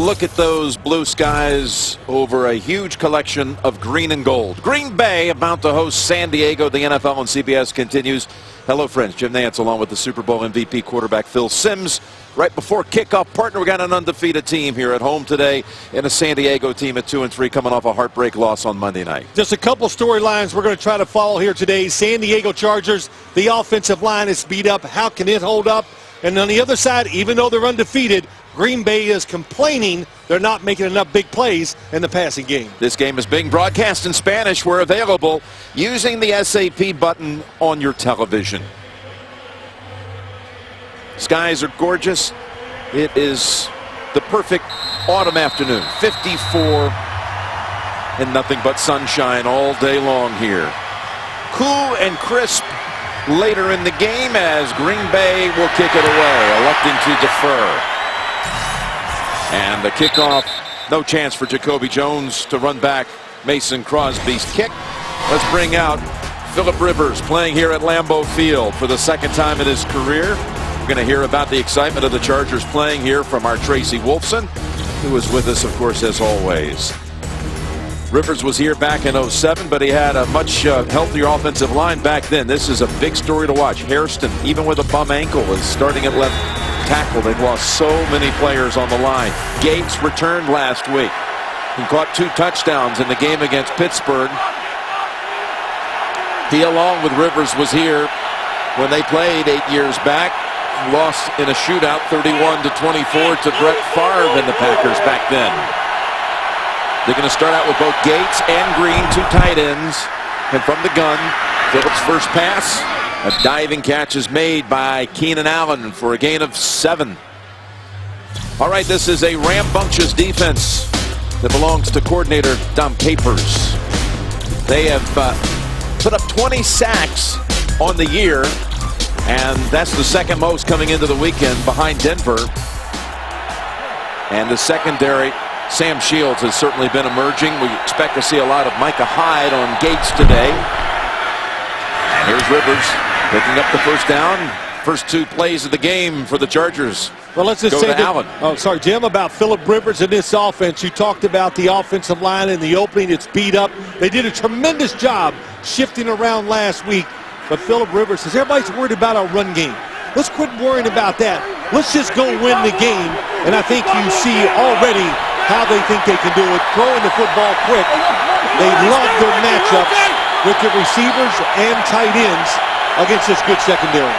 look at those blue skies over a huge collection of green and gold. Green Bay about to host San Diego. The NFL on CBS continues. Hello, friends. Jim Nantz along with the Super Bowl MVP quarterback Phil Simms. Right before kickoff, partner, we got an undefeated team here at home today in a San Diego team at 2-3 coming off a heartbreak loss on Monday night. Just a couple storylines we're going to try to follow here today. San Diego Chargers, the offensive line is beat up. How can it hold up? And on the other side, even though they're undefeated, Green Bay is complaining they're not making enough big plays in the passing game. This game is being broadcast in Spanish. We're available using the SAP button on your television. Skies are gorgeous. It is the perfect autumn afternoon. 54 and nothing but sunshine all day long here. Cool and crisp later in the game as Green Bay will kick it away, electing to defer. And the kickoff, no chance for Jacoby Jones to run back Mason Crosby's kick. Let's bring out Philip Rivers playing here at Lambeau Field for the second time in his career. We're going to hear about the excitement of the Chargers playing here from our Tracy Wolfson, who is with us, of course, as always. Rivers was here back in 07, but he had a much healthier offensive line back then. This is a big story to watch. Hairston, even with a bum ankle, is starting at left tackle. They've lost so many players on the line. Gates returned last week. He caught 2 touchdowns in the game against Pittsburgh. He, along with Rivers, was here when they played 8 years back. Lost in a shootout 31-24 to Brett Favre and the Packers back then. They're going to start out with both Gates and Green, 2 tight ends. And from the gun, Phillips' first pass. A diving catch is made by Keenan Allen for a gain of 7. All right, this is a rambunctious defense that belongs to coordinator Dom Capers. They have put up 20 sacks on the year, and that's the second most coming into the weekend behind Denver. And the secondary, Sam Shields, has certainly been emerging. We expect to see a lot of Micah Hyde on Gates today. And here's Rivers picking up the first down. First 2 plays of the game for the Chargers. Well, let's just say that, Allen. Oh, sorry, Jim, about Philip Rivers in this offense. You talked about the offensive line in the opening. It's beat up. They did a tremendous job shifting around last week. But Philip Rivers says, everybody's worried about our run game. Let's quit worrying about that. Let's just go win the game. And I think you see already how they think they can do it. Throwing the football quick. They love their matchups with the receivers and tight ends against this good secondary.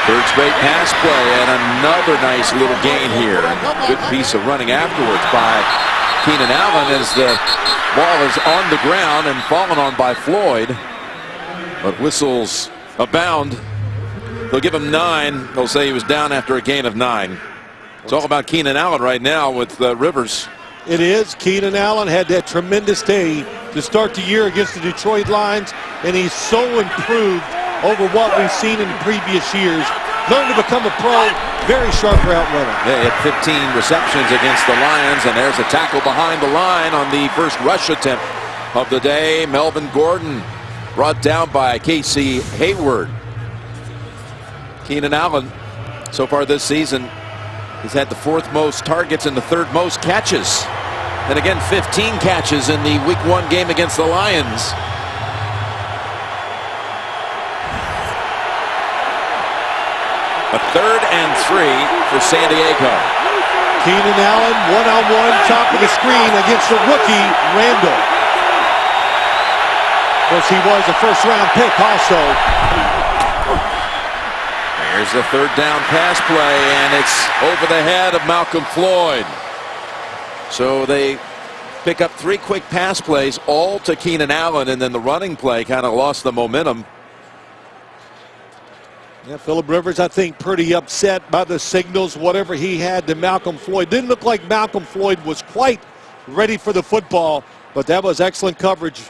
Third straight pass play and another nice little gain here. Good piece of running afterwards by Keenan Allen as the ball is on the ground and fallen on by Floyd. But whistles abound. They'll give him 9. They'll say he was down after a gain of 9. It's all about Keenan Allen right now with Rivers. It is. Keenan Allen had that tremendous day to start the year against the Detroit Lions, and he's so improved over what we've seen in previous years. Learned to become a pro, very sharp route runner. They had 15 receptions against the Lions, and there's a tackle behind the line on the first rush attempt of the day. Melvin Gordon brought down by Casey Hayward. Keenan Allen, so far this season, he's had the 4th most targets and the 3rd most catches. And again, 15 catches in the Week 1 game against the Lions. A 3rd and 3 for San Diego. Keenan Allen, one-on-one, top of the screen against the rookie, Randall. Of course, he was a first-round pick also. There's the 3rd down pass play, and it's over the head of Malcolm Floyd. So they pick up 3 quick pass plays, all to Keenan Allen, and then the running play kind of lost the momentum. Yeah, Philip Rivers, I think, pretty upset by the signals, whatever he had to Malcolm Floyd. Didn't look like Malcolm Floyd was quite ready for the football, but that was excellent coverage.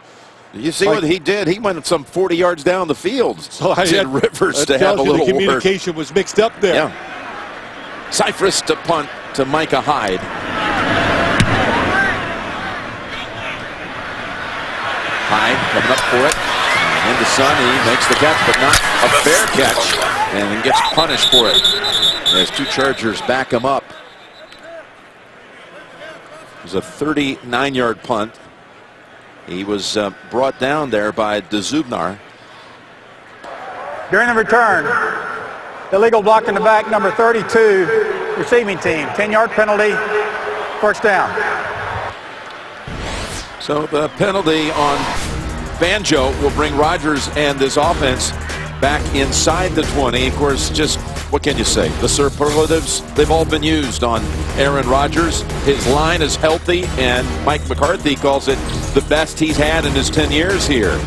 You see what he did? He went some 40 yards down the field. So I had Rivers to have a little the communication was mixed up there. Yeah. Cypress to punt to Micah Hyde. Hyde coming up for it. In the sun, he makes the catch, but not a fair catch. and then gets punished for it as two Chargers back him up. It was a 39-yard punt. He was brought down there by DeZubnar. During the return, illegal block in the back, number 32, receiving team. 10-yard penalty, first down. So the penalty on Banjo will bring Rodgers and this offense back inside the 20. Of course, just what can you say? The superlatives, they've all been used on Aaron Rodgers. His line is healthy, and Mike McCarthy calls it the best he's had in his 10 years here.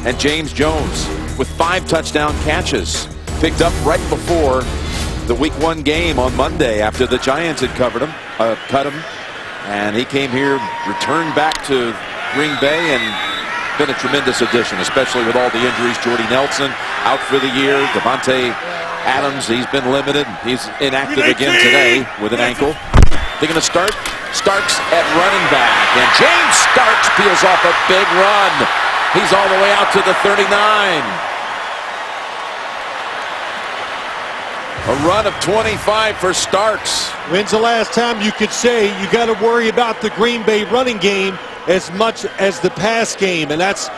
And James Jones with 5 touchdown catches, picked up right before the Week 1 game on Monday after the Giants had cut him. And he came here, returned back to Green Bay, and been a tremendous addition, especially with all the injuries. Jordy Nelson out for the year. Devontae Adams, he's been limited. He's inactive again today with an ankle. They're going to start Starks at running back. And James Starks peels off a big run. He's all the way out to the 39. A run of 25 for Starks. When's the last time you could say you got to worry about the Green Bay running game as much as the pass game? And that's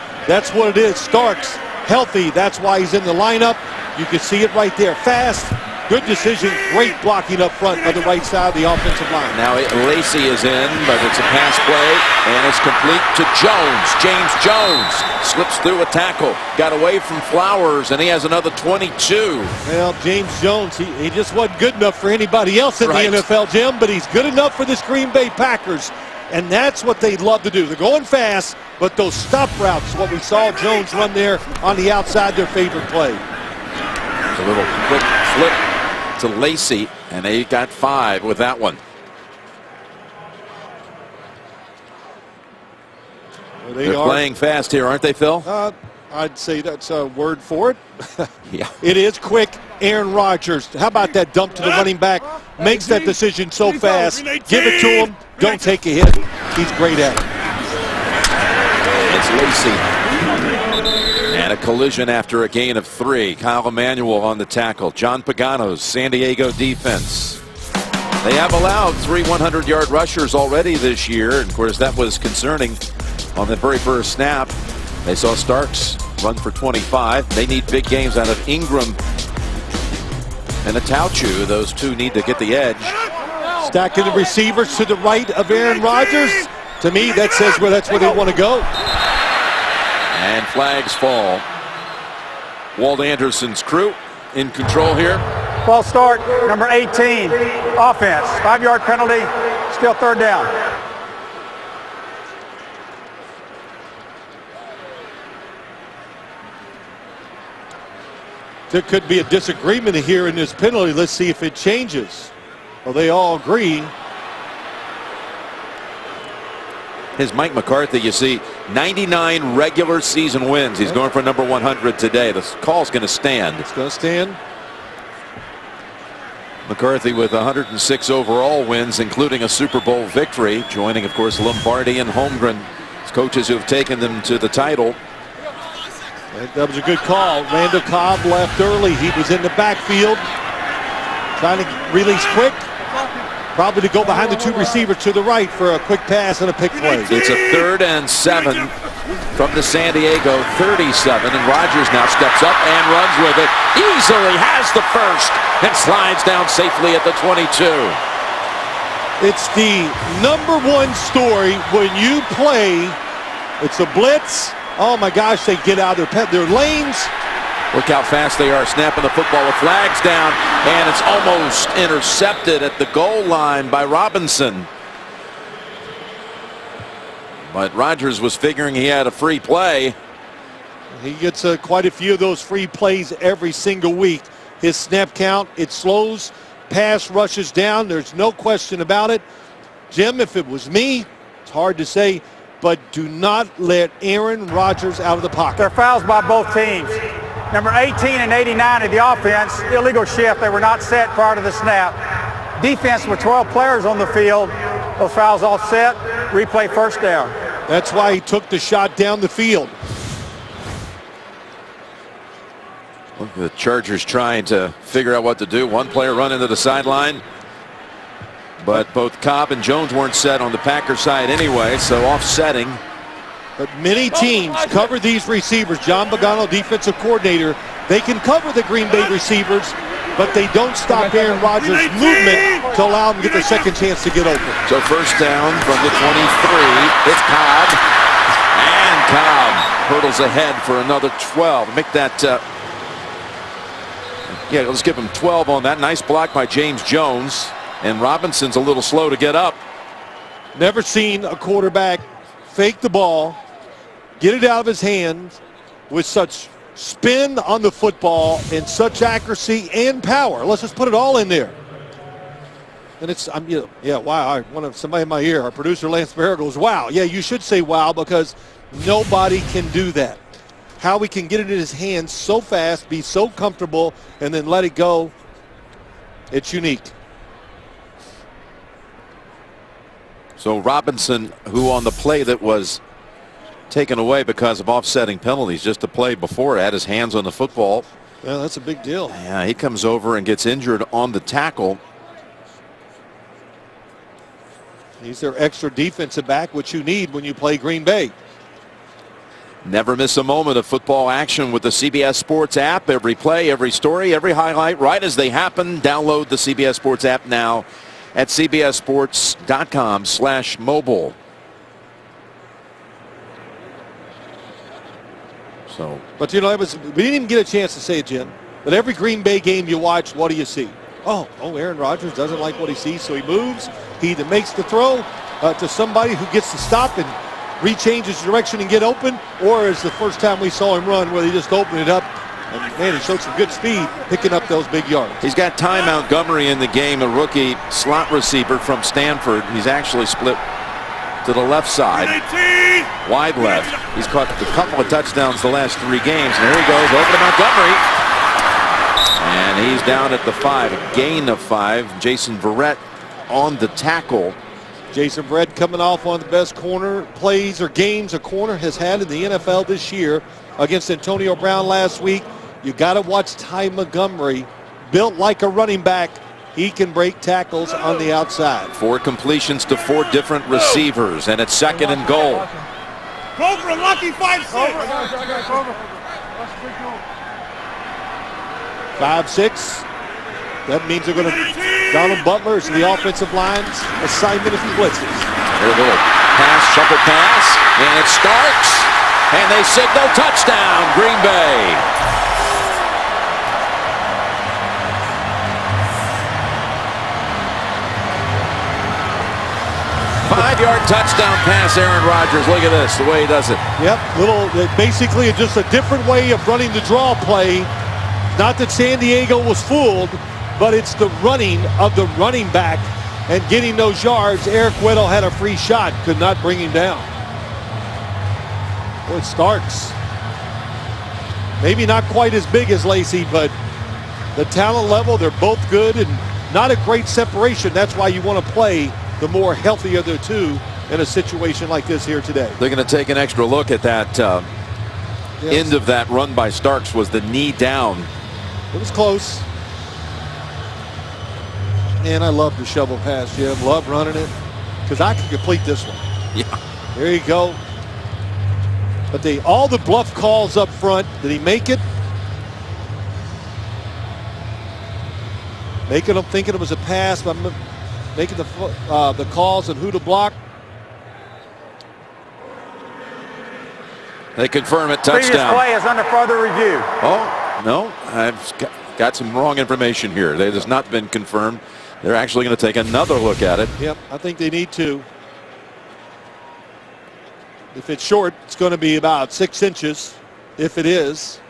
what it is. Starks healthy. That's why he's in the lineup. You can see it right there. Fast, good decision, great blocking up front on the right side of the offensive line. Now Lacey is in, but it's a pass play, and it's complete to Jones. James Jones slips through a tackle, got away from Flowers, and he has another 22. Well, James Jones, he just wasn't good enough for anybody else in the NFL, Jim, but he's good enough for this Green Bay Packers. And that's what they love to do. They're going fast, but those stop routes, what we saw Jones run there on the outside, their favorite play. A little quick flip to Lacey, and they got 5 with that one. Well, They're playing fast here, aren't they, Phil? I'd say that's a word for it. Yeah. It is quick. Aaron Rodgers, how about that dump to the running back? Makes that decision so fast. Give it to him. Don't take a hit. He's great at it. It's Lacey. And a collision after a gain of 3. Kyle Emanuel on the tackle. John Pagano's San Diego defense. They have allowed 3 100-yard rushers already this year. And of course, that was concerning on the very first snap. They saw Starks run for 25. They need big games out of Ingram and Atauchu. Those two need to get the edge. Stacking the receivers to the right of Aaron Rodgers. To me, that says that's where they want to go. And flags fall. Walt Anderson's crew in control here. False start, number 18, offense. 5-yard penalty, still third down. There could be a disagreement here in this penalty. Let's see if it changes. Well, they all agree. His Mike McCarthy, you see, 99 regular season wins. He's going for number 100 today. The call's going to stand. It's going to stand. McCarthy with 106 overall wins, including a Super Bowl victory, joining, of course, Lombardi and Holmgren, coaches who have taken them to the title. That was a good call. Randall Cobb left early. He was in the backfield, trying to release quick. Probably to go behind the 2 receivers to the right for a quick pass and a pick play. It's a 3rd and 7 from the San Diego 37, and Rodgers now steps up and runs with it. Easily has the first and slides down safely at the 22. It's the #1 story when you play. It's a blitz. Oh my gosh, they get out of their lanes. Look how fast they are snapping the football with flags down, and it's almost intercepted at the goal line by Robinson. But Rodgers was figuring he had a free play. He gets quite a few of those free plays every single week. His snap count, it slows pass rushes down. There's no question about it. Jim, if it was me, it's hard to say, but do not let Aaron Rodgers out of the pocket. There are fouls by both teams. Number 18 and 89 of the offense, illegal shift. They were not set prior to the snap. Defense with 12 players on the field. Those fouls all set. Replay first down. That's why he took the shot down the field. The Chargers trying to figure out what to do. One player running to the sideline. But both Cobb and Jones weren't set on the Packers side anyway, so offsetting. But many teams cover these receivers. John Pagano, defensive coordinator, they can cover the Green Bay receivers, but they don't stop Aaron Rodgers' movement to allow him to get the second chance to get open. So first down from the 23. It's Cobb. And Cobb hurdles ahead for another 12. Make that, yeah, let's give him 12 on that. Nice block by James Jones. And Robinson's a little slow to get up. Never seen a quarterback fake the ball, get it out of his hands with such spin on the football and such accuracy and power. Let's just put it all in there. And it's, yeah, wow. Somebody in my ear, our producer Lance Bear goes, wow. Yeah, you should say wow, because nobody can do that. How he can get it in his hands so fast, be so comfortable, and then let it go, it's unique. So Robinson, who on the play that was taken away because of offsetting penalties, just the play before, had his hands on the football. Yeah, that's a big deal. Yeah, he comes over and gets injured on the tackle. He's their extra defensive back, which you need when you play Green Bay. Never miss a moment of football action with the CBS Sports app. Every play, every story, every highlight, right as they happen. Download the CBS Sports app now at cbssports.com/mobile. So, but we didn't even get a chance to say it, Jim. But every Green Bay game you watch, what do you see? Oh, Aaron Rodgers doesn't like what he sees, so he moves. He either makes the throw to somebody who gets to stop and rechanges direction and get open, or is the first time we saw him run where he just opened it up. And man, he showed some good speed picking up those big yards. He's got Ty Montgomery in the game, a rookie slot receiver from Stanford. He's actually split to the left side, wide left. He's caught a couple of touchdowns the last 3 games. And there he goes over to Montgomery. And he's down at the 5, a gain of 5. Jason Verrett on the tackle. Jason Verrett coming off one of the best corner plays or games a corner has had in the NFL this year against Antonio Brown last week. You got to watch Ty Montgomery, built like a running back. He can break tackles on the outside. 4 completions to 4 different receivers, and it's 2nd and goal. Go for a lucky 5-6. 5-6. That means they're going to, Donald Butler is the offensive line's assignment if he blitzes. Here we go. Pass, shuffle pass, and it starts. And they signal touchdown, Green Bay. Five-yard touchdown pass, Aaron Rodgers. Look at this, the way he does it. Yep, basically just a different way of running the draw play. Not that San Diego was fooled, but it's the running of the running back and getting those yards. Eric Weddle had a free shot, could not bring him down. Well, it starts. Maybe not quite as big as Lacy, but the talent level, they're both good and not a great separation. That's why you want to play the more healthier of the two in a situation like this here today. They're going to take an extra look at that end of that run by Starks. Was the knee down. It was close. Man, I love the shovel pass, Jim. Love running it because I can complete this one. Yeah. There you go. But all the bluff calls up front. Did he make it? Making them thinking it was a pass, but making the calls and who to block. They confirm it, Previous touchdown. play is under further review. Oh, no, I've got some wrong information here. It has not been confirmed. They're actually going to take another look at it. Yep, I think they need to. If it's short, it's going to be about 6 inches, if it is.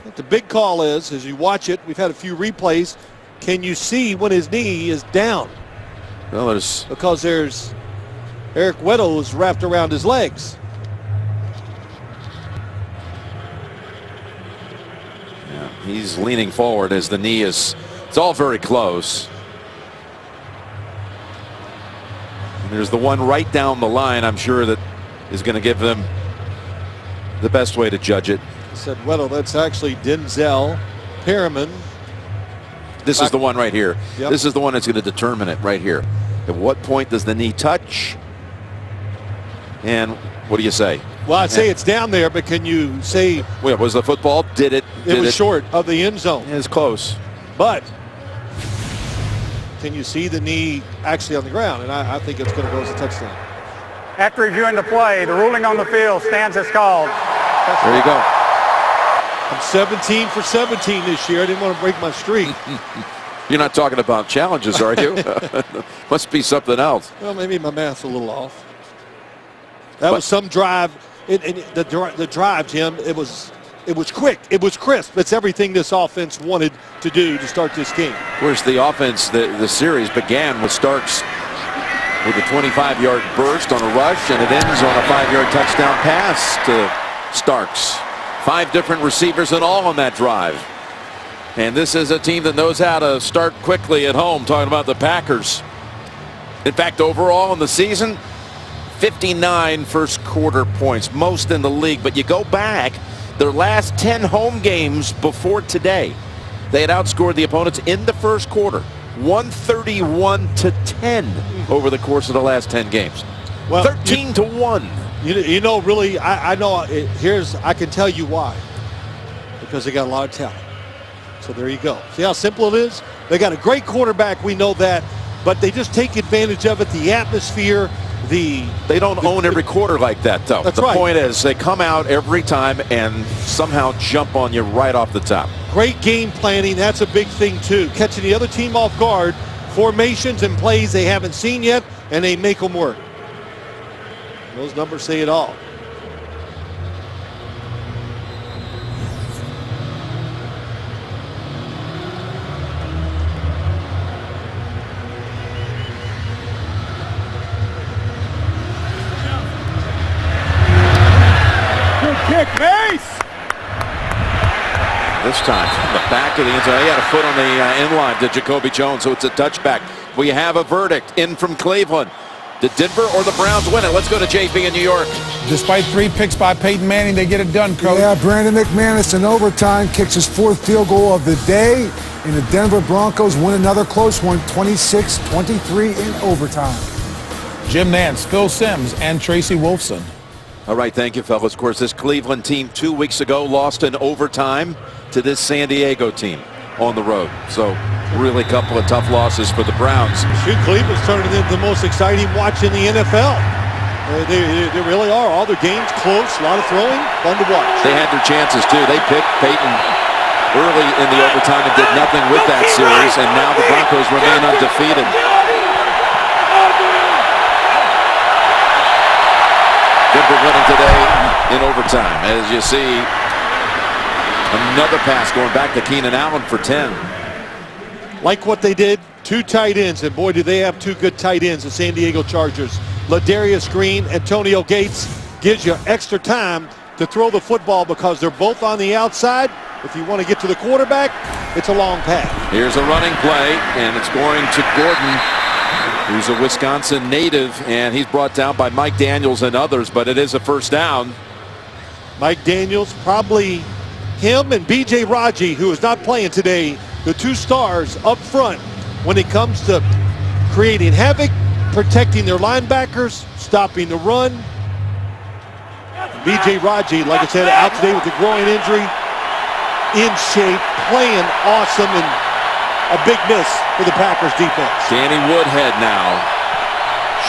What the big call is, as you watch it, we've had a few replays, can you see when his knee is down? Well, there's... Because there's Eric Weddle is wrapped around his legs. Yeah, he's leaning forward as the knee is... It's all very close. And there's the one right down the line, I'm sure, that is going to give them the best way to judge it. He said, well, that's actually Denzel Perriman. This is the one right here. Yep. This is the one that's going to determine it right here. At what point does the knee touch? And what do you say? Well, I'd say it's down there, but can you say Well, was the football? Did it? it was short of the end zone? It's close. But can you see the knee actually on the ground? And I think it's going to go as a touchdown. After reviewing the play, the ruling on the field stands as called. There you go. I'm 17 for 17 this year. I didn't want to break my streak. You're not talking about challenges, are you? Must be something else. Well, maybe my math's a little off. That was some drive. The drive, Jim, it was quick. It was crisp. It's everything this offense wanted to do to start this game. Of course, the offense, the series began with Starks with a 25-yard burst on a rush, and it ends on a 5-yard touchdown pass to Starks. 5 different receivers in all on that drive. And this is a team that knows how to start quickly at home, talking about the Packers. In fact, overall in the season, 59 first quarter points, most in the league. But you go back, their last 10 home games before today, they had outscored the opponents in the first quarter, 131-10 over the course of the last 10 games. Well, 13-1. You know, really, I know. I can tell you why. Because they got a lot of talent. So there you go. See how simple it is? They got a great quarterback. We know that. But they just take advantage of it. The atmosphere. They don't own every quarter like that, though. That's the right. point is they come out every time and somehow jump on you right off the top. Great game planning. That's a big thing, too. Catching the other team off guard. Formations and plays they haven't seen yet, and they make them work. Those numbers say it all. Kick, Mace! This time from the back of the end zone. He had a foot on the end line to Jacoby Jones, so it's a touchback. We have a verdict in from Cleveland. Did Denver or the Browns win it? Let's go to JP in New York. Despite 3 picks by Peyton Manning, they get it done, Coach. Yeah, Brandon McManus in overtime kicks his 4th field goal of the day, and the Denver Broncos win another close one, 26-23 in overtime. Jim Nantz, Phil Simms, and Tracy Wolfson. All right, thank you, fellas. Of course, this Cleveland team 2 weeks ago lost in overtime to this San Diego team on the road. So really a couple of tough losses for the Browns. Shoot, Cleveland's turning into the most exciting watch in the NFL. They really are. All their games close, a lot of throwing, fun to watch. They had their chances, too. They picked Peyton early in the overtime and did nothing with that series, and now the Broncos remain undefeated. Denver winning today in overtime. As you see, another pass going back to Keenan Allen for 10. Like what they did, 2 tight ends, and boy, do they have 2 good tight ends, the San Diego Chargers. Ladarius Green, Antonio Gates gives you extra time to throw the football because they're both on the outside. If you want to get to the quarterback, it's a long pass. Here's a running play, and it's going to Gordon, who's a Wisconsin native, and he's brought down by Mike Daniels and others, but it is a first down. Mike Daniels, probably him and B.J. Raji, who is not playing today, the 2 stars up front when it comes to creating havoc, protecting their linebackers, stopping the run. B.J. Raji, like I said, out today with a groin injury, in shape, playing awesome, and a big miss for the Packers defense. Danny Woodhead now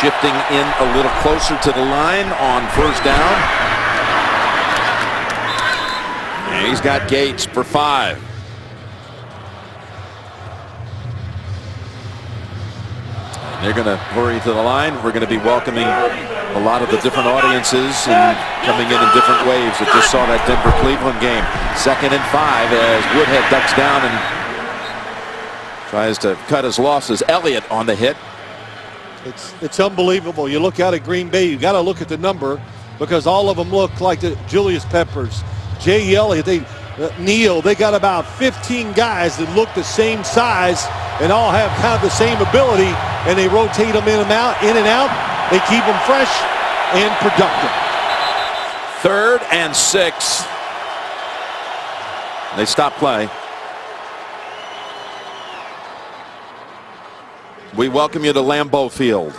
shifting in a little closer to the line on first down. And he's got Gates for 5. They're going to hurry to the line. We're going to be welcoming a lot of the different audiences and coming in different waves that just saw that Denver-Cleveland game. 2nd and 5 as Woodhead ducks down and tries to cut his losses. Elliott on the hit. It's unbelievable. You look out at Green Bay, you got to look at the number because all of them look like the Julius Peppers, Jay Elliott, Neal. They got about 15 guys that look the same size and all have kind of the same ability, and they rotate them in and out. They keep them fresh and productive. 3rd and 6. They stop play. We welcome you to Lambeau Field.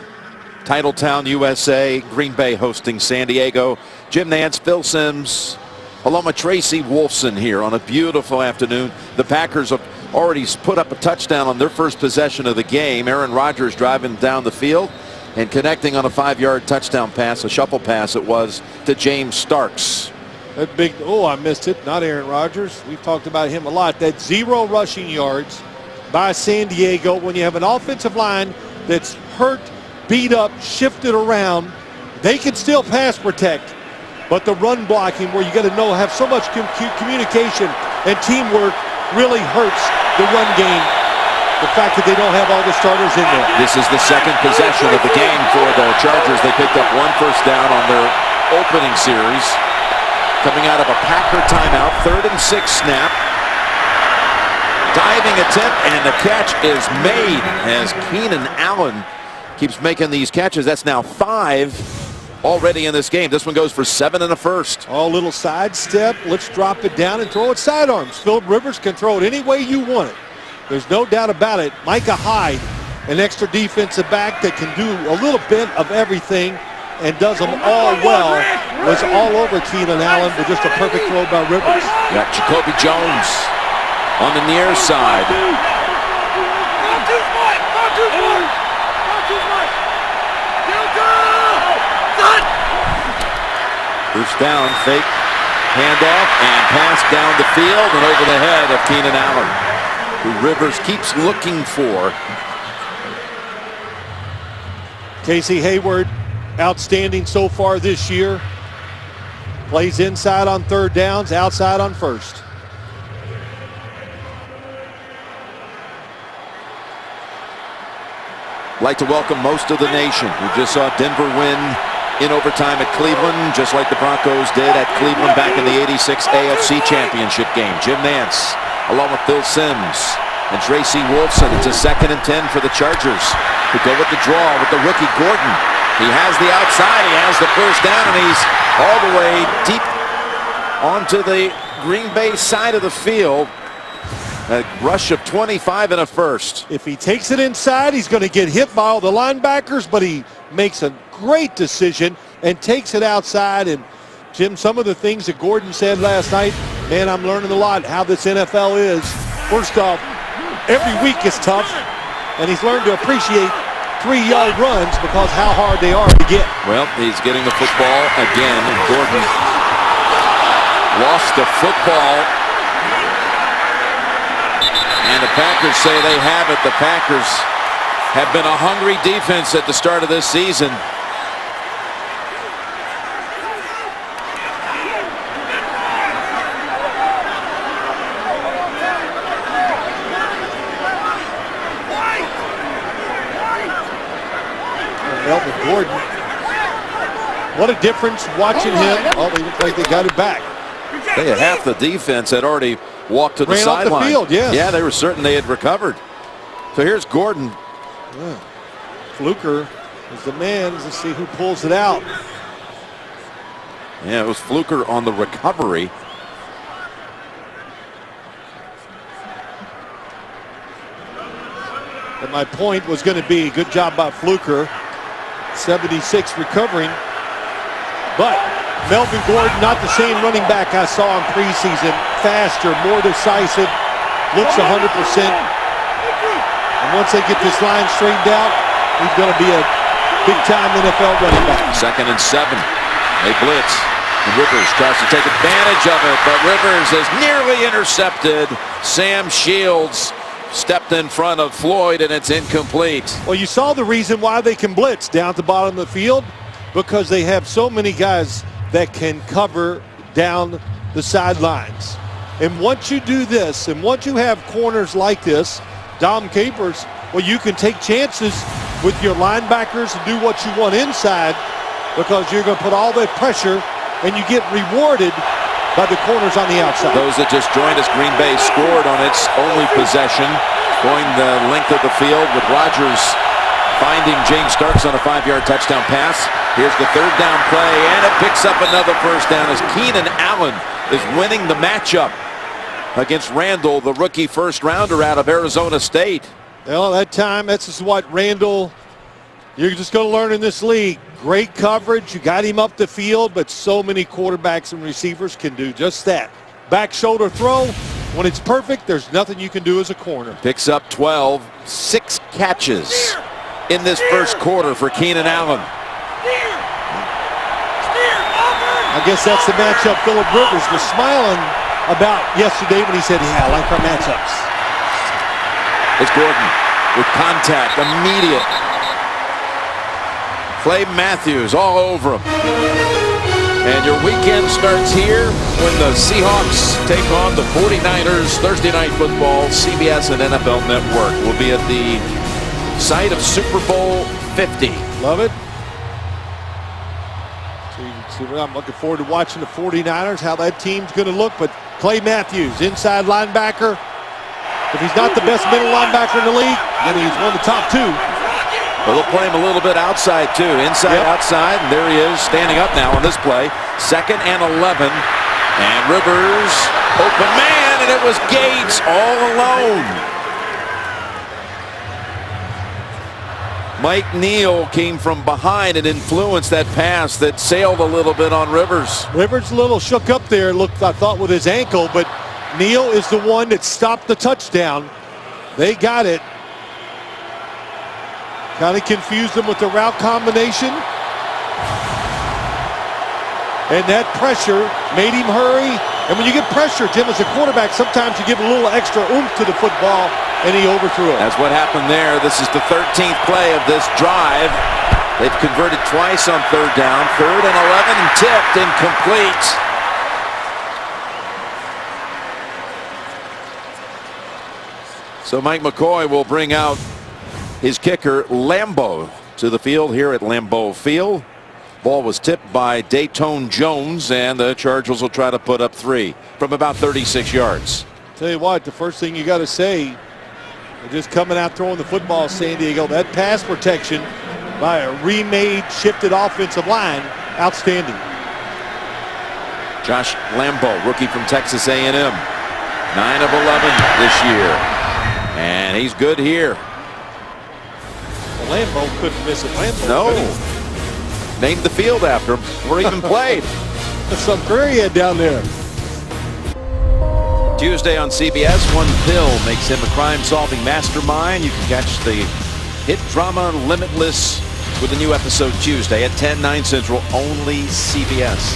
Titletown, USA. Green Bay hosting San Diego. Jim Nantz, Phil Simms, along with Tracy Wolfson here on a beautiful afternoon. The Packers have already put up a touchdown on their first possession of the game. Aaron Rodgers driving down the field and connecting on a 5-yard touchdown pass, a shuffle pass it was, to James Starks. That big, oh, I missed it. Not Aaron Rodgers. We've talked about him a lot. That 0 rushing yards by San Diego. When you have an offensive line that's hurt, beat up, shifted around, they can still pass protect. But the run blocking, where you got to have so much communication and teamwork, really hurts the run game. The fact that they don't have all the starters in there. This is the second possession of the game for the Chargers. They picked up 1 first down on their opening series. Coming out of a Packer timeout, 3rd and 6 snap. Diving attempt, and the catch is made as Keenan Allen keeps making these catches. That's now 5 already in this game. This one goes for 7 and a first. Oh, little sidestep. Let's drop it down and throw it sidearms. Philip Rivers can throw it any way you want it. There's no doubt about it. Micah Hyde, an extra defensive back that can do a little bit of everything and does them all well, was all over Keenan Allen with just a perfect throw by Rivers. Got Jacoby Jones on the near side. First down, fake handoff and pass down the field and over the head of Keenan Allen, who Rivers keeps looking for. Casey Hayward, outstanding so far this year. Plays inside on 3rd downs, outside on 1st. Like to welcome most of the nation. We just saw Denver win in overtime at Cleveland, just like the Broncos did at Cleveland back in the '86 AFC Championship game. Jim Nantz, along with Phil Simms and Tracy Wolfson. It's a 2nd and 10 for the Chargers, who go with the draw with the rookie Gordon. He has the outside, he has the first down, and he's all the way deep onto the Green Bay side of the field. A rush of 25 and a first. If he takes it inside, he's going to get hit by all the linebackers, but he makes a great decision and takes it outside. And Jim, some of the things that Gordon said last night, man, I'm learning a lot how this NFL is. First off, every week is tough, and he's learned to appreciate 3-yard runs because how hard they are to get. Well, he's getting the football again, and Gordon lost the football. And the Packers say they have it. The Packers have been a hungry defense at the start of this season. Melvin Gordon. What a difference watching him. Oh, they look like they got it back. They had half the defense had already walked to the Ran off the sideline. field, yes. Yeah, they were certain they had recovered. So here's Gordon. Yeah. Fluker is the man. Let's see who pulls it out. Yeah, it was Fluker on the recovery. And my point was going to be good job by Fluker. 76 recovering. But Melvin Gordon, not the same running back I saw in preseason. Faster, more decisive, looks 100%. And once they get this line straightened out, he's going to be a big-time NFL running back. 2nd and 7. They blitz. And Rivers tries to take advantage of it, but Rivers is nearly intercepted. Sam Shields stepped in front of Floyd, and it's incomplete. Well, you saw the reason why they can blitz down at the bottom of the field, because they have so many guys that can cover down the sidelines. And once you do this, and once you have corners like this, Dom Capers, well, you can take chances with your linebackers and do what you want inside, because you're going to put all that pressure, and you get rewarded by the corners on the outside. Those that just joined us, Green Bay scored on its only possession, going the length of the field with Rodgers finding James Starks on a 5-yard touchdown pass. Here's the third down play, and it picks up another first down as Keenan Allen is winning the matchup against Randall, the rookie first rounder out of Arizona State. Well, that time, that's just what Randall, you're just going to learn in this league. Great coverage. You got him up the field, but so many quarterbacks and receivers can do just that. Back shoulder throw. When it's perfect, there's nothing you can do as a corner. Picks up 12, 6 catches in this first quarter for Keenan Allen. I guess that's the matchup Phillip Rivers was smiling about yesterday when he said, yeah, I like our matchups. It's Gordon with contact, immediate. Clay Matthews all over him. And your weekend starts here when the Seahawks take on the 49ers. Thursday Night Football, CBS and NFL Network will be at the site of Super Bowl 50. Love it. So I'm looking forward to watching the 49ers, how that team's going to look. But Clay Matthews, inside linebacker. If he's not the best middle linebacker in the league, then he's one of the top 2. Well, they'll play him a little bit outside, too. Inside, outside, and there he is, standing up now on this play. 2nd and 11. And Rivers, open man, and it was Gates all alone. Mike Neal came from behind and influenced that pass that sailed a little bit on Rivers. Rivers a little shook up there, looked, I thought, with his ankle, but Neal is the one that stopped the touchdown. They got it. Kind of confused them with the route combination. And that pressure made him hurry. And when you get pressure, Jim, as a quarterback, sometimes you give a little extra oomph to the football, and he overthrew it. That's what happened there. This is the 13th play of this drive. They've converted twice on 3rd down. 3rd and 11 and tipped, incomplete. So Mike McCoy will bring out his kicker, Lambeau, to the field here at Lambeau Field. Ball was tipped by Dayton Jones, and the Chargers will try to put up 3 from about 36 yards. Tell you what, the first thing you got to say, just coming out throwing the football, San Diego, that pass protection by a remade, shifted offensive line, outstanding. Josh Lambeau, rookie from Texas A&M, 9 of 11 this year, and he's good here. Well, Lambeau couldn't miss it. Lambeau, no. Named the field after him, or even played. That's some career he had down there. Tuesday on CBS, one pill makes him a crime-solving mastermind. You can catch the hit drama Limitless with a new episode Tuesday at 10, 9 Central, only CBS.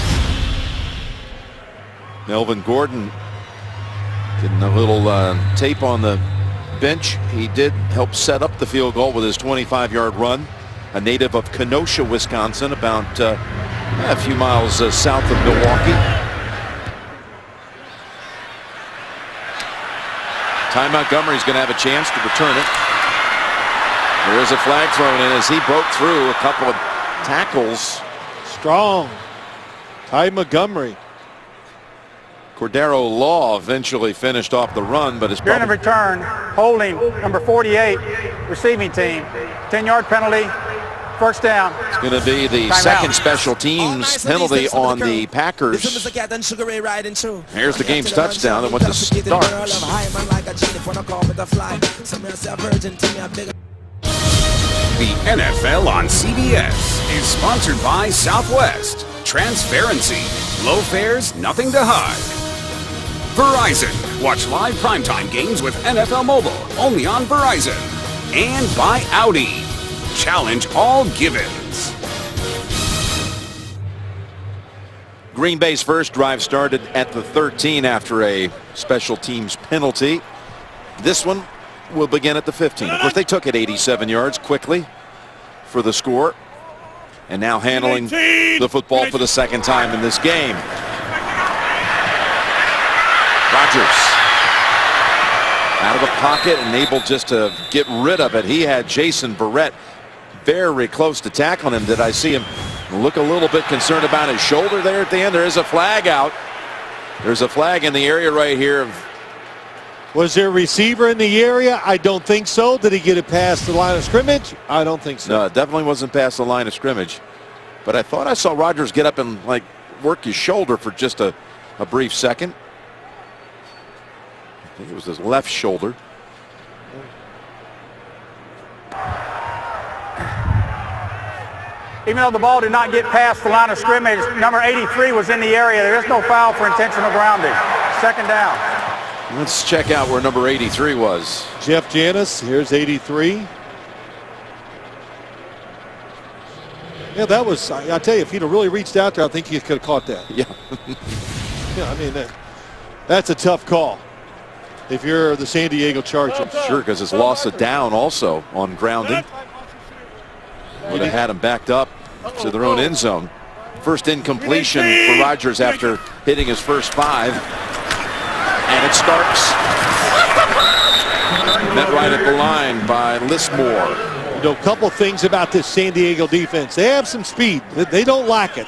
Melvin Gordon getting a little tape on the bench. He did help set up the field goal with his 25-yard run. A native of Kenosha, Wisconsin, about a few miles south of Milwaukee. Ty Montgomery's going to have a chance to return it. There is a flag thrown in as he broke through a couple of tackles. Strong. Ty Montgomery. Cordero Law eventually finished off the run, but his During the return, holding number 48, receiving team, 10-yard penalty. First down. It's going to be the second special teams penalty on the Packers. Here's the game's touchdown that went to Starks. The NFL on CBS is sponsored by Southwest. Transparency. Low fares, nothing to hide. Verizon. Watch live primetime games with NFL Mobile, only on Verizon. And by Audi. Challenge all givens. Green Bay's first drive started at the 13 after a special teams penalty. This one will begin at the 15. Of course, they took it 87 yards quickly for the score. And now handling the football for the second time in this game. Rodgers out of the pocket and able just to get rid of it. He had Jason Verrett very close to tackling him. Did I see him look a little bit concerned about his shoulder there at the end? There is a flag out. There's a flag in the area right here of Was there a receiver in the area? I don't think so. Did he get it past the line of scrimmage? I don't think so. No, it definitely wasn't past the line of scrimmage. But I thought I saw Rodgers get up and like work his shoulder for just a brief second. I think it was his left shoulder. Even though the ball did not get past the line of scrimmage, number 83 was in the area. There is no foul for intentional grounding. Second down. Let's check out where number 83 was. Jeff Janis, here's 83. Yeah, that was, I tell you, if he'd have really reached out there, I think he could have caught that. Yeah. Yeah, I mean, that's a tough call if you're the San Diego Chargers. Sure, because it's lost a down also on grounding. Would have had him backed up to their own end zone. First incompletion for Rodgers after hitting his first 5. And it starts. Met right at the line by Lismore. You know, a couple things about this San Diego defense. They have some speed. They don't lack it.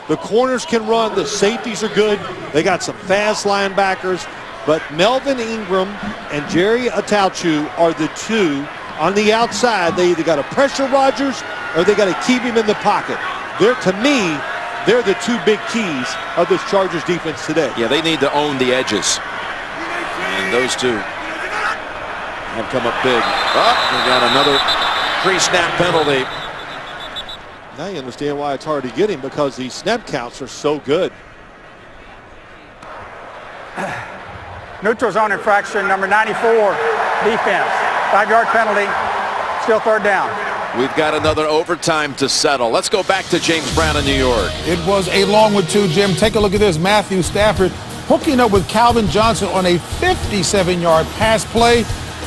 The corners can run. The safeties are good. They got some fast linebackers. But Melvin Ingram and Jerry Atauchu are the two on the outside. They either got to pressure Rodgers or they got to keep him in the pocket. To me, they're the two big keys of this Chargers defense today. Yeah, they need to own the edges. And those two have come up big. Oh, we got another pre-snap penalty. Now you understand why it's hard to get him, because these snap counts are so good. Neutral zone infraction, number 94, defense. 5-yard penalty, still third down. We've got another overtime to settle. Let's go back to James Brown in New York. It was a long one too, Jim. Take a look at this. Matthew Stafford hooking up with Calvin Johnson on a 57-yard pass play.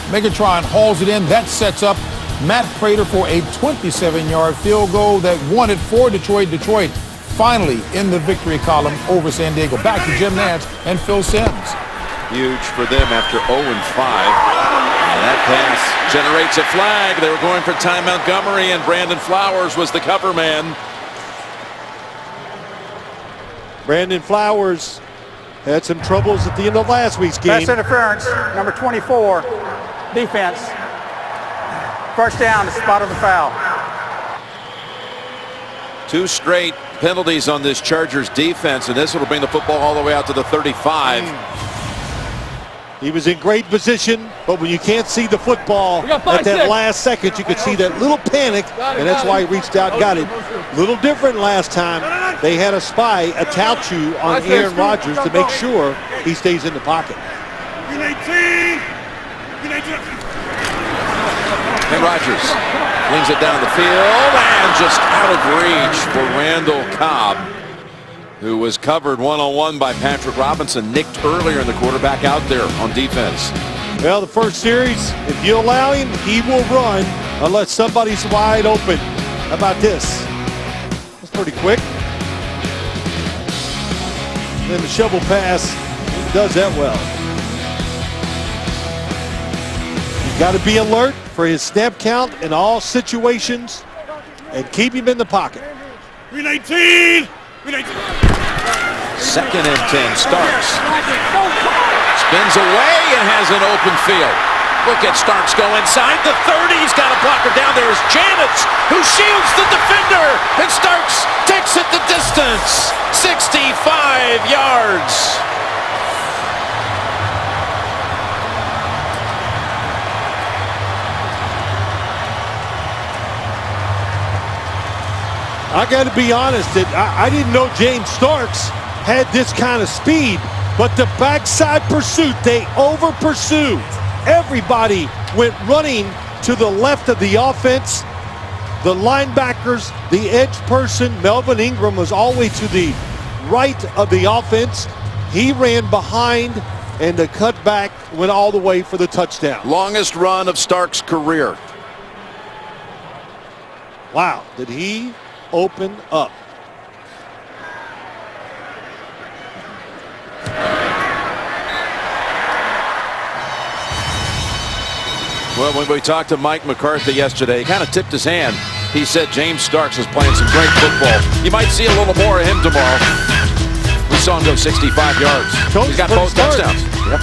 Megatron hauls it in. That sets up Matt Prater for a 27-yard field goal that won it for Detroit. Detroit finally in the victory column over San Diego. Back to Jim Nantz and Phil Simms. Huge for them after 0-5. And that pass generates a flag. They were going for Ty Montgomery, and Brandon Flowers was the cover man. Brandon Flowers had some troubles at the end of last week's game. Pass interference, number 24, defense. First down, the spot of the foul. 2 straight penalties on this Chargers defense, and this will bring the football all the way out to the 35. He was in great position, but when you can't see the football at that last second, you could see that little panic, and that's why he reached out and got it. Little different last time. They had a spy, Atauchu, on Aaron Rodgers to make sure he stays in the pocket. And Rodgers flings it down the field and just out of reach for Randall Cobb, who was covered one-on-one by Patrick Robinson, nicked earlier in the quarterback out there on defense. Well, the first series, if you allow him, he will run unless somebody's wide open. How about this? That's pretty quick. And then the shovel pass, he does that well. You got to be alert for his snap count in all situations and keep him in the pocket. 319! 2nd and 10, Starks. Spins away and has an open field. Look at Starks go inside the 30. He's got a blocker down there. Is Janitz, who shields the defender. And Starks takes it the distance. 65 yards. I got to be honest, that I didn't know James Starks had this kind of speed, but the backside pursuit, they over-pursued. Everybody went running to the left of the offense. The linebackers, the edge person, Melvin Ingram was all the way to the right of the offense. He ran behind, and the cutback went all the way for the touchdown. Longest run of Starks' career. Wow, did he open up. Well, when we talked to Mike McCarthy yesterday, he kind of tipped his hand. He said James Starks is playing some great football. You might see a little more of him tomorrow. We saw him go 65 yards. He's got both touchdowns. Yep.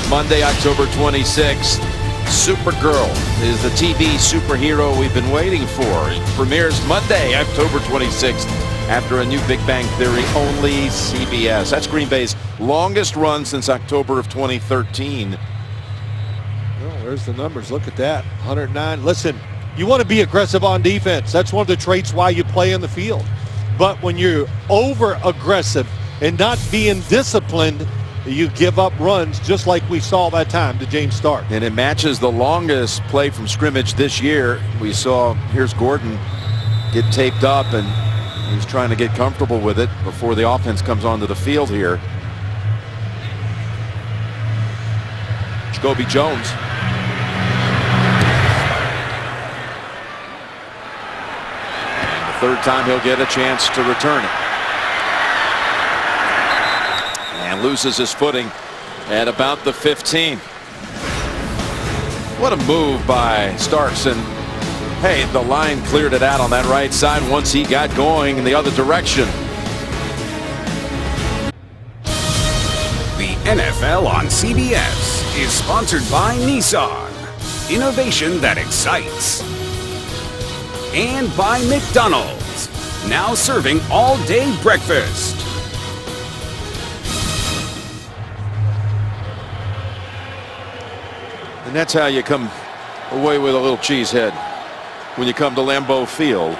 Monday, October 26th. Supergirl is the TV superhero we've been waiting for. It premieres Monday, October 26th, after a new Big Bang Theory only CBS. That's Green Bay's longest run since October of 2013. Well, there's the numbers. Look at that. 109. Listen, you want to be aggressive on defense. That's one of the traits why you play in the field. But when you're over-aggressive and not being disciplined, you give up runs just like we saw that time to James Stark. And it matches the longest play from scrimmage this year. We saw, here's Gordon get taped up, and he's trying to get comfortable with it before the offense comes onto the field here. Jacoby Jones. And the third time he'll get a chance to return it. And loses his footing at about the 15. What a move by Starks. And hey, the line cleared it out on that right side once he got going in the other direction. The NFL on CBS is sponsored by Nissan. Innovation that excites. And by McDonald's. Now serving all-day breakfast. And that's how you come away with a little cheesehead when you come to Lambeau Field.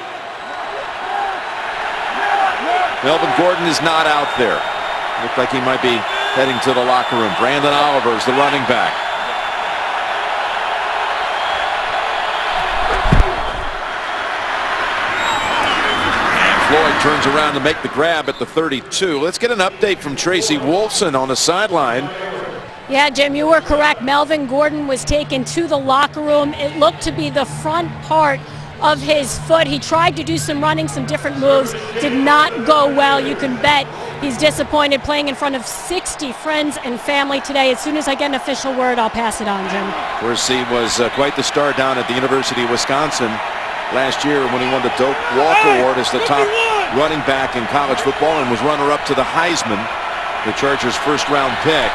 Melvin Gordon is not out there. Looked like he might be heading to the locker room. Brandon Oliver is the running back. And Floyd turns around to make the grab at the 32. Let's get an update from Tracy Wolfson on the sideline. Yeah, Jim, you were correct. Melvin Gordon was taken to the locker room. It looked to be the front part of his foot. He tried to do some running, some different moves. Did not go well. You can bet he's disappointed, playing in front of 60 friends and family today. As soon as I get an official word, I'll pass it on, Jim. Of course, he was quite the star down at the University of Wisconsin last year when he won the Doak Walk Award as the top running back in college football and was runner-up to the Heisman, the Chargers' first-round pick.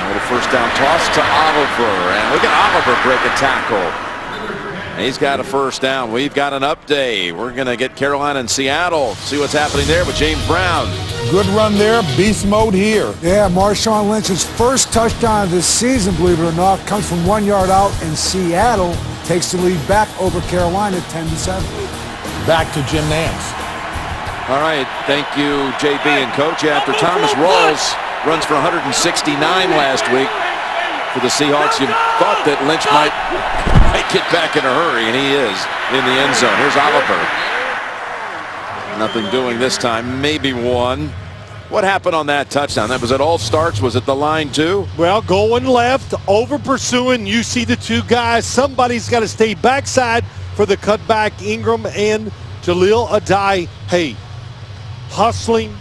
A first down toss to Oliver, and look at Oliver break a tackle. He's got a first down. We've got an update. We're going to get Carolina and Seattle, see what's happening there with James Brown. Good run there. Beast mode here. Yeah, Marshawn Lynch's first touchdown of this season, believe it or not, comes from 1 yard out, and Seattle takes the lead back over Carolina 10-7. Back to Jim Nance. All right, thank you, JB and Coach. After Thomas Rawls runs for 169 last week for the Seahawks, you thought that Lynch might get back in a hurry, and he is in the end zone. Here's Oliver. Nothing doing this time, maybe one. What happened on that touchdown? That was it all Starks? Was it the line too? Well, going left, over pursuing. You see the two guys. Somebody's got to stay backside for the cutback. Ingram and Jaleel Adai. Hey, hustling,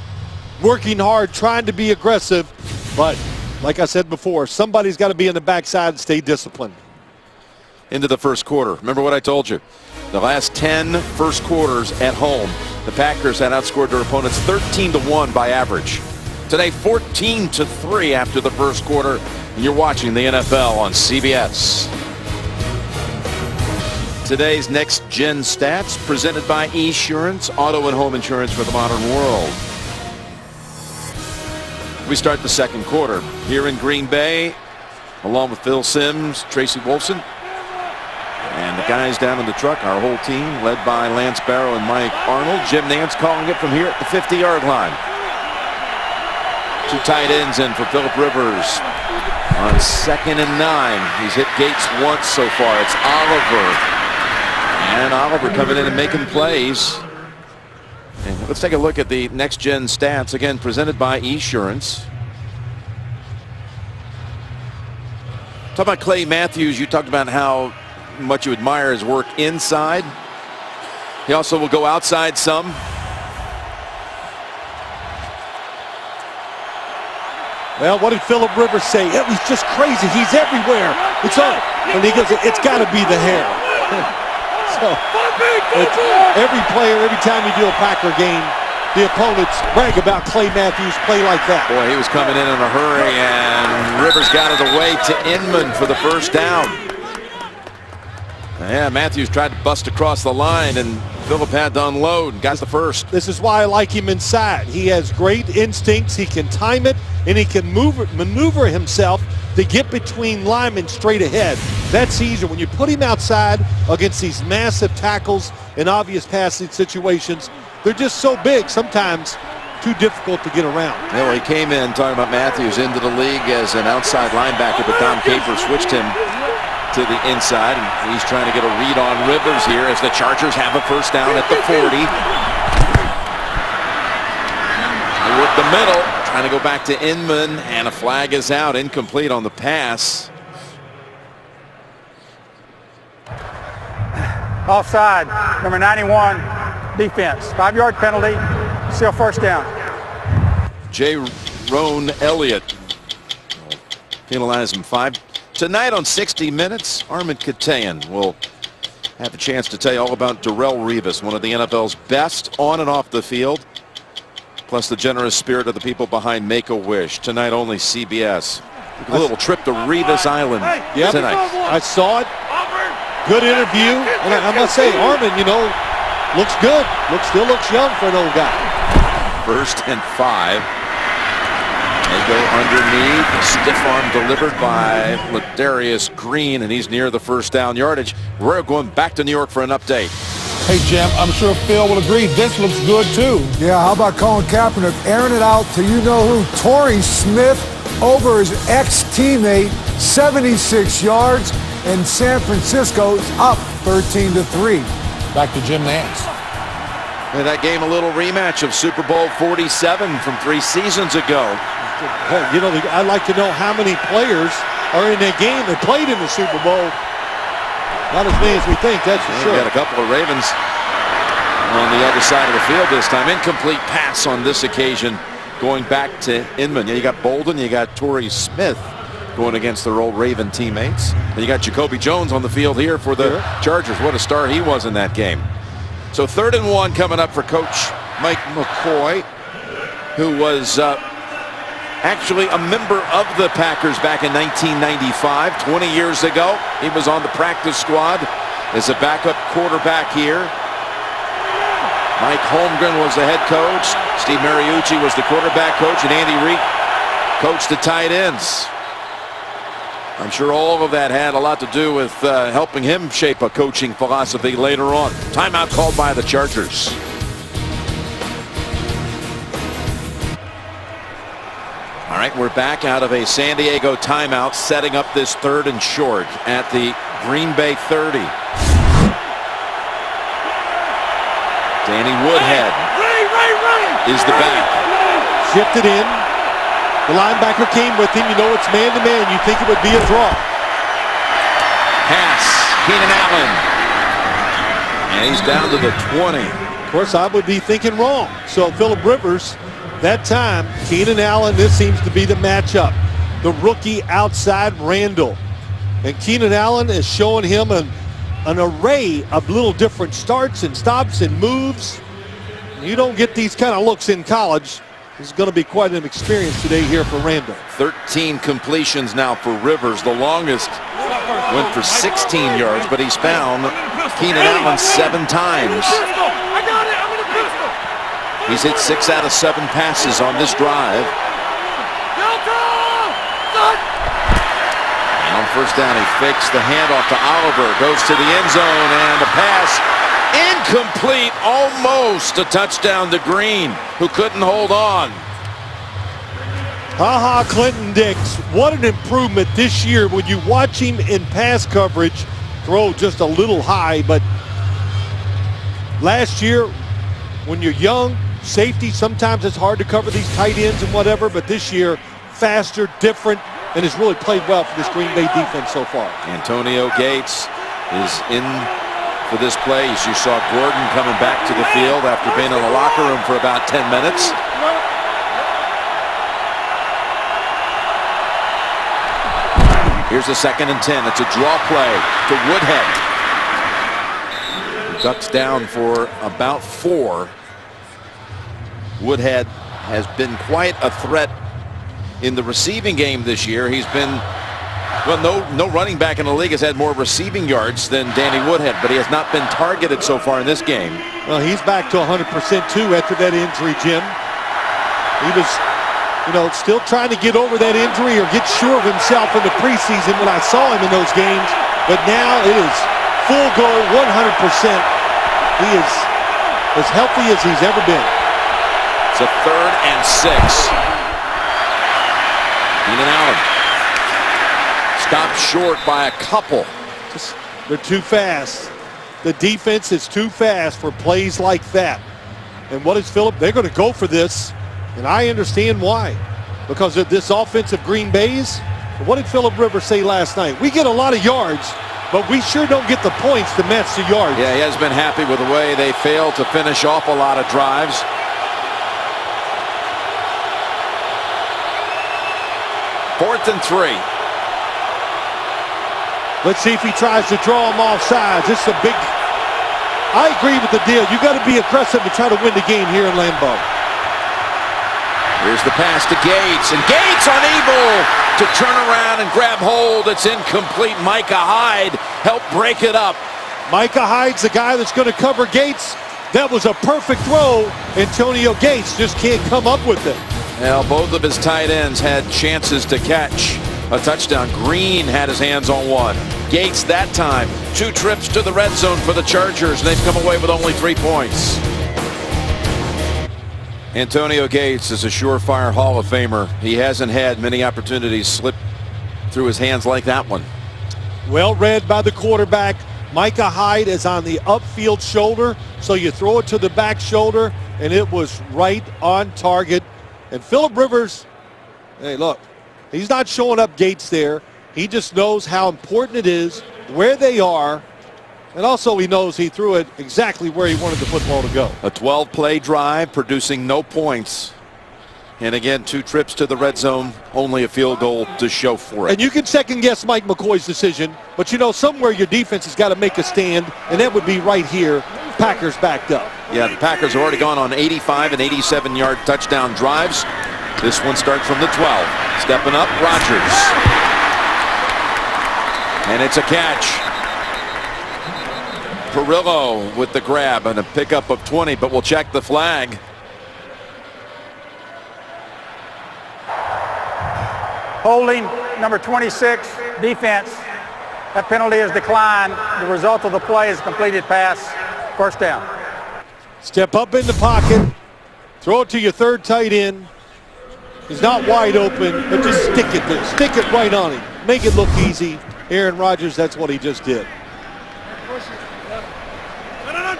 working hard, trying to be aggressive, but like I said before, somebody's got to be in the backside and stay disciplined. Into the first quarter. Remember what I told you? The last 10 first quarters at home, the Packers had outscored their opponents 13-1 by average. Today, 14-3 after the first quarter. You're watching the NFL on CBS. Today's Next Gen Stats presented by Esurance, auto and home insurance for the modern world. We start the second quarter here in Green Bay, along with Phil Simms, Tracy Wolfson, and the guys down in the truck, our whole team, led by Lance Barrow and Mike Arnold. Jim Nance calling it from here at the 50-yard line. Two tight ends in for Phillip Rivers on 2nd and 9. He's hit Gates once so far. It's Oliver. And Oliver coming in and making plays. And let's take a look at the Next Gen Stats, again presented by Esurance. Talk about Clay Matthews. You talked about how much you admire his work inside. He also will go outside some. Well, what did Phillip Rivers say? It was just crazy. He's everywhere. It's on. And he goes, it's got to be the hair. So, every player, every time you do a Packer game, the opponents brag about Clay Matthews play like that. Boy, he was coming in a hurry, and Rivers got it away to Inman for the first down. Yeah, Matthews tried to bust across the line, and Phillip had to unload and got the first. This is why I like him inside. He has great instincts. He can time it, and he can maneuver himself to get between linemen straight ahead. That's easier. When you put him outside against these massive tackles in obvious passing situations, they're just so big, sometimes too difficult to get around. Yeah, well, he came in, talking about Matthews, into the league as an outside linebacker, but Tom Capers switched him to the inside, and he's trying to get a read on Rivers here as the Chargers have a first down at the 40. With the middle, trying to go back to Inman, and a flag is out, incomplete on the pass. Offside, number 91, defense. 5-yard penalty, still first down. J-Rone Elliott penalize him 5. Tonight on 60 Minutes, Armin Katayan will have a chance to tell you all about Darrelle Revis, one of the NFL's best on and off the field, plus the generous spirit of the people behind Make-A-Wish. Tonight only CBS. A little trip to Revis Island tonight. I saw it. Good interview. And I must say, Armin, you know, looks good. Still looks young for an old guy. 1st and 5. They go underneath. Stiff arm delivered by Ladarius Green, and he's near the first down yardage. We're going back to New York for an update. Hey, Jim, I'm sure Phil will agree. This looks good, too. Yeah, how about Colin Kaepernick airing it out to you-know-who? Torrey Smith over his ex-teammate, 76 yards, and San Francisco is up 13-3. Back to Jim Nance. And that game, a little rematch of Super Bowl 47 from 3 seasons ago. You know, I'd like to know how many players are in that game that played in the Super Bowl. Not as many as we think, that's for sure. We got a couple of Ravens on the other side of the field this time. Incomplete pass on this occasion, going back to Inman. Yeah, you got Bolden, you got Torrey Smith going against their old Raven teammates. And you got Jacoby Jones on the field here for the Chargers. What a star he was in that game. So 3rd and 1 coming up for Coach Mike McCoy, who was actually a member of the Packers back in 1995, 20 years ago. He was on the practice squad as a backup quarterback here. Mike Holmgren was the head coach. Steve Mariucci was the quarterback coach, and Andy Reid coached the tight ends. I'm sure all of that had a lot to do with helping him shape a coaching philosophy later on. Timeout called by the Chargers. All right, we're back out of a San Diego timeout, setting up this 3rd and short at the Green Bay 30. Danny Woodhead is the back. Shifted in. The linebacker came with him. You know it's man-to-man. You think it would be a draw. Pass, Keenan Allen. And he's down to the 20. Of course, I would be thinking wrong. So Phillip Rivers, that time, Keenan Allen, this seems to be the matchup. The rookie outside Randall. And Keenan Allen is showing him an array of little different starts and stops and moves. You don't get these kind of looks in college. This is going to be quite an experience today here for Randall. 13 completions now for Rivers. The longest went for 16 yards, but he's found Keenan Allen 7 times. He's hit 6 out of 7 passes on this drive. And on first down, he fakes the handoff to Oliver, goes to the end zone, and the pass incomplete, almost a touchdown to Green, who couldn't hold on. Clinton Dix, what an improvement this year when you watch him in pass coverage. Throw just a little high, but last year when you're young, safety, sometimes it's hard to cover these tight ends and whatever, but this year, faster, different, and has really played well for this Green Bay defense so far. Antonio Gates is in for this play. As you saw Gordon coming back to the field after being in the locker room for about 10 minutes. Here's a 2nd and 10. It's a draw play to Woodhead. He ducks down for about 4. Woodhead has been quite a threat in the receiving game this year. He's been, well, no running back in the league has had more receiving yards than Danny Woodhead, but he has not been targeted so far in this game. Well, he's back to 100% too after that injury, Jim. He was, still trying to get over that injury or get sure of himself in the preseason when I saw him in those games. But now it is full go, 100%. He is as healthy as he's ever been. It's a 3rd and 6. Keenan Allen stopped short by a couple. They're too fast. The defense is too fast for plays like that. And what is Phillip? They're going to go for this. And I understand why. Because of this offensive Green Bay's. What did Phillip Rivers say last night? We get a lot of yards, but we sure don't get the points to match the yards. Yeah, he has been happy with the way they failed to finish off a lot of drives. Fourth and 3. Let's see if he tries to draw him off sides. This is a big... I agree with the deal. You got to be aggressive to try to win the game here in Lambeau. Here's the pass to Gates, and Gates unable to turn around and grab hold. It's incomplete. Micah Hyde helped break it up. Micah Hyde's the guy that's going to cover Gates. That was a perfect throw. Antonio Gates just can't come up with it. Well, both of his tight ends had chances to catch a touchdown. Green had his hands on one. Gates that time. 2 trips to the red zone for the Chargers, and they've come away with only 3 points. Antonio Gates is a surefire Hall of Famer. He hasn't had many opportunities slip through his hands like that one. Well read by the quarterback. Micah Hyde is on the upfield shoulder, so you throw it to the back shoulder, and it was right on target. And Phillip Rivers, hey, look, he's not showing up Gates there. He just knows how important it is, where they are, and also he knows he threw it exactly where he wanted the football to go. A 12-play drive producing no points. And again, 2 trips to the red zone, only a field goal to show for it. And you can second-guess Mike McCoy's decision, but somewhere your defense has got to make a stand, and that would be right here. Packers backed up. Yeah, the Packers have already gone on 85 and 87-yard touchdown drives. This one starts from the 12. Stepping up, Rodgers. And it's a catch. Perillo with the grab and a pickup of 20, but we'll check the flag. Holding number 26, defense. That penalty is declined. The result of the play is completed pass, first down. Step up in the pocket, throw it to your 3rd tight end. He's not wide open, but just stick it there. Stick it right on him. Make it look easy. Aaron Rodgers, that's what he just did.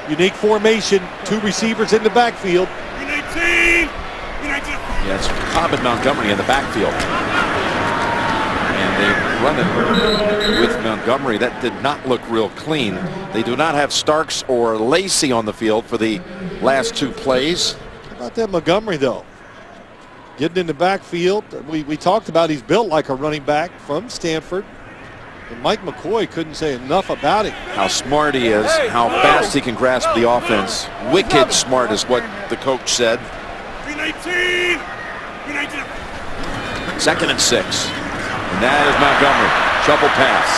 Unique formation, 2 receivers in the backfield. Yeah, it's Cobb and Montgomery in the backfield. And they run it with Montgomery. That did not look real clean. They do not have Starks or Lacey on the field for the last 2 plays. How about that Montgomery, though? Getting in the backfield. We talked about he's built like a running back from Stanford. And Mike McCoy couldn't say enough about him. How smart he is, how fast he can grasp the offense. Wicked smart is what the coach said. 2nd and 6. And that is Montgomery. Shovel pass.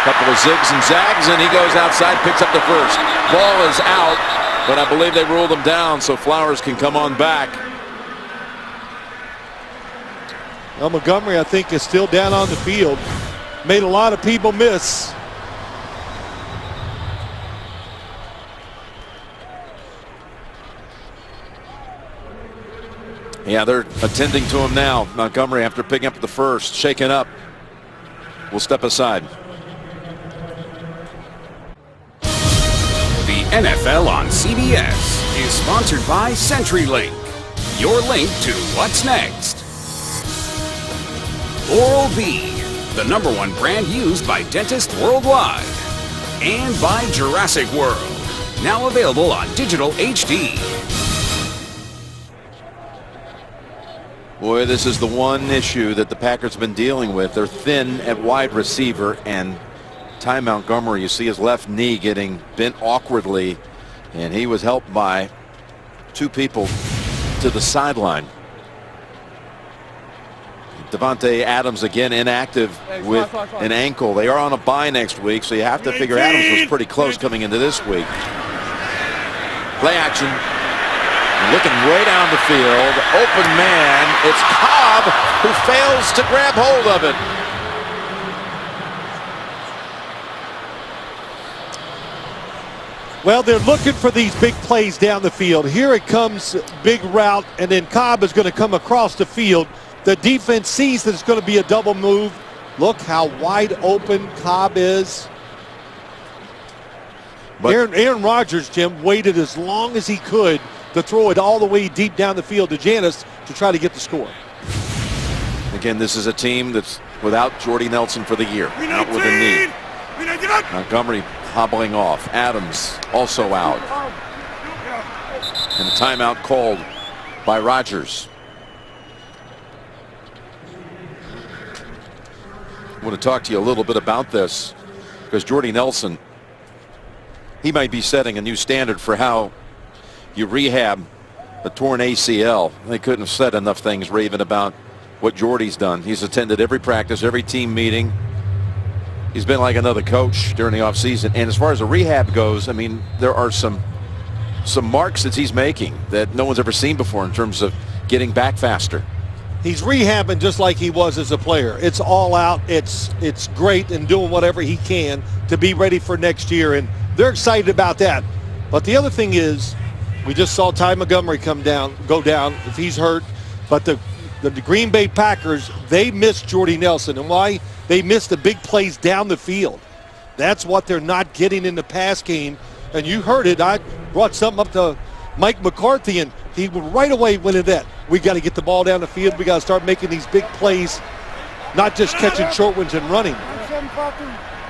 Couple of zigs and zags, and he goes outside, picks up the first. Ball is out, but I believe they ruled him down, so Flowers can come on back. Well, Montgomery, I think, is still down on the field. Made a lot of people miss. Yeah, they're attending to him now. Montgomery, after picking up the first, shaken up, will step aside. The NFL on CBS is sponsored by CenturyLink, your link to what's next. Oral-B, the #1 brand used by dentists worldwide. And by Jurassic World, now available on digital HD. Boy, this is the one issue that the Packers have been dealing with. They're thin at wide receiver, and Ty Montgomery, you see his left knee getting bent awkwardly, and he was helped by 2 people to the sideline. Davante Adams again inactive with an ankle. They are on a bye next week, so you have to figure Adams was pretty close coming into this week. Play action. Looking way down the field. Open man. It's Cobb who fails to grab hold of it. Well, they're looking for these big plays down the field. Here it comes, big route, and then Cobb is going to come across the field. The defense sees that it's going to be a double move. Look how wide open Cobb is. But Aaron Rodgers, Jim, waited as long as he could to throw it all the way deep down the field to Janis to try to get the score. Again, this is a team that's without Jordy Nelson for the year, out with a knee. Montgomery hobbling off. Adams also out. And a timeout called by Rodgers. I want to talk to you a little bit about this because Jordy Nelson, he might be setting a new standard for how you rehab a torn ACL. They couldn't have said enough things, Raven, about what Jordy's done. He's attended every practice, every team meeting. He's been like another coach during the offseason. And as far as the rehab goes, I mean, there are some marks that he's making that no one's ever seen before in terms of getting back faster. He's rehabbing just like he was as a player. It's all out. It's great and doing whatever he can to be ready for next year. And they're excited about that. But the other thing is, we just saw Ty Montgomery go down if he's hurt. But the Green Bay Packers, they missed Jordy Nelson. And why? They missed the big plays down the field. That's what they're not getting in the pass game. And you heard it. I brought something up to Mike McCarthy, and he right away went into that. We got to get the ball down the field. We got to start making these big plays, not just catching short ones and running.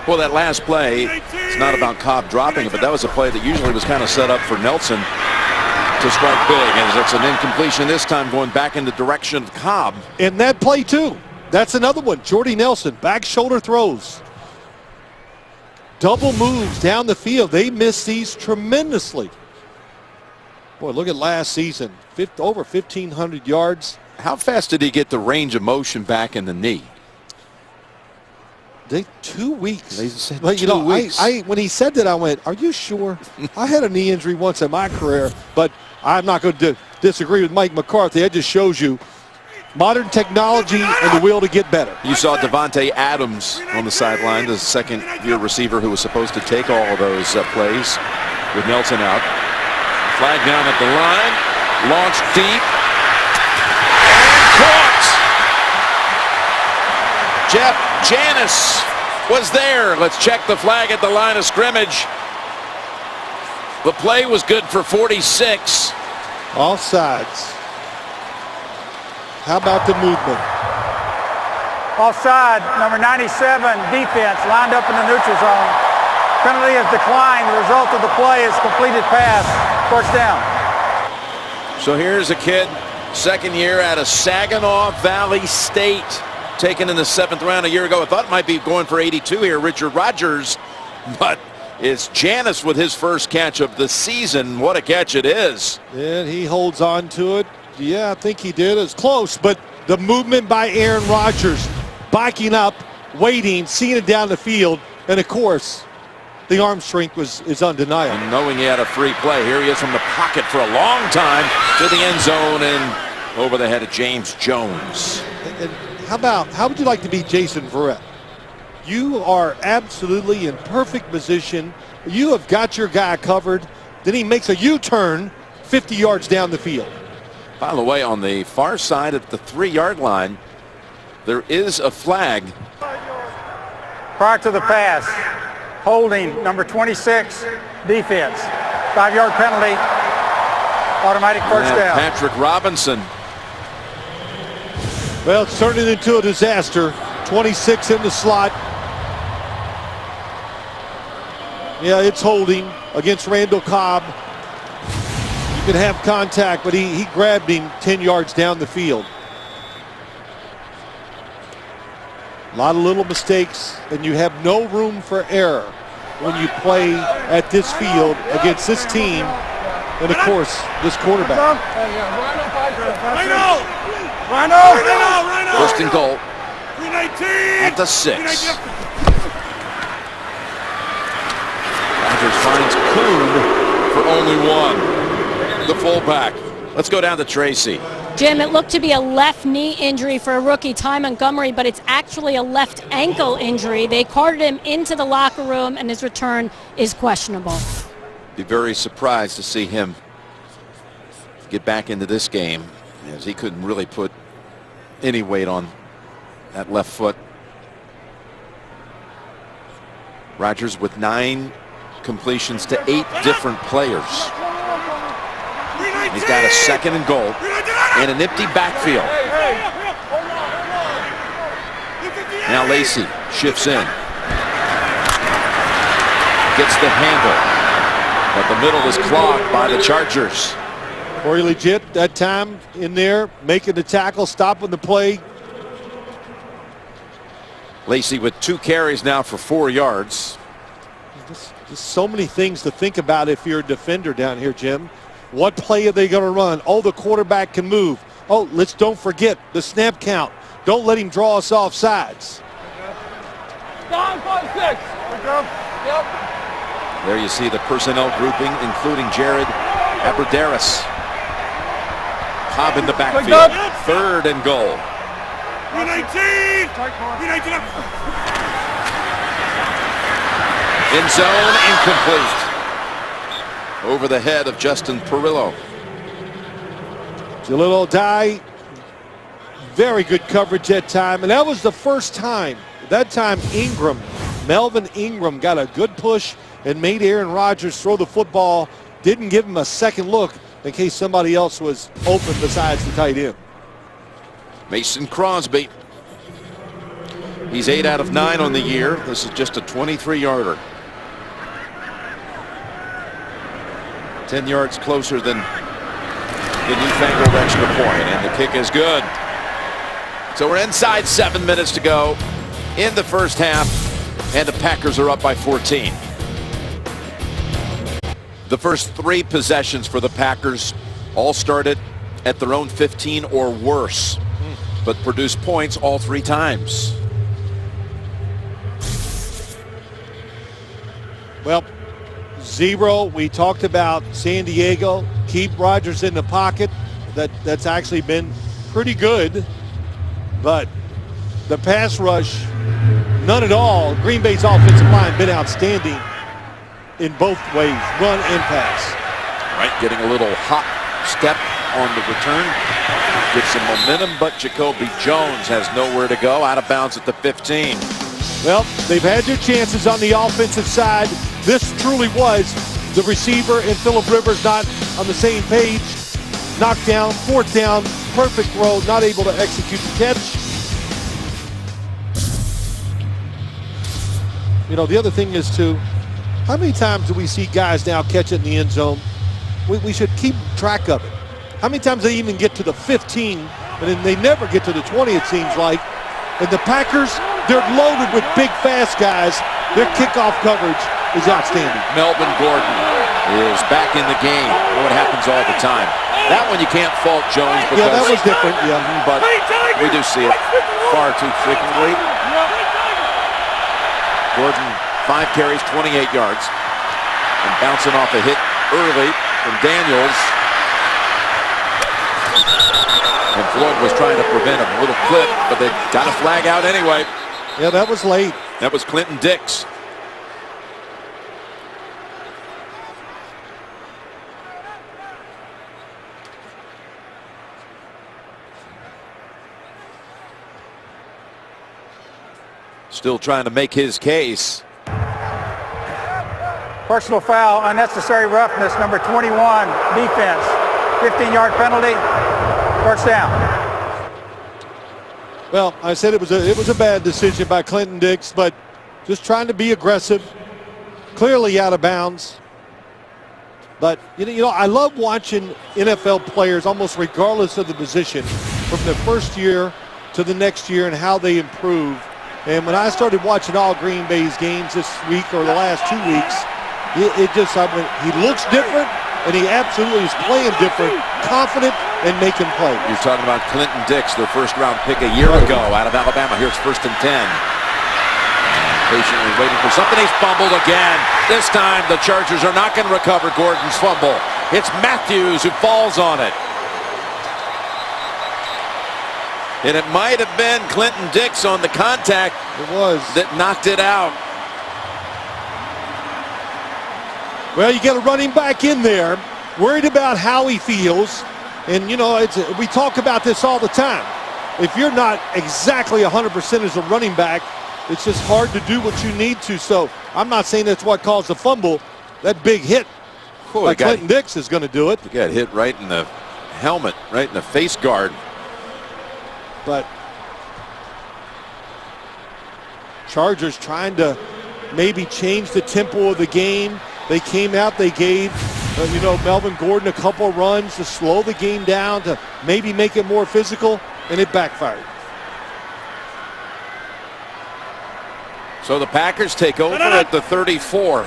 Well, that last play, it's not about Cobb dropping it, but that was a play that usually was kind of set up for Nelson to strike big. And it's an incompletion this time going back in the direction of Cobb. And that play, too. That's another one. Jordy Nelson, back shoulder throws. Double moves down the field. They miss these tremendously. Boy, look at last season. Over 1,500 yards. How fast did he get the range of motion back in the knee? 2 weeks. They said but, 2 weeks. When he said that, I went, are you sure? I had a knee injury once in my career, but I'm not going to disagree with Mike McCarthy. That just shows you modern technology and the will to get better. You saw Davante Adams on the sideline, the second-year receiver who was supposed to take all of those plays with Nelson out. Flag down at the line, launched deep, and caught. Jeff Janis was there. Let's check the flag at the line of scrimmage. The play was good for 46. Offsides. How about the movement? Offside, number 97, defense, lined up in the neutral zone. Penalty is declined. The result of the play is completed pass. First down. So here's a kid, second year out of Saginaw Valley State, taken in the 7th round a year ago. I thought it might be going for 82 here, Richard Rodgers, but it's Janis with his first catch of the season. What a catch it is. And he holds on to it. Yeah, I think he did. It's close, but the movement by Aaron Rodgers, backing up, waiting, seeing it down the field, and of course, the arm strength is undeniable. And knowing he had a free play, here he is from the pocket for a long time to the end zone and over the head of James Jones. And how would you like to be Jason Verrett? You are absolutely in perfect position. You have got your guy covered. Then he makes a U-turn 50 yards down the field. By the way, on the far side of the 3-yard line, there is a flag. Prior to the pass, holding number 26, defense. 5-yard penalty, automatic first down. Patrick Robinson. Well, it's turning into a disaster. 26 in the slot. Yeah, it's holding against Randall Cobb. You can have contact, but he grabbed him 10 yards down the field. A lot of little mistakes, and you have no room for error when you play at this field against this team And, of course, this quarterback. First and goal 319. at the 6. Rodgers finds Kuhn for only one. The fullback. Let's go down to Tracy. Jim, it looked to be a left knee injury for a rookie, Ty Montgomery, but it's actually a left ankle injury. They carted him into the locker room, and his return is questionable. Be very surprised to see him get back into this game, as he couldn't really put any weight on that left foot. Rodgers with 9 completions to 8 different players. He's got a second and goal in an empty backfield. Now Lacy shifts in. Gets the handle. But the middle is clogged by the Chargers. Corey Legit that time in there, making the tackle, stopping the play. Lacy with 2 carries now for 4 yards. Just so many things to think about if you're a defender down here, Jim. What play are they going to run? Oh, the quarterback can move. Oh, don't forget the snap count. Don't let him draw us off sides. There you see the personnel grouping, including Jared Abbrederis. Cobb in the backfield. 3rd and goal. 319. 319. End zone incomplete. Over the head of Justin Perillo. Jalil Odai, very good coverage that time. And that was the first time. That time Melvin Ingram got a good push and made Aaron Rodgers throw the football. Didn't give him a second look in case somebody else was open besides the tight end. Mason Crosby. He's 8 out of 9 on the year. This is just a 23-yarder. 10 yards closer than the newfangled extra point, and the kick is good. So we're inside 7 minutes to go in the first half, and the Packers are up by 14. The first 3 possessions for the Packers all started at their own 15 or worse, but produced points all 3 times. Well, 0. We talked about San Diego. Keep Rodgers in the pocket. That's actually been pretty good. But the pass rush, none at all. Green Bay's offensive line been outstanding in both ways, run and pass. Right, getting a little hot step on the return. Get some momentum, but Jacoby Jones has nowhere to go. Out of bounds at the 15. Well, they've had their chances on the offensive side. This truly was the receiver and Phillip Rivers not on the same page. Knocked down, 4th down, perfect throw, not able to execute the catch. You know, the other thing is, too, how many times do we see guys now catch it in the end zone? We should keep track of it. How many times they even get to the 15, and then they never get to the 20, it seems like. And the Packers, they're loaded with big, fast guys. Their kickoff coverage is outstanding. Melvin Gordon is back in the game. What happens all the time. That one you can't fault Jones because yeah, that was different. Yeah, but we do see it far too frequently. Gordon 5 carries, 28 yards, and bouncing off a hit early from Daniels. And Floyd was trying to prevent a little clip, but they got a flag out anyway. Yeah, that was late. That was Clinton Dix. Still trying to make his case. Personal foul, unnecessary roughness, number 21, defense. 15-yard penalty, 1st down. Well, I said it was a bad decision by Clinton Dix, but just trying to be aggressive, clearly out of bounds. But you know, I love watching NFL players, almost regardless of the position, from the first year to the next year and how they improve. And when I started watching all Green Bay's games this week or the last 2 weeks, he looks different. and he absolutely is playing different, confident, and making plays. You're talking about Clinton Dix, their first-round pick a year ago out of Alabama. Here's 1st and 10. Patiently waiting for something. He's fumbled again. This time the Chargers are not going to recover Gordon's fumble. It's Matthews who falls on it. And it might have been Clinton Dix on the contact that knocked it out. Well, you get a running back in there, worried about how he feels. And, you know, we talk about this all the time. If you're not exactly 100% as a running back, it's just hard to do what you need to. So I'm not saying that's what caused the fumble. That big hit by Clinton Dix is going to do it. He got hit right in the helmet, right in the face guard. But Chargers trying to maybe change the tempo of the game. They came out, they gave Melvin Gordon a couple runs to slow the game down, to maybe make it more physical, and it backfired. So the Packers take over at the 34.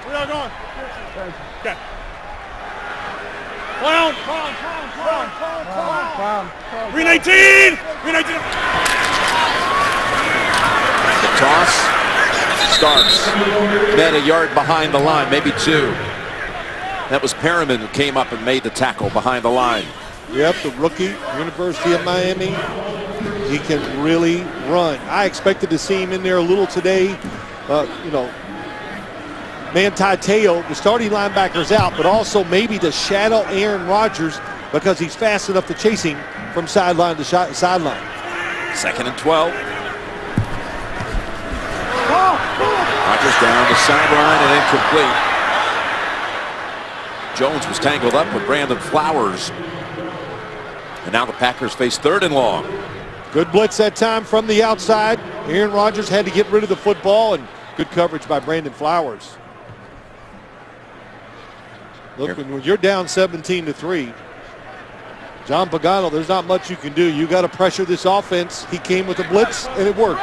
We're not going. Okay. Clown. 319. 319. The toss starts. Then a yard behind the line, maybe 2. That was Perriman who came up and made the tackle behind the line. Yep, the rookie, University of Miami. He can really run. I expected to see him in there a little today. Manti Te'o, the starting linebacker's out, but also maybe to shadow Aaron Rodgers because he's fast enough to chase him from sideline to sideline. 2nd and 12. Rodgers down the sideline and incomplete. Jones was tangled up with Brandon Flowers. And now the Packers face 3rd and long. Good blitz that time from the outside. Aaron Rodgers had to get rid of the football, and good coverage by Brandon Flowers. Look, when you're down 17-3, John Pagano, there's not much you can do. You got to pressure this offense. He came with a blitz, and it worked.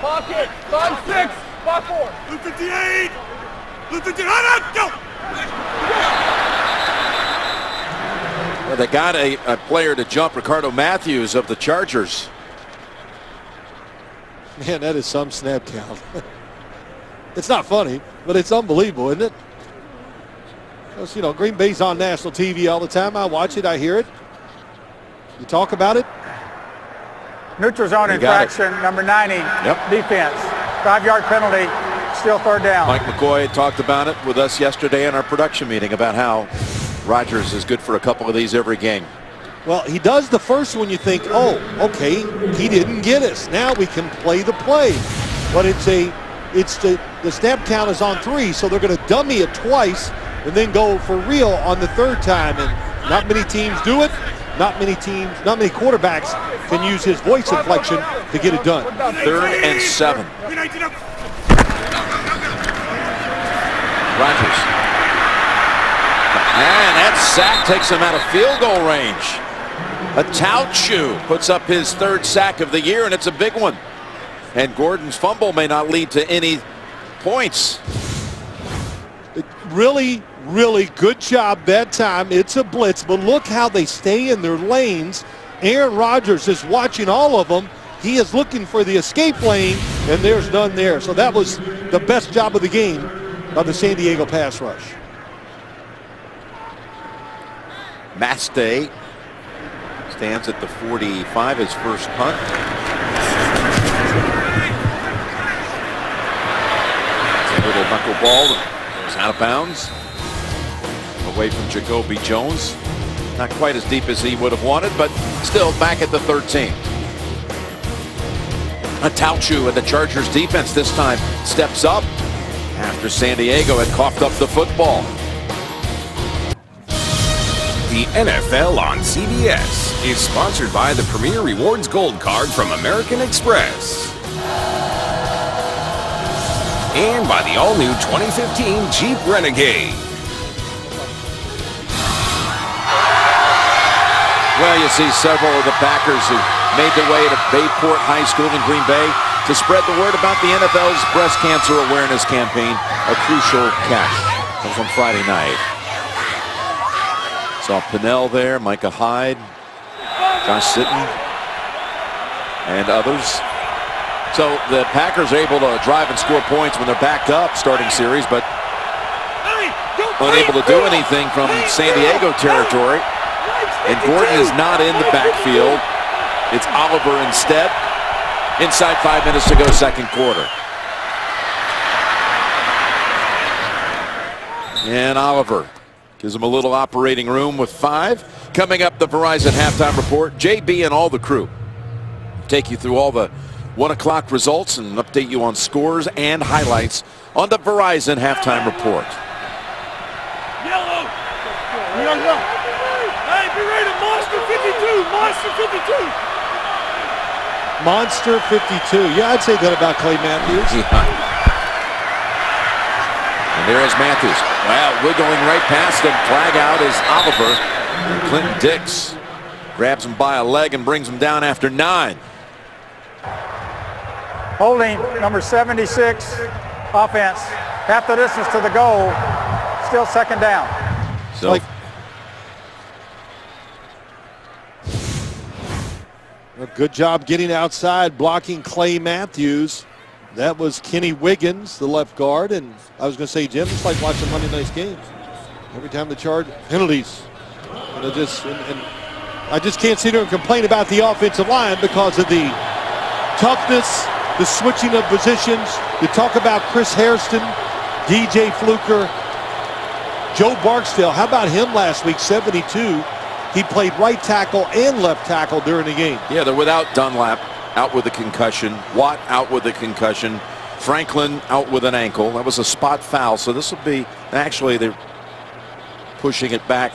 Pocket. 5-6. 5-4. Blue 58. Blue 59. Go. Well, they got a player to jump, Ricardo Matthews of the Chargers. Man, that is some snap count. It's not funny, but it's unbelievable, isn't it? Because, Green Bay's on national TV all the time. I watch it. I hear it. You talk about it. Neutral zone infraction, number 90. Yep. Defense. 5-yard penalty. Still 3rd down. Mike McCoy talked about it with us yesterday in our production meeting about how Rodgers is good for a couple of these every game. Well, he does the first one. You think, oh, okay, he didn't get us. Now we can play the play. But the snap count is on 3, so they're going to dummy it twice and then go for real on the 3rd time. And not many teams do it. Not mmany quarterbacks can use his voice inflection to get it done. 3rd and 7. Rodgers. And that sack takes him out of field goal range. Atauchu puts up his 3rd sack of the year, and it's a big one. And Gordon's fumble may not lead to any points. Really, really good job that time. It's a blitz, but look how they stay in their lanes. Aaron Rodgers is watching all of them. He is looking for the escape lane, and there's none there. So that was the best job of the game by the San Diego pass rush. Mastay stands at the 45, his first punt. It's a little knuckleball that goes out of bounds. Away from Jacoby Jones. Not quite as deep as he would have wanted, but still back at the 13. Atauchu and the Chargers defense this time steps up after San Diego had coughed up the football. The NFL on CBS is sponsored by the Premier Rewards Gold Card from American Express. And by the all-new 2015 Jeep Renegade. Well, you see several of the Packers who made their way to Bayport High School in Green Bay to spread the word about the NFL's breast cancer awareness campaign, a crucial catch. That was on Friday night. Saw Pinnell there, Micah Hyde, Josh Sitton, and others. So the Packers are able to drive and score points when they're backed up starting series, but unable to do anything from San Diego territory. And Gordon is not in the backfield. It's Oliver instead. Inside 5 minutes to go, second quarter. And Oliver gives him a little operating room with 5. Coming up, the Verizon halftime report. JB and all the crew take you through all the 1 o'clock results and update you on scores and highlights on the Verizon halftime report. Yellow. Hey, be ready. Monster 52. Monster 52. Monster 52. Yeah, I'd say that about Clay Matthews. Yeah. And there is Matthews. Wow, wiggling right past him. Flag out is Oliver. And Clinton Dix grabs him by a leg and brings him down after 9. Holding number 76, offense. Half the distance to the goal. Still second down. So a good job getting outside, blocking Clay Matthews. That was Kenny Wiggins, the left guard. And I was going to say, Jim, it's like watching Monday night's games. Every time they charge penalties. And I just can't sit here and complain about the offensive line because of the toughness, the switching of positions. You talk about Chris Hairston, DJ Fluker, Joe Barksdale. How about him last week, 72? He played right tackle and left tackle during the game. yeah, they're without Dunlap, out with a concussion. Watt out with a concussion. Franklin out with an ankle. That was a spot foul, so this will be, actually they're pushing it back.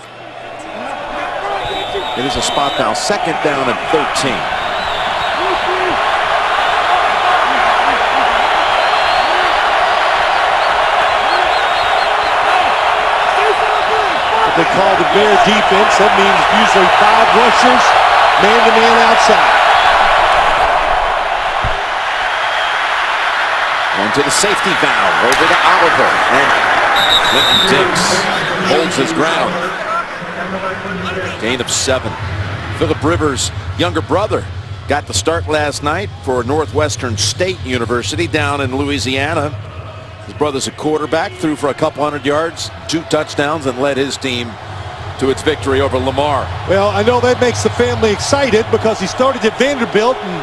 It is a spot foul. Second down and 13. They call the Bear defense. That means usually 5 rushers, man-to-man outside. Into the safety valve, over to Oliver. And Clinton Dix holds his ground. Gain of 7. Philip Rivers' younger brother got the start last night for Northwestern State University down in Louisiana. His brother's a quarterback, threw for a couple hundred yards, 2 touchdowns, and led his team to its victory over Lamar. Well, I know that makes the family excited because he started at Vanderbilt and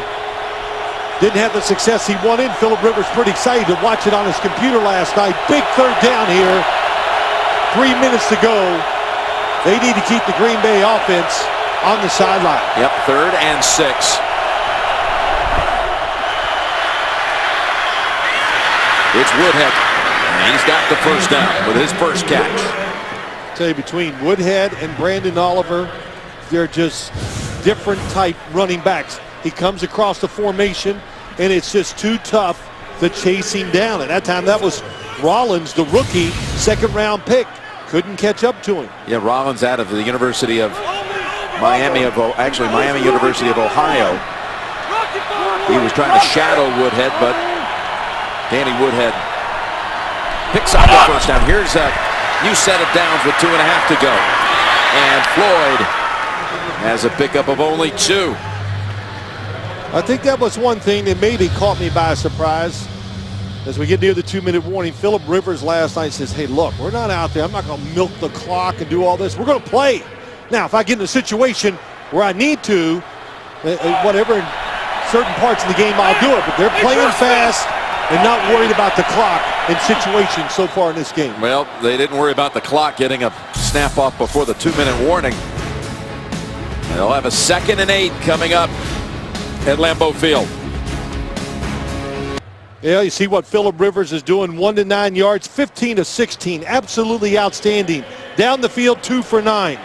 didn't have the success he wanted. Philip Rivers pretty excited to watch it on his computer last night. Big third down here. 3 minutes to go. They need to keep the Green Bay offense on the sideline. Yep, 3rd and 6. It's Woodhead, and he's got the first down with his first catch. I tell you, between Woodhead and Brandon Oliver, they're just different type running backs. He comes across the formation, and it's just too tough to chase him down. At that time, that was Rollins, the rookie, 2nd-round pick. Couldn't catch up to him. Yeah, Rollins out of the University of Miami University of Ohio. He was trying to shadow Woodhead, but Danny Woodhead picks up the first down. Here's a new set of downs with 2.5 to go. And Floyd has a pickup of only 2. I think that was one thing that maybe caught me by surprise. As we get near the 2-minute warning, Philip Rivers last night says, hey, look, we're not out there. I'm not going to milk the clock and do all this. We're going to play. Now, if I get in a situation where I need to, whatever, in certain parts of the game, I'll do it. But they're playing fast and not worried about the clock in situations so far in this game. Well, they didn't worry about the clock getting a snap off before the 2-minute warning. And they'll have a 2nd and 8 coming up at Lambeau Field. Yeah, you see what Philip Rivers is doing. 1 to 9 yards, 15 to 16. Absolutely outstanding. Down the field, 2 for 9.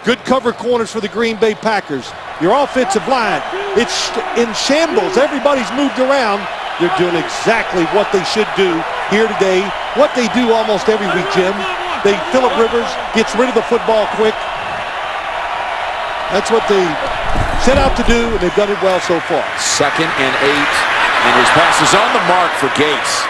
Good cover corners for the Green Bay Packers. Your offensive line, it's in shambles. Everybody's moved around. They're doing exactly what they should do here today. What they do almost every week, Jim. Philip Rivers gets rid of the football quick. That's what they set out to do, and they've done it well so far. 2nd and 8, and his pass is on the mark for Gates.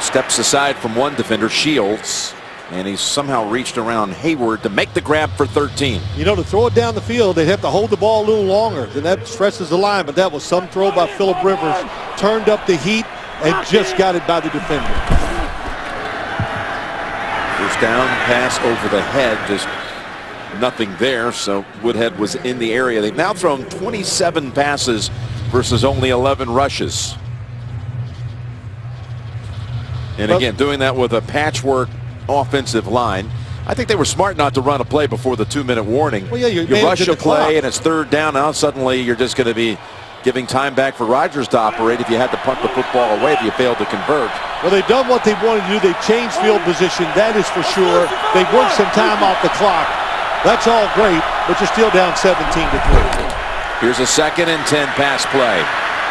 Steps aside from one defender, Shields, and he's somehow reached around Hayward to make the grab for 13. You know, to throw it down the field, they'd have to hold the ball a little longer, and that stresses the line, but that was some throw by Phillip Rivers. Turned up the heat and just got it by the defender. First down, pass over the head, just nothing there, so Woodhead was in the area. They've now thrown 27 passes versus only 11 rushes. And again, doing that with a patchwork offensive line. I think they were smart not to run a play before the 2-minute warning. Well, yeah, you rush a play clock. and it's 3rd down. Now suddenly you're just going to be giving time back for Rodgers to operate if you had to punt the football away if you failed to convert. Well, they've done what they wanted to do. They've changed field position, that is for sure. They've worked some time off the clock. That's all great, but you're still down 17-3. Here's a 2nd and 10 pass play.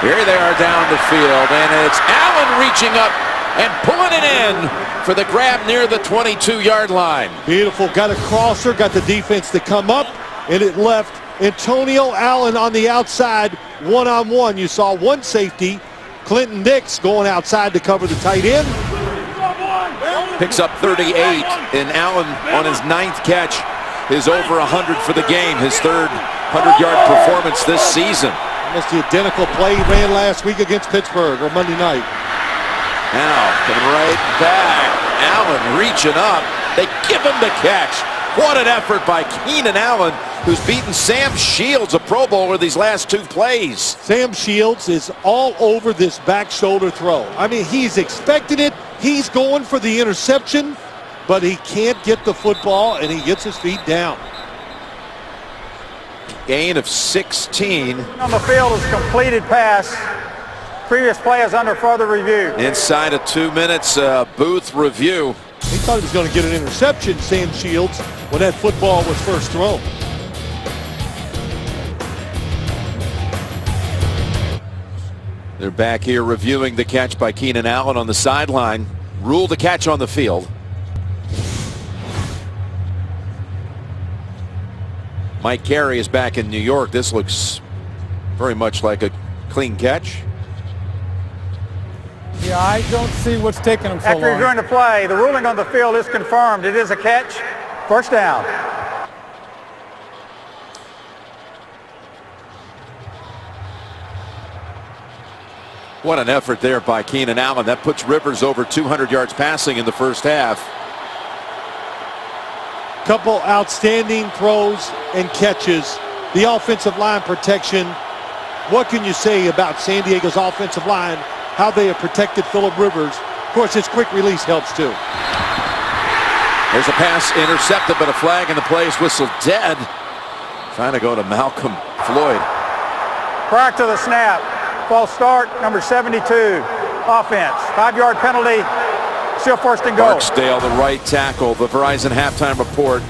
Here they are down the field, and it's Allen reaching up and pulling it in for the grab near the 22-yard line. Beautiful. Got a crosser, got the defense to come up, and it left Antonio Allen on the outside, one-on-one. You saw one safety, Clinton Dix, going outside to cover the tight end. Picks up 38, and Allen on his 9th catch is over 100 for the game, his 3rd 100-yard performance this season. Almost the identical play he ran last week against Pittsburgh, or Monday night. Now, coming right back, Allen reaching up. They give him the catch. What an effort by Keenan Allen, who's beaten Sam Shields, a Pro Bowler, these last 2 plays. Sam Shields is all over this back shoulder throw. I mean, he's expecting it. He's going for the interception, but he can't get the football, and he gets his feet down. Gain of 16. On the field is completed pass. Previous play is under further review. Inside of 2 minutes, booth review. He thought he was going to get an interception, Sam Shields, when that football was first thrown. They're back here reviewing the catch by Keenan Allen on the sideline. Ruled a catch on the field. Mike Carey is back in New York. This looks very much like a clean catch. Yeah, I don't see what's taking him so long. After reviewing the play, the ruling on the field is confirmed. It is a catch. First down. What an effort there by Keenan Allen. That puts Rivers over 200 yards passing in the first half. Couple outstanding throws and catches. The offensive line protection. What can you say about San Diego's offensive line? How they have protected Phillip Rivers. Of course, his quick release helps too. There's a pass intercepted, but a flag in the play is whistled dead. Trying to go to Malcolm Floyd. Prior to the snap, false start, number 72, offense. 5-yard penalty, still 1st and goal. Barksdale, the right tackle. The Verizon halftime report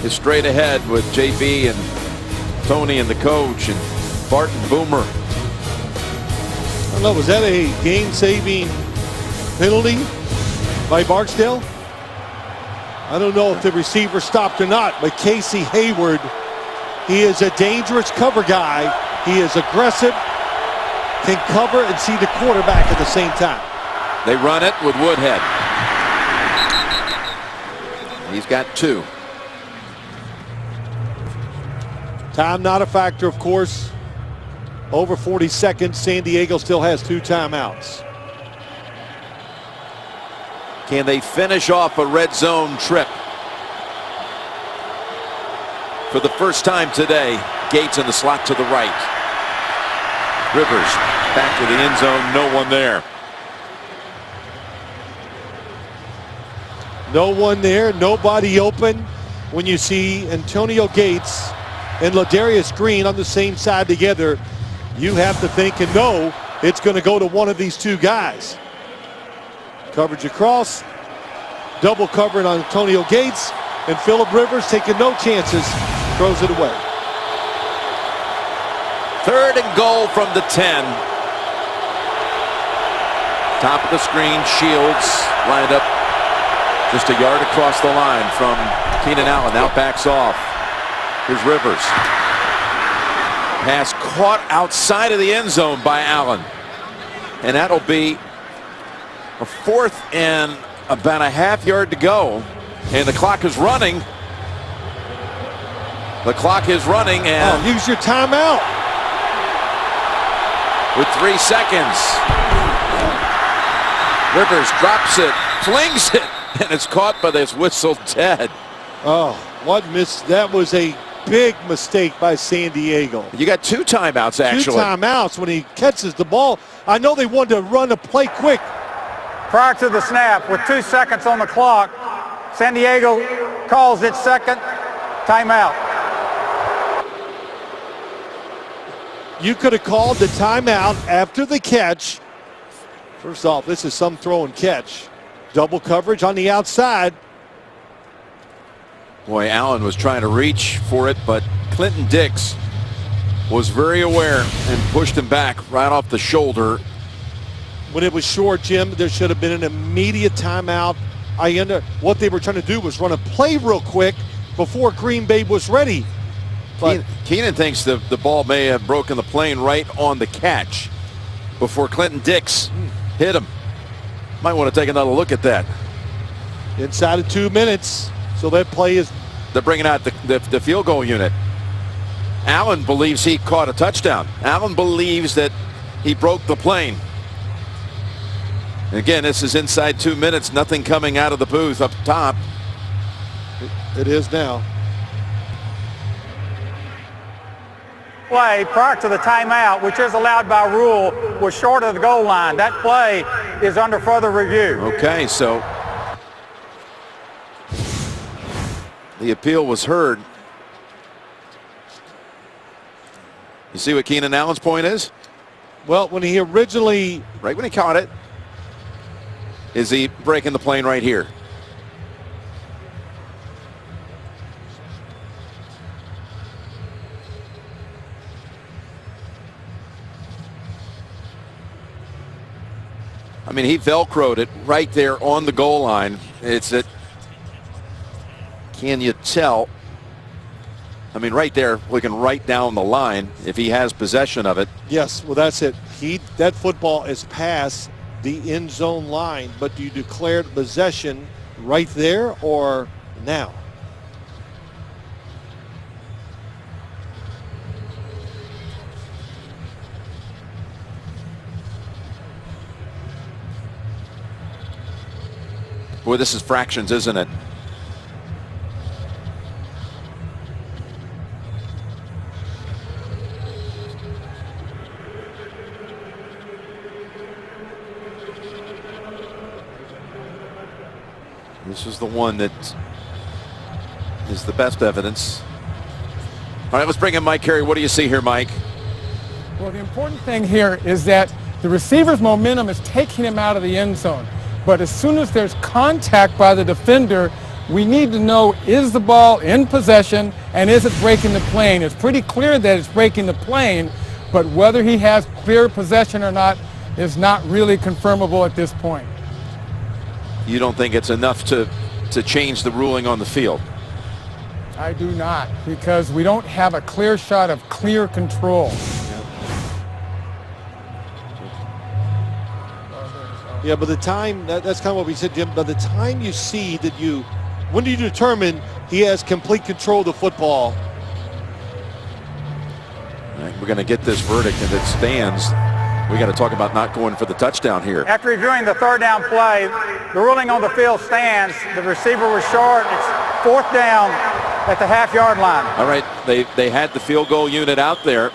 is straight ahead with JB and Tony and the coach and Barton Boomer. I don't know, was that a game-saving penalty by Barksdale? I don't know if the receiver stopped or not, but Casey Hayward, he is a dangerous cover guy. He is aggressive, can cover and see the quarterback at the same time. They run it with Woodhead. He's got 2. Time not a factor, of course. Over 40 seconds. San Diego still has 2 timeouts. Can they finish off a red zone trip? For the first time today, Gates in the slot to the right. Rivers back to the end zone, no one there. No one there, nobody open. When you see Antonio Gates and Ladarius Green on the same side together, you have to think and know it's going to go to one of these 2 guys. Coverage across, double covering on Antonio Gates, and Phillip Rivers taking no chances, throws it away. 3rd and goal from the 10. Top of the screen, Shields lined up just a yard across the line from Keenan Allen. Now backs off. Here's Rivers. Pass caught outside of the end zone by Allen. And that'll be a 4th and about a half yard to go. And the clock is running. The clock is running, and use your timeout. With 3 seconds. Rivers drops it, flings it, and it's caught, but it's whistled dead. Oh, what miss. That was a big mistake by San Diego. You got 2 timeouts, actually. 2 timeouts when he catches the ball. I know they wanted to run a play quick. Prior to the snap, with 2 seconds on the clock, San Diego calls its second timeout. You could have called the timeout after the catch. First off, this is some throw and catch. Double coverage on the outside. Boy, Allen was trying to reach for it, but Clinton Dix was very aware and pushed him back right off the shoulder. When it was short, Jim, there should have been an immediate timeout. What they were trying to do was run a play real quick before Green Bay was ready. But Keenan thinks the ball may have broken the plane right on the catch before Clinton Dix hit him. Might want to take another look at that. Inside of 2 minutes, so that play is... They're bringing out the field goal unit. Allen believes he caught a touchdown. Allen believes that he broke the plane. And again, this is inside 2 minutes. Nothing coming out of the booth up top. It is now. Play prior to the timeout, which is allowed by rule, was short of the goal line. That play is under further review. Okay, so the appeal was heard. You see what Keenan Allen's point is? Well, when he originally... Right when he caught it, is he breaking the plane right here? I mean, he Velcroed it right there on the goal line. It's that, can you tell? I mean, right there, looking right down the line if he has possession of it. Yes, well, that's it. That football is past the end zone line, but do you declare possession right there or now? Boy, this is fractions, isn't it? This is the one that is the best evidence. All right, let's bring in Mike Carey. What do you see here, Mike? Well, the important thing here is that the receiver's momentum is taking him out of the end zone. But as soon as there's contact by the defender, we need to know, is the ball in possession and is it breaking the plane? It's pretty clear that it's breaking the plane, but whether he has clear possession or not is not really confirmable at this point. You don't think it's enough to change the ruling on the field? I do not, because we don't have a clear shot of clear control. Yeah, by the time, that's kind of what we said, Jim, by the time you see that when do you determine he has complete control of the football? All right, we're going to get this verdict and it stands. We got to talk about not going for the touchdown here. After reviewing the third down play, the ruling on the field stands. The receiver was short. It's 4th down at the half-yard line. All right, they had the field goal unit out there.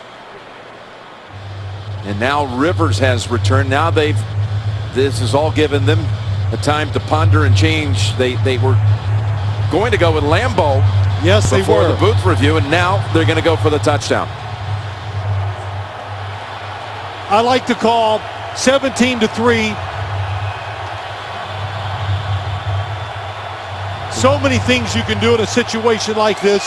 And now Rivers has returned. Now this has all given them the time to ponder and change. They were going to go with Lambeau. Yes, they before were. the booth review, and now they're going to go for the touchdown. I like to call 17-3. So many things you can do in a situation like this.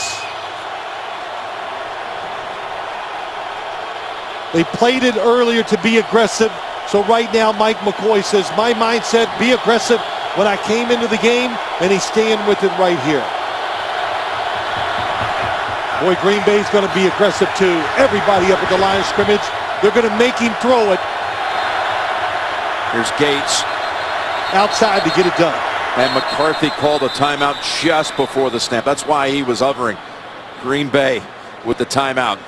They played it earlier to be aggressive. So right now, Mike McCoy says, my mindset, be aggressive when I came into the game, and he's staying with it right here. Boy, Green Bay's going to be aggressive too. Everybody up at the line of scrimmage. They're going to make him throw it. Here's Gates. Outside to get it done. And McCarthy called a timeout just before the snap. That's why he was hovering. Green Bay with the timeout.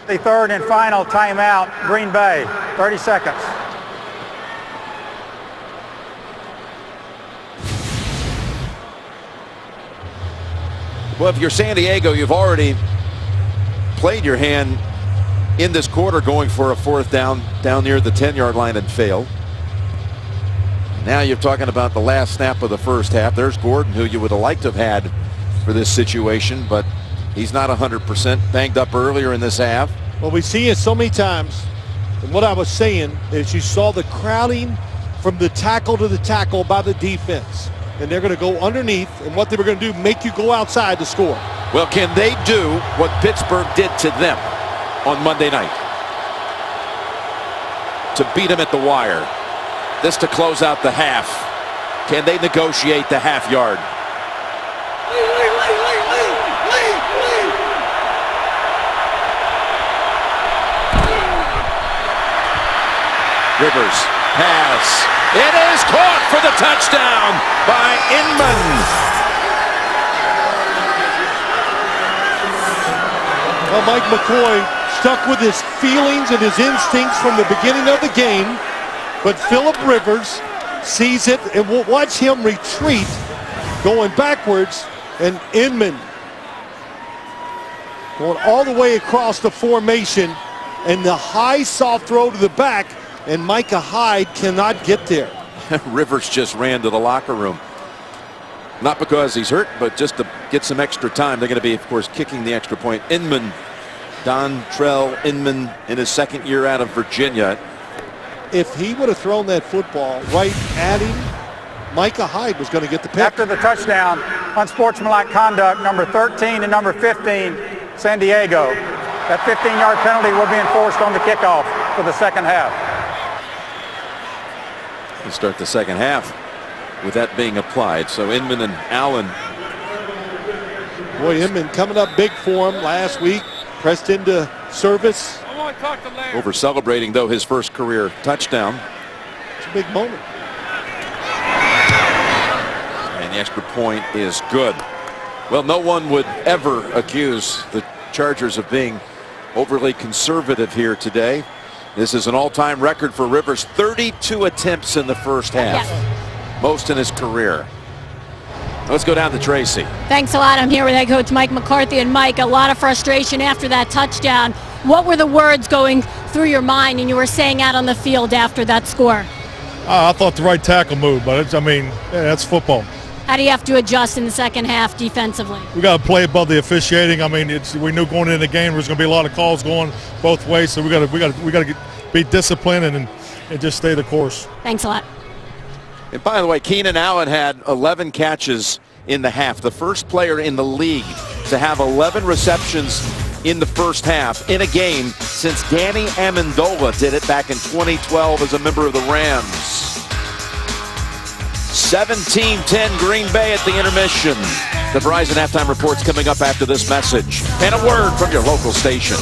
The third and final timeout, Green Bay, 30 seconds. Well, if you're San Diego, you've already played your hand in this quarter going for a fourth down near the 10-yard line and failed. Now you're talking about the last snap of the first half. There's Gordon, who you would have liked to have had for this situation, but he's not 100%, banged up earlier in this half. Well, we see it so many times. And what I was saying is you saw the crowding from the tackle to the tackle by the defense. And they're going to go underneath, and what they were going to do, make you go outside to score. Well, can they do what Pittsburgh did to them on Monday night? To beat them at the wire. This to close out the half. Can they negotiate the half yard? Rivers, pass. It is caught for the touchdown by Inman. Well, Mike McCoy stuck with his feelings and his instincts from the beginning of the game, but Philip Rivers sees it, and we'll watch him retreat going backwards, and Inman going all the way across the formation, and the high soft throw to the back, and Micah Hyde cannot get there. Rivers just ran to the locker room. Not because he's hurt, but just to get some extra time. They're going to be, of course, kicking the extra point. Inman, Dontrell Inman, in his second year out of Virginia. If he would have thrown that football right at him, Micah Hyde was going to get the pick. After the touchdown, unsportsmanlike conduct, number 13 and number 15, San Diego. That 15-yard penalty will be enforced on the kickoff for the second half. We start the second half with that being applied. So Inman and Allen. Boy, Inman coming up big for him last week. Pressed into service. Over celebrating, though, his first career touchdown. It's a big moment. And the extra point is good. Well, no one would ever accuse the Chargers of being overly conservative here today. This is an all-time record for Rivers. 32 attempts in the first half. Yes. Most in his career. Let's go down to Tracy. Thanks a lot. I'm here with head coach Mike McCarthy. And Mike, a lot of frustration after that touchdown. What were the words going through your mind and you were saying out on the field after that score? I thought the right tackle move, but that's football. How do you have to adjust in the second half defensively? We got to play above the officiating. We knew going into the game there was going to be a lot of calls going both ways, so we got to be disciplined and just stay the course. Thanks a lot. And by the way, Keenan Allen had 11 catches in the half. The first player in the league to have 11 receptions in the first half in a game since Danny Amendola did it back in 2012 as a member of the Rams. 17-10 Green Bay at the intermission. The Verizon halftime report's coming up after this message. And a word from your local station.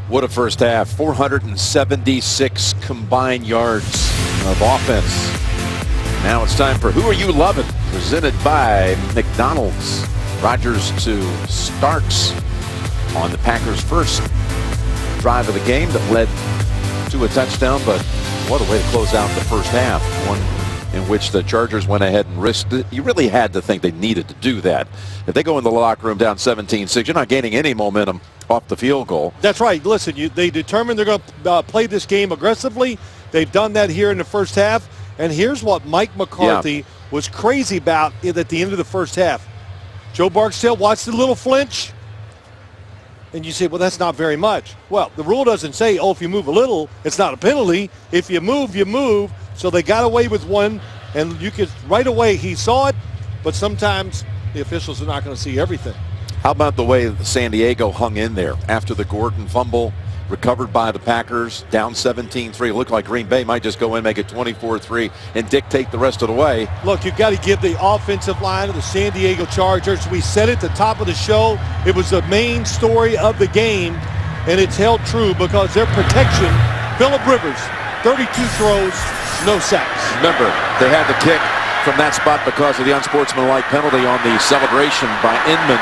What a first half. 476 combined yards of offense. Now it's time for Who Are You Loving? Presented by McDonald's. Rodgers to Starks on the Packers' first drive of the game that led to a touchdown, but what a way to close out the first half. One in which the Chargers went ahead and risked it. You really had to think they needed to do that. If they go in the locker room down 17-6, you're not gaining any momentum off the field goal. That's right. Listen, they determined they're going to play this game aggressively. They've done that here in the first half. And here's what Mike McCarthy was crazy about at the end of the first half. Joe Barksdale watched the little flinch. And you say, well, that's not very much. Well, the rule doesn't say, oh, if you move a little, it's not a penalty. If you move, you move. So they got away with one, and you could right away he saw it, but sometimes the officials are not going to see everything. How about the way San Diego hung in there after the Gordon fumble? recovered by the Packers, down 17-3. It looked like Green Bay might just go in, make it 24-3, and dictate the rest of the way. Look, you've got to give the offensive line of the San Diego Chargers. We said at the top of the show, it was the main story of the game, and it's held true because their protection, Phillip Rivers, 32 throws, no sacks. Remember, they had the kick from that spot because of the unsportsmanlike penalty on the celebration by Inman,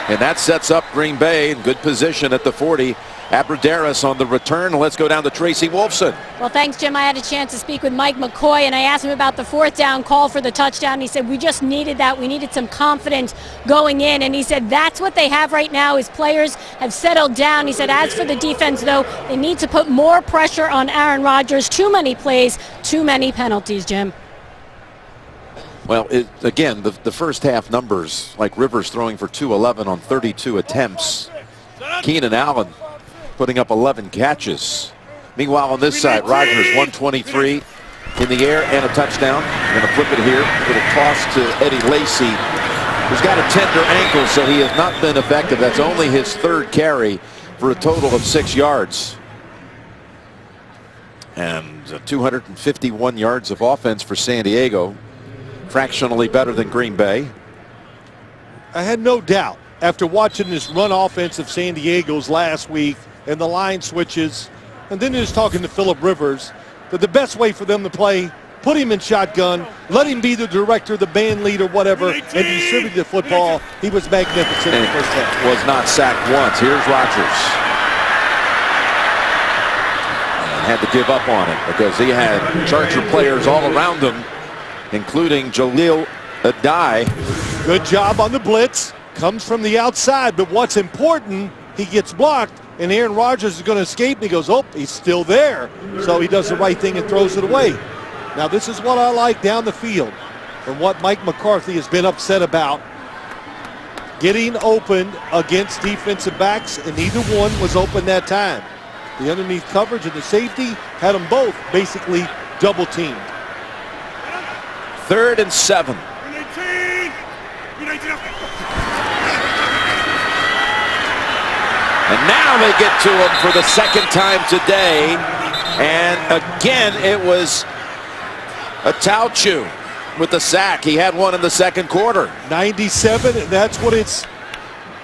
and that sets up Green Bay in good position at the 40. Abradaris on the return. Let's go down to Tracy Wolfson. Well, thanks, Jim. I had a chance to speak with Mike McCoy, and I asked him about the 4th down call for the touchdown. He said, we just needed that. We needed some confidence going in. And he said, that's what they have right now. His players have settled down. He said, as for the defense, though, they need to put more pressure on Aaron Rodgers. Too many plays, too many penalties, Jim. Well, again, the first half numbers, like Rivers throwing for 211 on 32 attempts. Keenan Allen putting up 11 catches. Meanwhile, on this side, Rodgers 123 in the air and a touchdown. Going to flip it here with a toss to Eddie Lacy, who's got a tender ankle, so he has not been effective. That's only his 3rd carry for a total of 6 yards. And 251 yards of offense for San Diego. Fractionally better than Green Bay. I had no doubt after watching this run offense of San Diego's last week and the line switches, and then just talking to Phillip Rivers, that the best way for them to play, put him in shotgun, let him be the director, the band leader, whatever, and distribute the football. He was magnificent in the first half. Was not sacked once. Here's Rodgers. And had to give up on it because he had Charger players all around him, including Jaleel Adai. Good job on the blitz. Comes from the outside, but what's important, he gets blocked, and Aaron Rodgers is going to escape, and he goes, oh, he's still there. So he does the right thing and throws it away. Now, this is what I like down the field, and what Mike McCarthy has been upset about. Getting open against defensive backs, and neither one was open that time. The underneath coverage and the safety had them both basically double-teamed. 3rd and 7. And now they get to him for the 2nd time today. And again, it was a Tauchu with the sack. He had one in the 2nd quarter. 97, and that's what it's.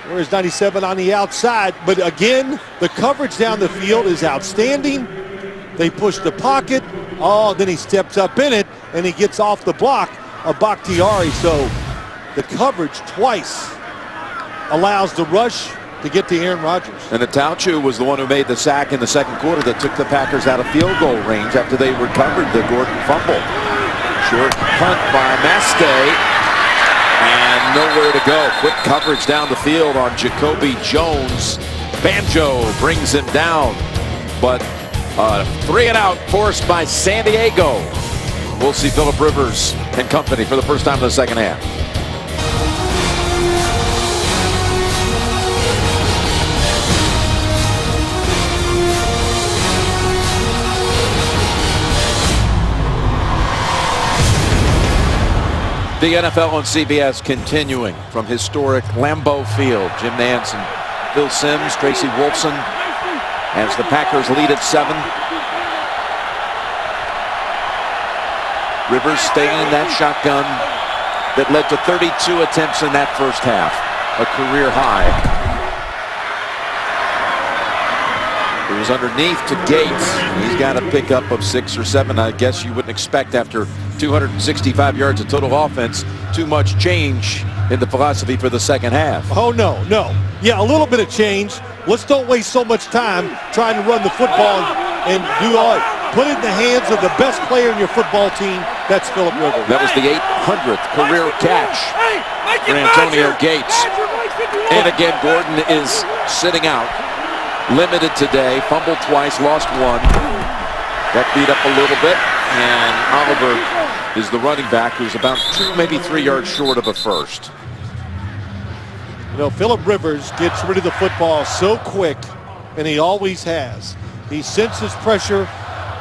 Where's 97 on the outside? But again, the coverage down the field is outstanding. They push the pocket. Oh, then he steps up in it, and he gets off the block of Bakhtiari. So the coverage twice allows the rush to get to Aaron Rodgers. And Tauchu was the one who made the sack in the 2nd quarter that took the Packers out of field goal range after they recovered the Gordon fumble. Short punt by Mastay, and nowhere to go. Quick coverage down the field on Jacoby Jones. Banjo brings him down, but 3 and out forced by San Diego. We'll see Phillip Rivers and company for the first time in the 2nd half. The NFL on CBS continuing from historic Lambeau Field. Jim Nantz and Phil Simms, Tracy Wolfson, as the Packers lead at 7. Rivers staying in that shotgun that led to 32 attempts in that first half, a career high. It was underneath to Gates. He's got a pickup of 6 or 7. I guess you wouldn't expect after 265 yards of total offense too much change in the philosophy for the 2nd half. Oh, no. Yeah, a little bit of change. Let's don't waste so much time trying to run the football and do all it. Put it in the hands of the best player in your football team. That's Phillip Rivers. That was the 800th career catch for Antonio Gates. And again, Gordon is sitting out. Limited today, fumbled twice, lost 1. That beat up a little bit, and Oliver is the running back who's about 2, maybe 3 yards short of a first. You know, Phillip Rivers gets rid of the football so quick, and he always has. He senses pressure.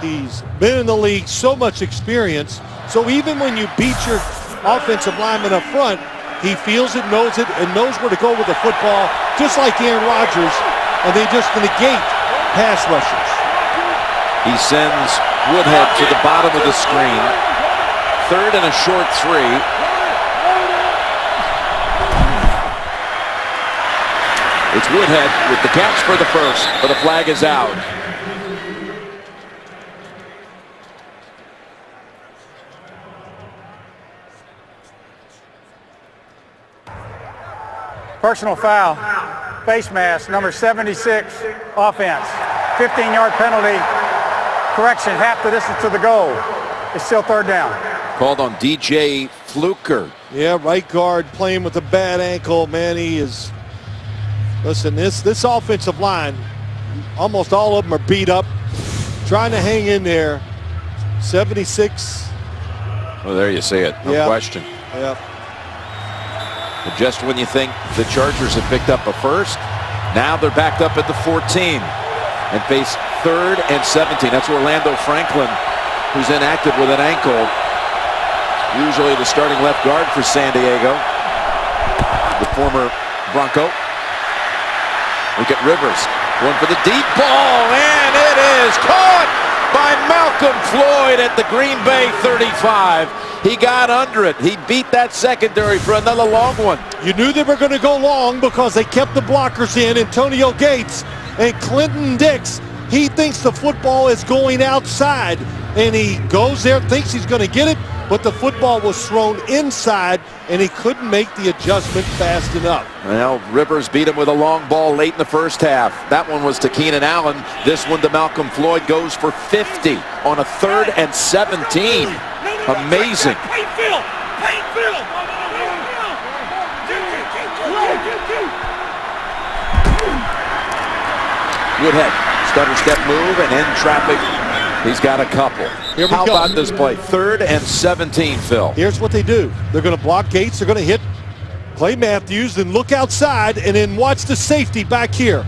He's been in the league, so much experience. So even when you beat your offensive lineman up front, he feels it, and knows where to go with the football, just like Aaron Rodgers. And they just negate pass rushers. He sends Woodhead to the bottom of the screen. 3rd and a short 3. It's Woodhead with the catch for the first, but the flag is out. Personal foul, face mask, number 76, offense. 15-yard penalty, correction, half the distance to the goal. It's still 3rd down. Called on DJ Fluker. Yeah, right guard playing with a bad ankle. Man, he is... Listen, this offensive line, almost all of them are beat up, trying to hang in there. 76. Well, there you see it. No question. Yeah. But just when you think the Chargers have picked up a first, now they're backed up at the 14 and face 3rd and 17. That's Orlando Franklin, who's inactive with an ankle. Usually the starting left guard for San Diego, the former Bronco. Look at Rivers, going for the deep ball, and it is caught by Malcolm Floyd at the Green Bay 35. He got under it. He beat that secondary for another long one. You knew they were going to go long because they kept the blockers in. Antonio Gates and Clinton Dix. He thinks the football is going outside, and he goes there, thinks he's going to get it, but the football was thrown inside, and he couldn't make the adjustment fast enough. Well, Rivers beat him with a long ball late in the first half. That one was to Keenan Allen. This one to Malcolm Floyd, goes for 50 on a 3rd and 17. Amazing. Woodhead, stutter step move and in traffic. He's got a couple. Here we How go. about this play? 3rd and 17, Phil. Here's what they do. They're going to block Gates. They're going to hit Clay Matthews, then look outside, and then watch the safety back here.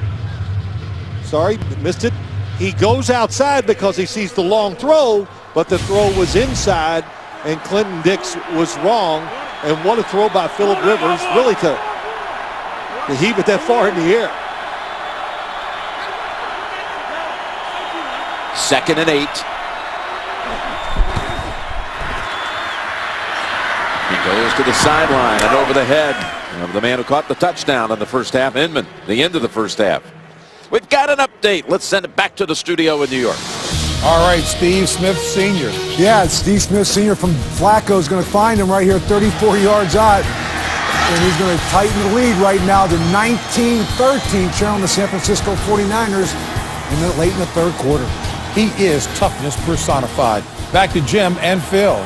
Sorry, missed it. He goes outside because he sees the long throw, but the throw was inside, and Clinton Dix was wrong. And what a throw by Phillip Rivers, really to heave it that far in the air. 2nd and 8. He goes to the sideline and over the head of the man who caught the touchdown in the first half, Inman, the end of the first half. We've got an update. Let's send it back to the studio in New York. All right, Steve Smith Sr. Yeah, Steve Smith Sr. from Flacco is going to find him right here 34 yards out. And he's going to tighten the lead right now to 19-13, trailing the San Francisco 49ers late in the 3rd quarter. He is toughness personified. Back to Jim and Phil.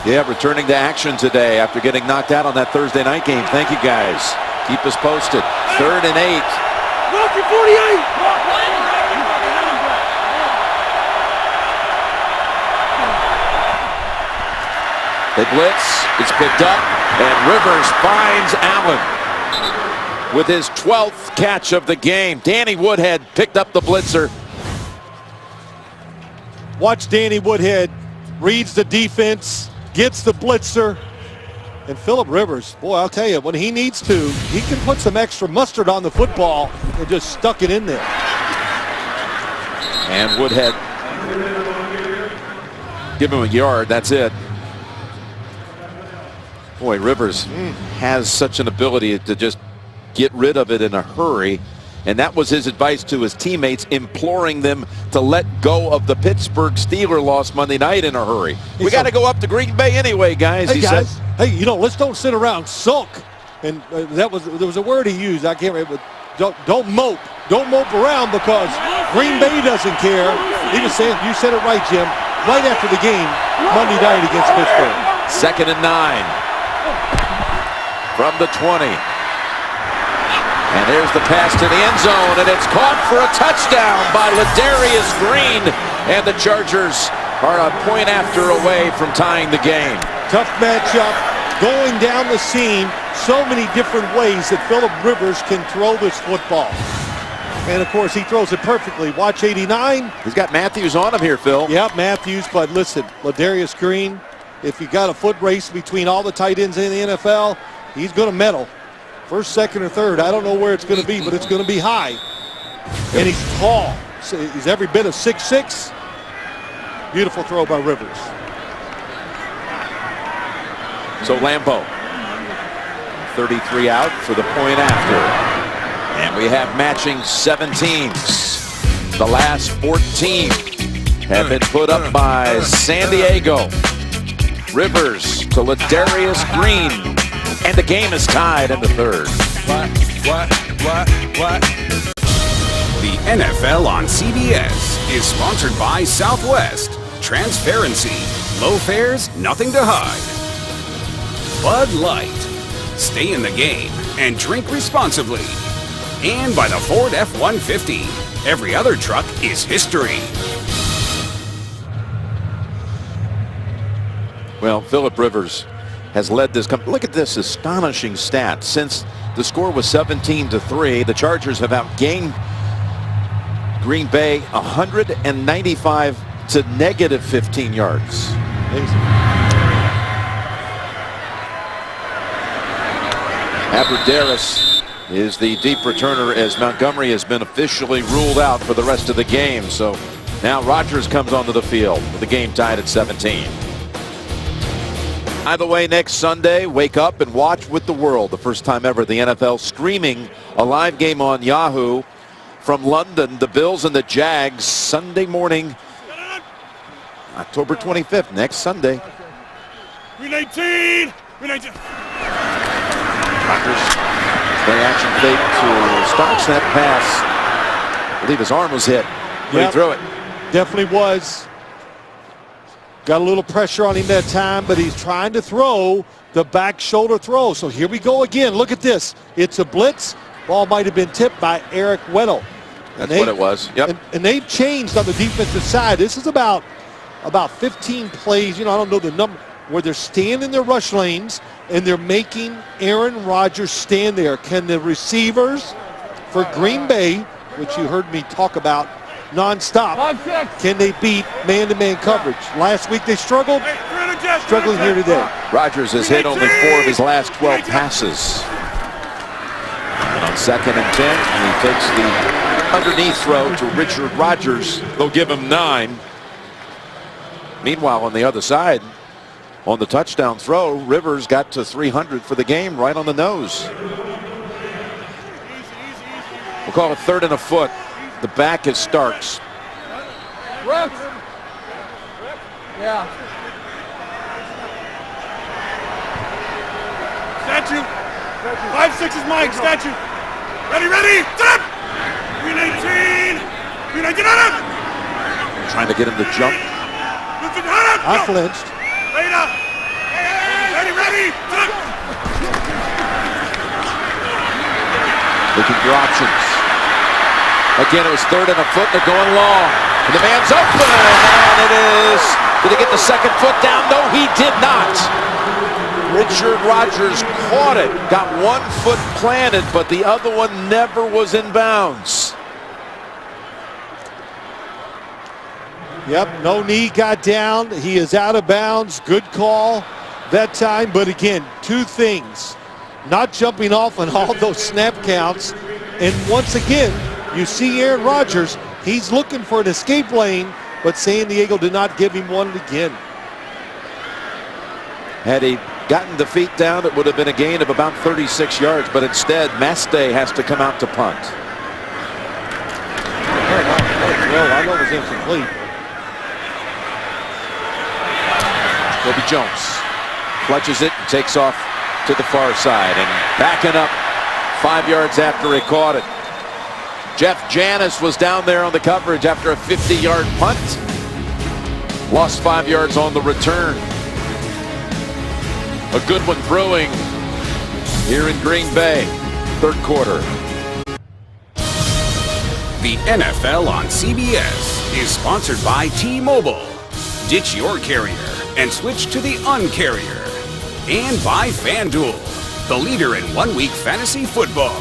Yeah, returning to action today after getting knocked out on that Thursday night game. Thank you, guys. Keep us posted. 3rd and 8. Rocky 48. They blitz. It's picked up, and Rivers finds Allen with his 12th catch of the game. Danny Woodhead picked up the blitzer. Watch Danny Woodhead, reads the defense, gets the blitzer. And Phillip Rivers, boy, I'll tell you, when he needs to, he can put some extra mustard on the football and just stuck it in there. And Woodhead, give him a yard, that's it. Boy, Rivers has such an ability to just get rid of it in a hurry. And that was his advice to his teammates, imploring them to let go of the Pittsburgh Steelers loss Monday night in a hurry. We got to go up to Green Bay anyway, guys. Hey, guys, hey, you know, let's don't sit around sulk. And there was a word he used. I can't remember. Don't mope. Don't mope around because Green Bay doesn't care. He was saying, you said it right, Jim, right after the game Monday night against Pittsburgh. 2nd and 9 from the 20. And there's the pass to the end zone, and it's caught for a touchdown by Ladarius Green. And the Chargers are a point after away from tying the game. Tough matchup, going down the seam, so many different ways that Phillip Rivers can throw this football. And, of course, he throws it perfectly. Watch 89. He's got Matthews on him here, Phil. Yeah, Matthews, but listen, Ladarius Green, if you got a foot race between all the tight ends in the NFL, he's going to medal. First, second, or third. I don't know where it's going to be, but it's going to be high. And he's tall. He's every bit of 6'6". Beautiful throw by Rivers. So Lambeau, 33 out for the point after. And we have matching 17s. The last 14 have been put up by San Diego. Rivers to Ladarius Green. And the game is tied in the third. What? The NFL on CBS is sponsored by Southwest. Transparency. Low fares, nothing to hide. Bud Light. Stay in the game and drink responsibly. And by the Ford F-150. Every other truck is history. Well, Philip Rivers has led this. Look at this astonishing stat. Since the score was 17-3, the Chargers have outgained Green Bay 195 to negative 15 yards. Abbrederis is the deep returner as Montgomery has been officially ruled out for the rest of the game. So now Rodgers comes onto the field with the game tied at 17. Either way, next Sunday, wake up and watch with the world. The first time ever the NFL streaming a live game on Yahoo from London. The Bills and the Jags Sunday morning, October 25th, next Sunday. Green 18! Green 18! Rodgers, play action fake to Starks. That pass, I believe his arm was hit when he threw it. Definitely was. Got a little pressure on him that time, but he's trying to throw the back shoulder throw. So here we go again. Look at this. It's a blitz. Ball might have been tipped by Eric Weddle. That's what it was. Yep. And they've changed on the defensive side. This is about 15 plays, I don't know the number, where they're staying in their rush lanes and they're making Aaron Rodgers stand there. Can the receivers for Green Bay, which you heard me talk about nonstop, can they beat man-to-man coverage? Last week they struggled, struggling here today. Rodgers has hit only 4 of his last 12 passes. And on 2nd and 10, he takes the underneath throw to Richard Rodgers. They'll give him 9. Meanwhile, on the other side, on the touchdown throw, Rivers got to 300 for the game, right on the nose. We'll call it 3rd and a foot. The back is Starks. Rex. Yeah. Statue. 5-6 is Mike. Statue. Ready. Stop. Green 18. Green 18. Get on him. Trying to get him to jump. I flinched. Later. Ready. Stop. Looking for options. Again, it was 3rd and a foot. They're going long. And the man's open. And it is. Did he get the 2nd foot down? No, he did not. Richard Rodgers caught it. Got 1 foot planted, but the other one never was in bounds. Yep, no knee got down. He is out of bounds. Good call that time. But again, 2 things. Not jumping off on all those snap counts. And once again, you see Aaron Rodgers. He's looking for an escape lane, but San Diego did not give him one again. Had he gotten the feet down, it would have been a gain of about 36 yards. But instead, Mastay has to come out to punt. Well, I know it was incomplete. Kobe Jones clutches it and takes off to the far side and backing up 5 yards after he caught it. Jeff Janis was down there on the coverage after a 50-yard punt. Lost 5 yards on the return. A good one brewing here in Green Bay, 3rd quarter. The NFL on CBS is sponsored by T-Mobile. Ditch your carrier and switch to the Un-carrier. And by FanDuel, the leader in one-week fantasy football.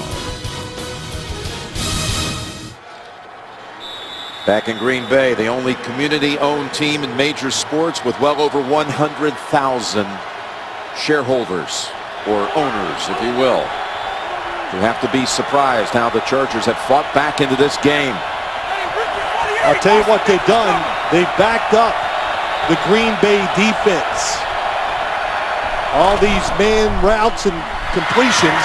Back in Green Bay, the only community-owned team in major sports with well over 100,000 shareholders, or owners, if you will. You have to be surprised how the Chargers have fought back into this game. I'll tell you what they've done. They've backed up the Green Bay defense. All these man routes and completions.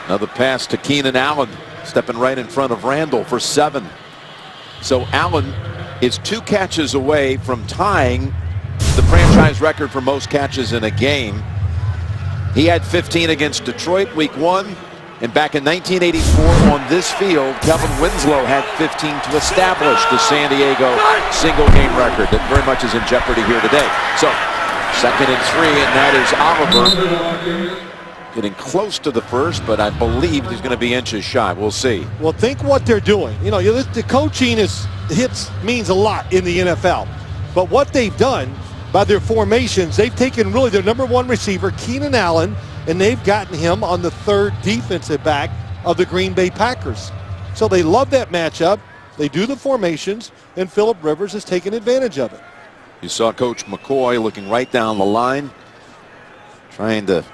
Another pass to Keenan Allen, stepping right in front of Randall for 7. So Allen is 2 catches away from tying the franchise record for most catches in a game. He had 15 against Detroit week 1. And back in 1984 on this field, Kevin Winslow had 15 to establish the San Diego single game record that very much is in jeopardy here today. So 2nd and 3, and that is Oliver getting close to the first, but I believe he's going to be inches shy. We'll see. Well, think what they're doing. You know, the coaching means a lot in the NFL. But what they've done by their formations, they've taken really their number 1 receiver, Keenan Allen, and they've gotten him on the 3rd defensive back of the Green Bay Packers. So they love that matchup. They do the formations, and Phillip Rivers has taken advantage of it. You saw Coach McCoy looking right down the line, trying to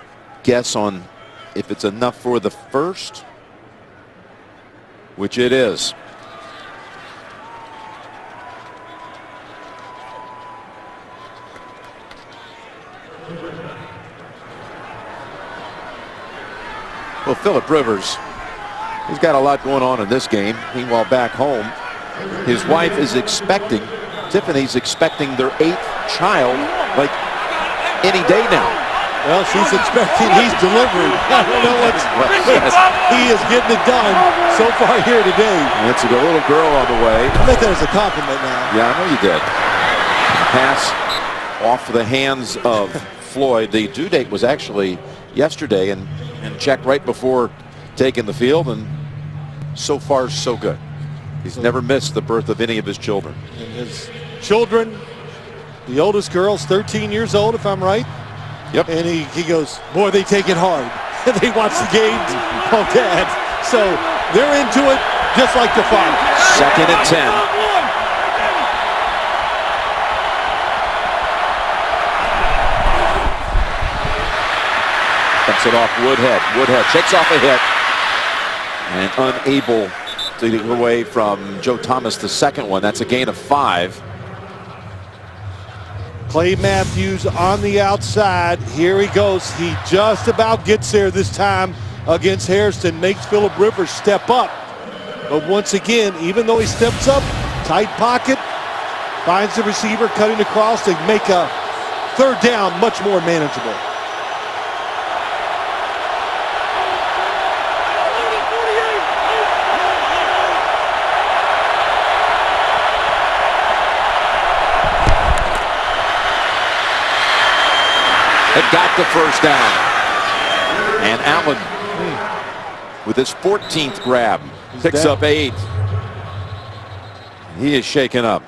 guess on if it's enough for the first, which it is. Well, Phillip Rivers, he's got a lot going on in this game. Meanwhile, back home, his wife is expecting, Tiffany's expecting their 8th child like any day now. Well, she's expecting he's delivering. I don't know what's he is getting it done so far here today. And it's a little girl on the way. I think that was a compliment now. Yeah, I know you did. Pass off the hands of Floyd. The due date was actually yesterday, and checked right before taking the field, and so far so good. He's never missed the birth of any of his children. And his children, the oldest girl's 13 years old, if I'm right. Yep. And he goes, boy, they take it hard. They watch the games. Oh, Dad. So they're into it just like the father. 2nd and 10. Dumps it off Woodhead. Woodhead shakes off a hit and unable to get away from Joe Thomas, the 2nd one. That's a gain of 5. Clay Matthews on the outside. Here he goes. He just about gets there this time against Hairston. Makes Phillip Rivers step up. But once again, even though he steps up, tight pocket, finds the receiver cutting across to make a 3rd down much more manageable. It got the first down. And Allen, with his 14th grab, picks up 8. He is shaken up.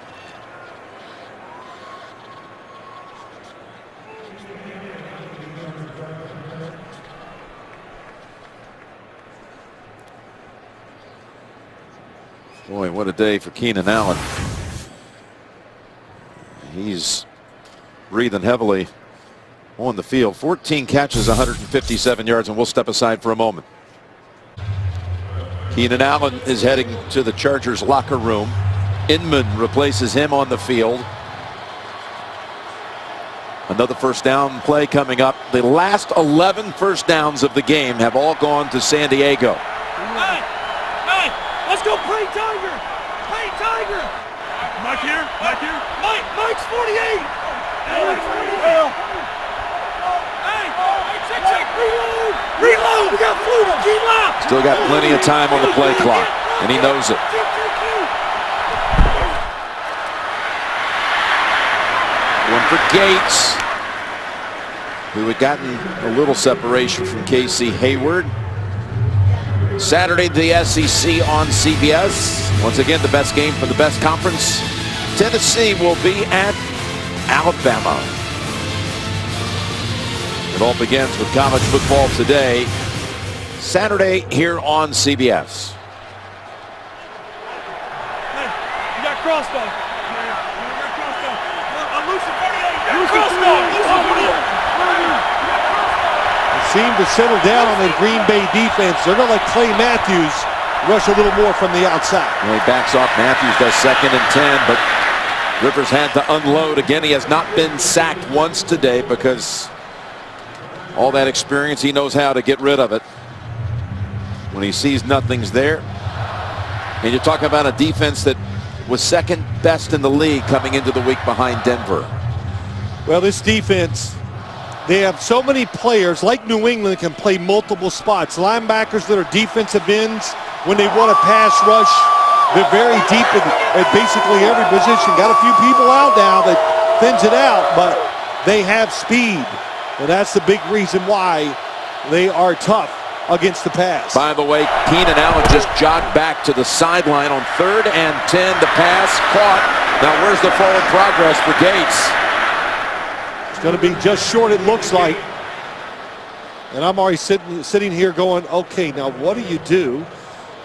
Boy, what a day for Keenan Allen. He's breathing heavily on the field. 14 catches, 157 yards, and we'll step aside for a moment. Keenan Allen is heading to the Chargers locker room. Inman replaces him on the field. Another first down play coming up. The last 11 first downs of the game have all gone to San Diego. Hey, let's go play Tiger. Play Tiger. Mike here. Mike's 48. Hey, Mike's 48. Reload! We got Flutie. Still got plenty of time on the play clock, and he knows it. One for Gates, who had gotten a little separation from Casey Hayward. Saturday, the SEC on CBS. Once again, the best game for the best conference. Tennessee will be at Alabama. It all begins with college football today, Saturday here on CBS. Hey, you got crossbow. I'm losing 48. Crossbow. They seem to settle down on the Green Bay defense. They're going to let Clay Matthews rush a little more from the outside. Well, he backs off. Matthews does 2nd and 10, but Rivers had to unload. Again, he has not been sacked once today because all that experience, he knows how to get rid of it when he sees nothing's there. And you're talking about a defense that was 2nd best in the league coming into the week behind Denver. Well, this defense, they have so many players like New England can play multiple spots. Linebackers that are defensive ends, when they want to pass rush, they're very deep at basically every position. Got a few people out now that thins it out, but they have speed. And that's the big reason why they are tough against the pass. By the way, Keenan Allen just jogged back to the sideline on 3rd and 10. The pass caught. Now where's the forward progress for Gates? It's going to be just short, it looks like. And I'm already sitting here going, okay, now what do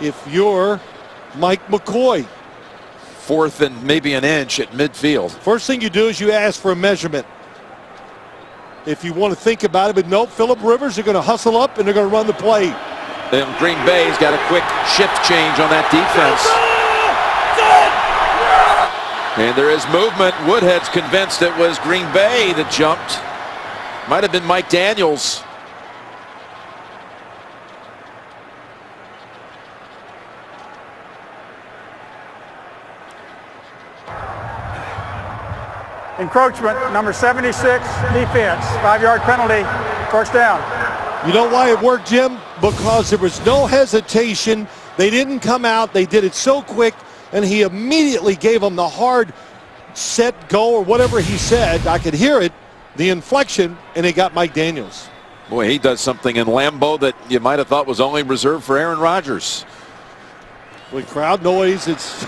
if you're Mike McCoy? 4th and maybe an inch at midfield. First thing you do is you ask for a measurement. If you want to think about it, but no, Phillip Rivers are going to hustle up and they're going to run the play. And Green Bay's got a quick shift change on that defense. And there is movement. Woodhead's convinced it was Green Bay that jumped. Might have been Mike Daniels. Encroachment, number 76, defense, 5-yard penalty, 1st down. You know why it worked, Jim? Because there was no hesitation. They didn't come out. They did it so quick, and he immediately gave them the hard set go or whatever he said. I could hear it, the inflection, and it got Mike Daniels. Boy, he does something in Lambeau that you might have thought was only reserved for Aaron Rodgers. With crowd noise, it's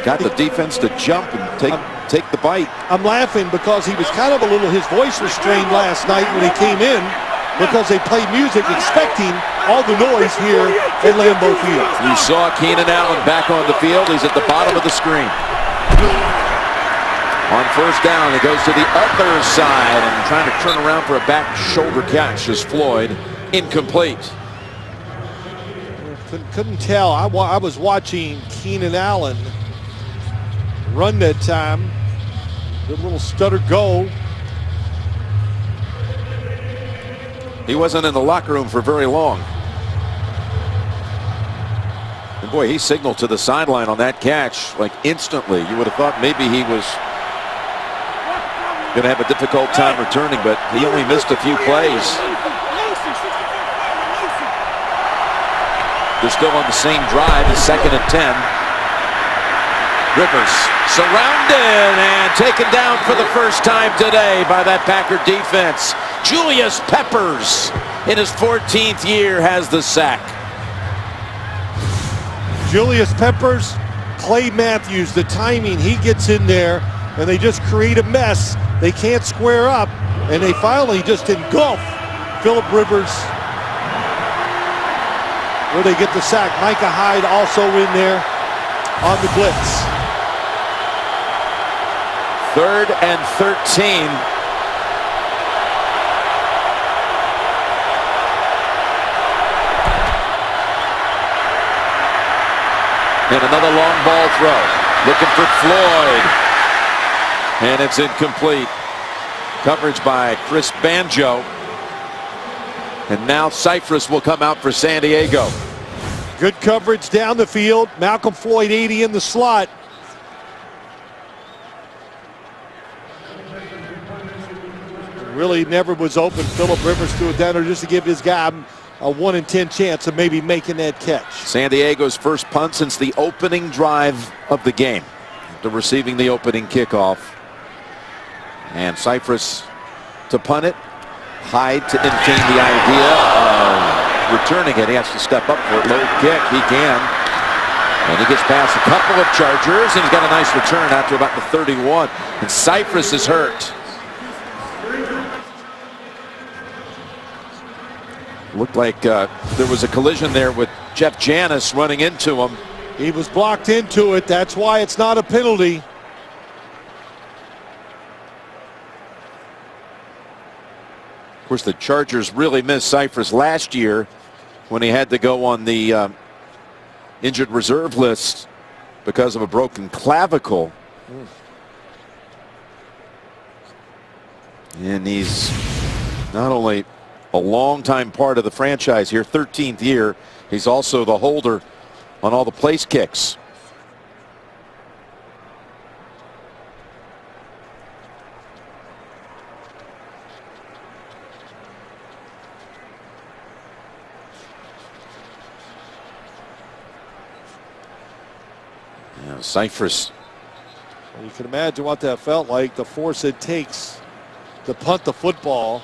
got the defense to jump and take the bite. I'm laughing because he was kind of his voice was strained last night when he came in because they played music expecting all the noise here at Lambeau Field. You saw Keenan Allen back on the field. He's at the bottom of the screen. On 1st down, it goes to the other side and trying to turn around for a back shoulder catch is Floyd. Incomplete. Couldn't tell. I was watching Keenan Allen run that time. Good little stutter go. He wasn't in the locker room for very long. And boy, he signaled to the sideline on that catch like instantly. You would have thought maybe he was going to have a difficult time returning, but he only missed a few plays. They're still on the same drive as 2nd and 10. Rivers surrounded and taken down for the first time today by that Packer defense. Julius Peppers in his 14th year has the sack. Julius Peppers, Clay Matthews, the timing, he gets in there and they just create a mess. They can't square up and they finally just engulf Phillip Rivers where they get the sack. Micah Hyde also in there on the blitz. 3rd and 13. And another long ball throw. Looking for Floyd. And it's incomplete. Coverage by Chris Banjo. And now Cypress will come out for San Diego. Good coverage down the field. Malcolm Floyd 80 in the slot. Really never was open. Phillip Rivers threw it down there just to give his guy a 1 in 10 chance of maybe making that catch. San Diego's first punt since the opening drive of the game. After receiving the opening kickoff. And Cypress to punt it. Hyde to entertain the idea of returning it. He has to step up for a low kick. He can. And he gets past a couple of Chargers, and he's got a nice return after about the 31. And Cypress is hurt. Looked like there was a collision there with Jeff Janis running into him. He was blocked into it. That's why it's not a penalty. Of course, the Chargers really missed Cypress last year when he had to go on the injured reserve list because of a broken clavicle. And he's not only a longtime part of the franchise here, 13th year, he's also the holder on all the place kicks. Cyphers. You can imagine what that felt like, the force it takes to punt the football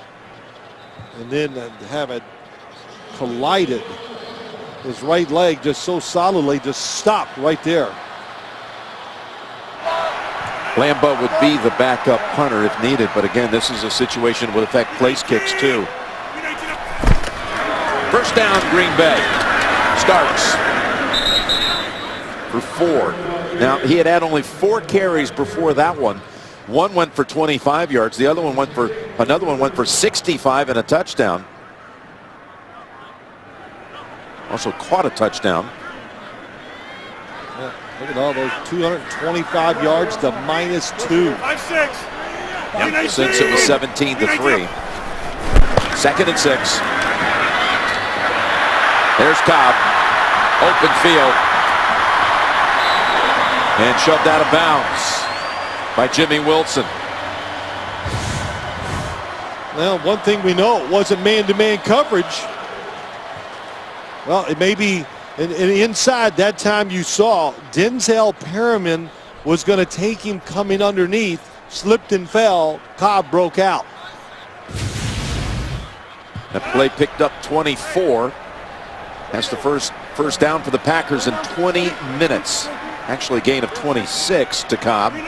and then have it collided. His right leg just so solidly just stopped right there. Lambeau would be the backup punter if needed, but again, this is a situation that would affect place kicks too. First down, Green Bay. Starks for 4. Now, he had only 4 carries before that one. One went for 25 yards. The other one went for, another one went for 65 and a touchdown. Also caught a touchdown. Yeah, look at all those 225 yards to -2. 5-6. Yep, since it was 17-3. 2nd and 6. There's Cobb. Open field. And shoved out of bounds by Jimmy Wilson. Well, one thing we know, it wasn't man-to-man coverage. Well, it may be and inside that time you saw Denzel Perryman was going to take him coming underneath, slipped and fell. Cobb broke out. That play picked up 24. That's the first down for the Packers in 20 minutes. Actually, gain of 26 to Cobb. Flips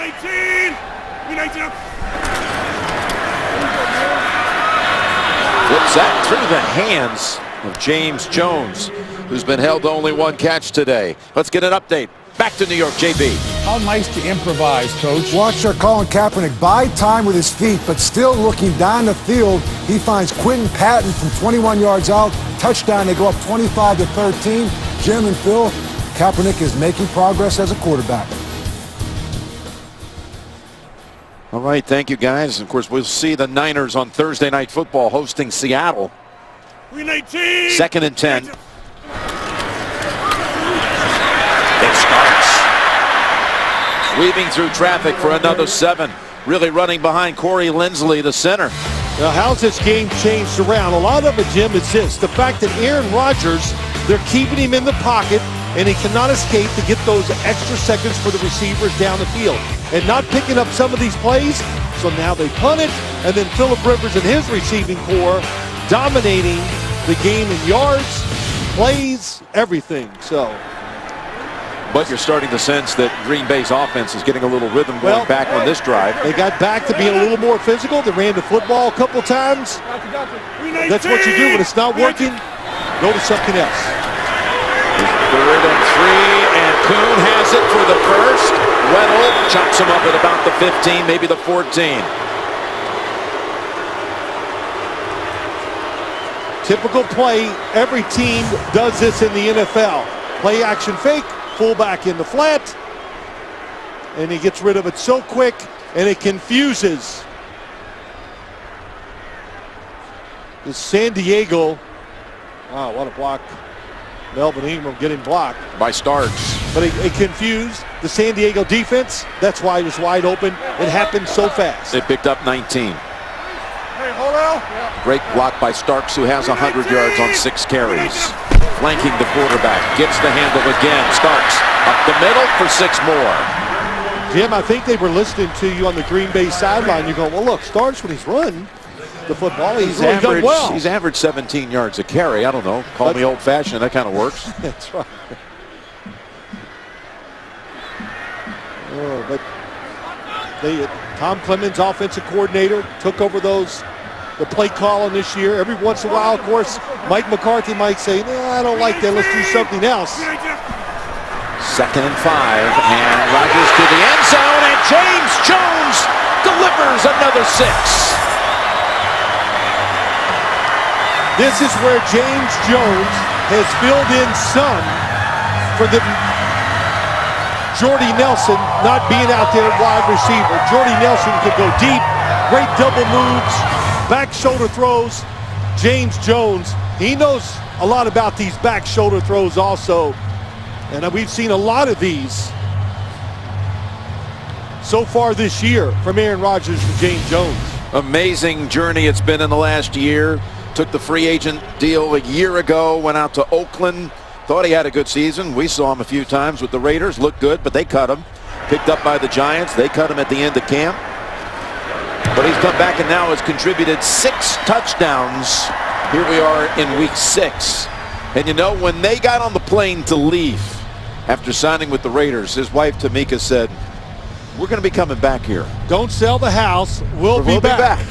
that through the hands of James Jones, who's been held to only 1 catch today. Let's get an update. Back to New York, JB. How nice to improvise, Coach. Watch Colin Kaepernick buy time with his feet, but still looking down the field. He finds Quentin Patton from 21 yards out. Touchdown, they go up 25-13. Jim and Phil, Kaepernick is making progress as a quarterback. All right, thank you, guys. Of course, we'll see the Niners on Thursday Night Football hosting Seattle. 2nd and 10. It starts. Weaving through traffic for another 7. Really running behind Corey Linsley, the center. Now, how's this game changed around? A lot of it, Jim, is this. The fact that Aaron Rodgers, they're keeping him in the pocket, and he cannot escape to get those extra seconds for the receivers down the field. And not picking up some of these plays, so now they punt it, and then Phillip Rivers and his receiving core dominating the game in yards, plays, everything. But you're starting to sense that Green Bay's offense is getting a little rhythm going back on this drive. They got back to being a little more physical. They ran the football a couple times. That's what you do when it's not working. Go to something else. 3rd and 3, and Kuhn has it for the first. Weddle chops him up at about the 15, maybe the 14. Typical play. Every team does this in the NFL. Play action fake, fullback in the flat, and he gets rid of it so quick, and it confuses the San Diego. Wow, what a block. Melvin Ingram getting blocked by Starks. But it confused the San Diego defense. That's why it was wide open. It happened so fast. It picked up 19. Hey, hold on. Great block by Starks, who has 100 yards on 6 carries. Flanking the quarterback. Gets the handle again. Starks up the middle for 6 more. Jim, I think they were listening to you on the Green Bay sideline. You're going, well, look, Starks, when he's running the football, he's really done well. He's averaged 17 yards a carry. I don't know. Call me old-fashioned. That kind of works. That's right. Oh, but Tom Clemens, offensive coordinator, took over the play calling this year. Every once in a while, of course, Mike McCarthy might say, no, I don't like that. Let's do something else. 2nd and 5, and Rodgers to the end zone, and James Jones delivers another 6. This is where James Jones has filled in some for the Jordy Nelson not being out there wide receiver. Jordy Nelson could go deep, great double moves, back shoulder throws. James Jones, he knows a lot about these back shoulder throws also. And we've seen a lot of these so far this year from Aaron Rodgers and James Jones. Amazing journey it's been in the last year. Took the free agent deal a year ago, went out to Oakland. Thought he had a good season. We saw him a few times with the Raiders. Looked good, but they cut him. Picked up by the Giants. They cut him at the end of camp. But he's come back and now has contributed 6 touchdowns. Here we are in week 6. And you know, when they got on the plane to leave after signing with the Raiders, his wife Tamika said, "We're going to be coming back here. Don't sell the house. We'll be back."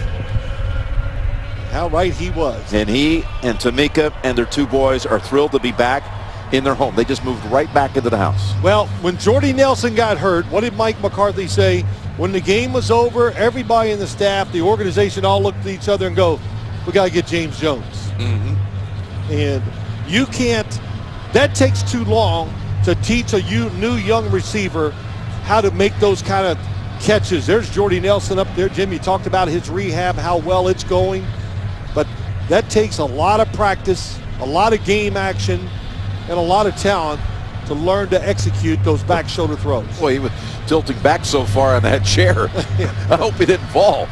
How right he was. And he and Tamika and their 2 boys are thrilled to be back in their home. They just moved right back into the house. Well, when Jordy Nelson got hurt, what did Mike McCarthy say? When the game was over, everybody in the staff, the organization all looked at each other and go, "We got to get James Jones." And you can't, that takes too long to teach a new young receiver how to make those kind of catches. There's Jordy Nelson up there. Jim, you talked about his rehab, how well it's going. But that takes a lot of practice, a lot of game action, and a lot of talent to learn to execute those back shoulder throws. Boy, he was tilting back so far on that chair. I hope he didn't fall.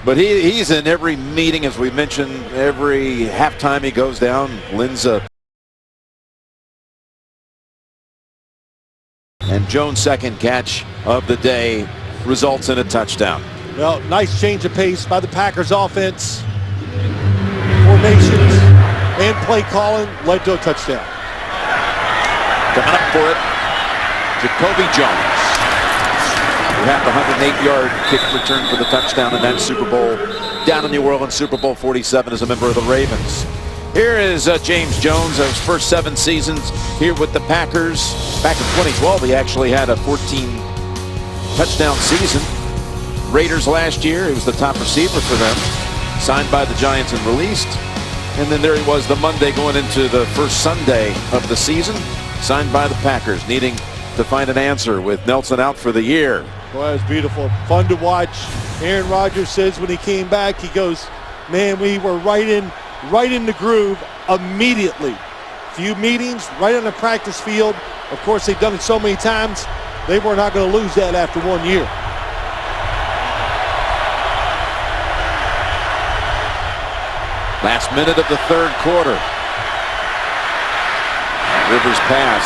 But he's in every meeting, as we mentioned, every halftime he goes down. Linza. And Jones' second catch of the day results in a touchdown. Well, nice change of pace by the Packers offense. Formations and play calling led to a touchdown. Coming up for it, Jacoby Jones. We have the 108-yard kick return for the touchdown in that Super Bowl down in New Orleans, Super Bowl 47 as a member of the Ravens. Here is James Jones, his first 7 seasons here with the Packers. Back in 2012, he actually had a 14-touchdown season. Raiders last year, he was the top receiver for them. Signed by the Giants and released. And then there he was the Monday going into the first Sunday of the season. Signed by the Packers, needing to find an answer with Nelson out for the year. Boy, it was beautiful. Fun to watch. Aaron Rodgers says when he came back, he goes, "Man, we were right in the groove immediately." Few meetings, right on the practice field. Of course, they've done it so many times, they were not going to lose that after 1 year. Last minute of the 3rd quarter. Rivers' pass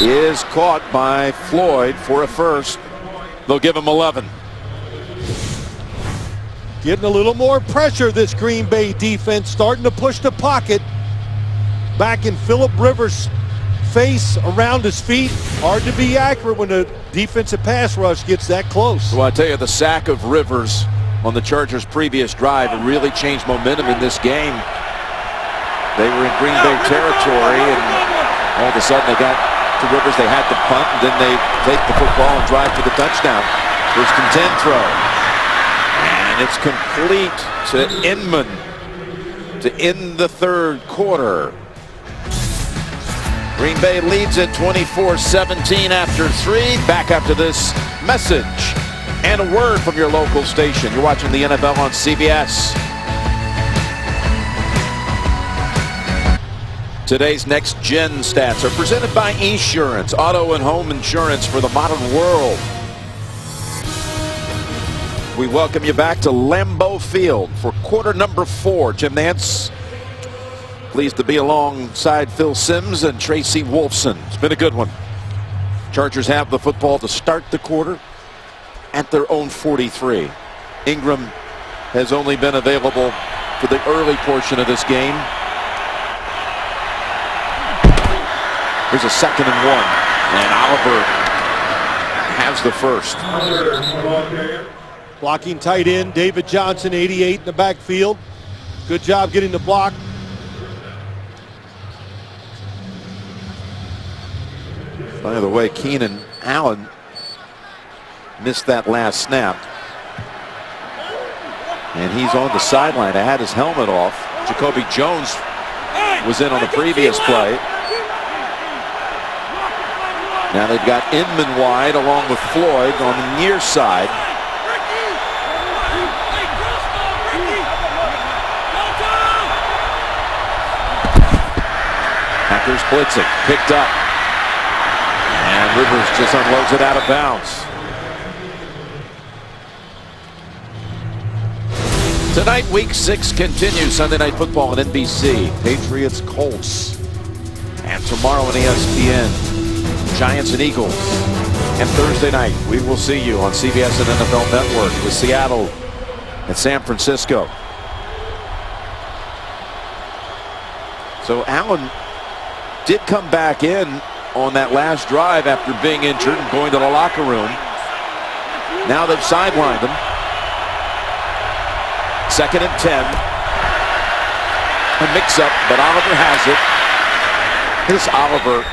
is caught by Floyd for a first. They'll give him 11. Getting a little more pressure, this Green Bay defense, starting to push the pocket. Back in Phillip Rivers' face, around his feet. Hard to be accurate when the defensive pass rush gets that close. Well, I tell you, the sack of Rivers on the Chargers' previous drive really changed momentum in this game. They were in Green Bay territory, and all of a sudden they got to Rivers. They had to punt, and then they take the football and drive for the touchdown. First and 10 throw. And it's complete to Inman to end the 3rd quarter. Green Bay leads it 24-17 after 3. Back after this message and a word from your local station. You're watching the NFL on CBS. Today's Next Gen stats are presented by Esurance, auto and home insurance for the modern world. We welcome you back to Lambeau Field for quarter number 4. Jim Nantz, pleased to be alongside Phil Simms and Tracy Wolfson. It's been a good one. Chargers have the football to start the quarter at their own 43. Ingram has only been available for the early portion of this game. Here's a 2nd and 1, and Oliver has the first. Blocking tight end David Johnson, 88 in the backfield. Good job getting the block. By the way, Keenan Allen missed that last snap. And he's on the sideline. I had his helmet off. Jacoby Jones was in on the previous play. Now they've got Inman wide along with Floyd on the near side. Packers blitzing, picked up. And Rivers just unloads it out of bounds. Tonight, Week 6 continues. Sunday Night Football on NBC. Patriots, Colts. And tomorrow on ESPN, Giants and Eagles. And Thursday night, we will see you on CBS and NFL Network with Seattle and San Francisco. So Allen did come back in on that last drive after being injured and going to the locker room. Now they've sidelined him. 2nd and 10. A mix-up, but Oliver has it. Here's Oliver,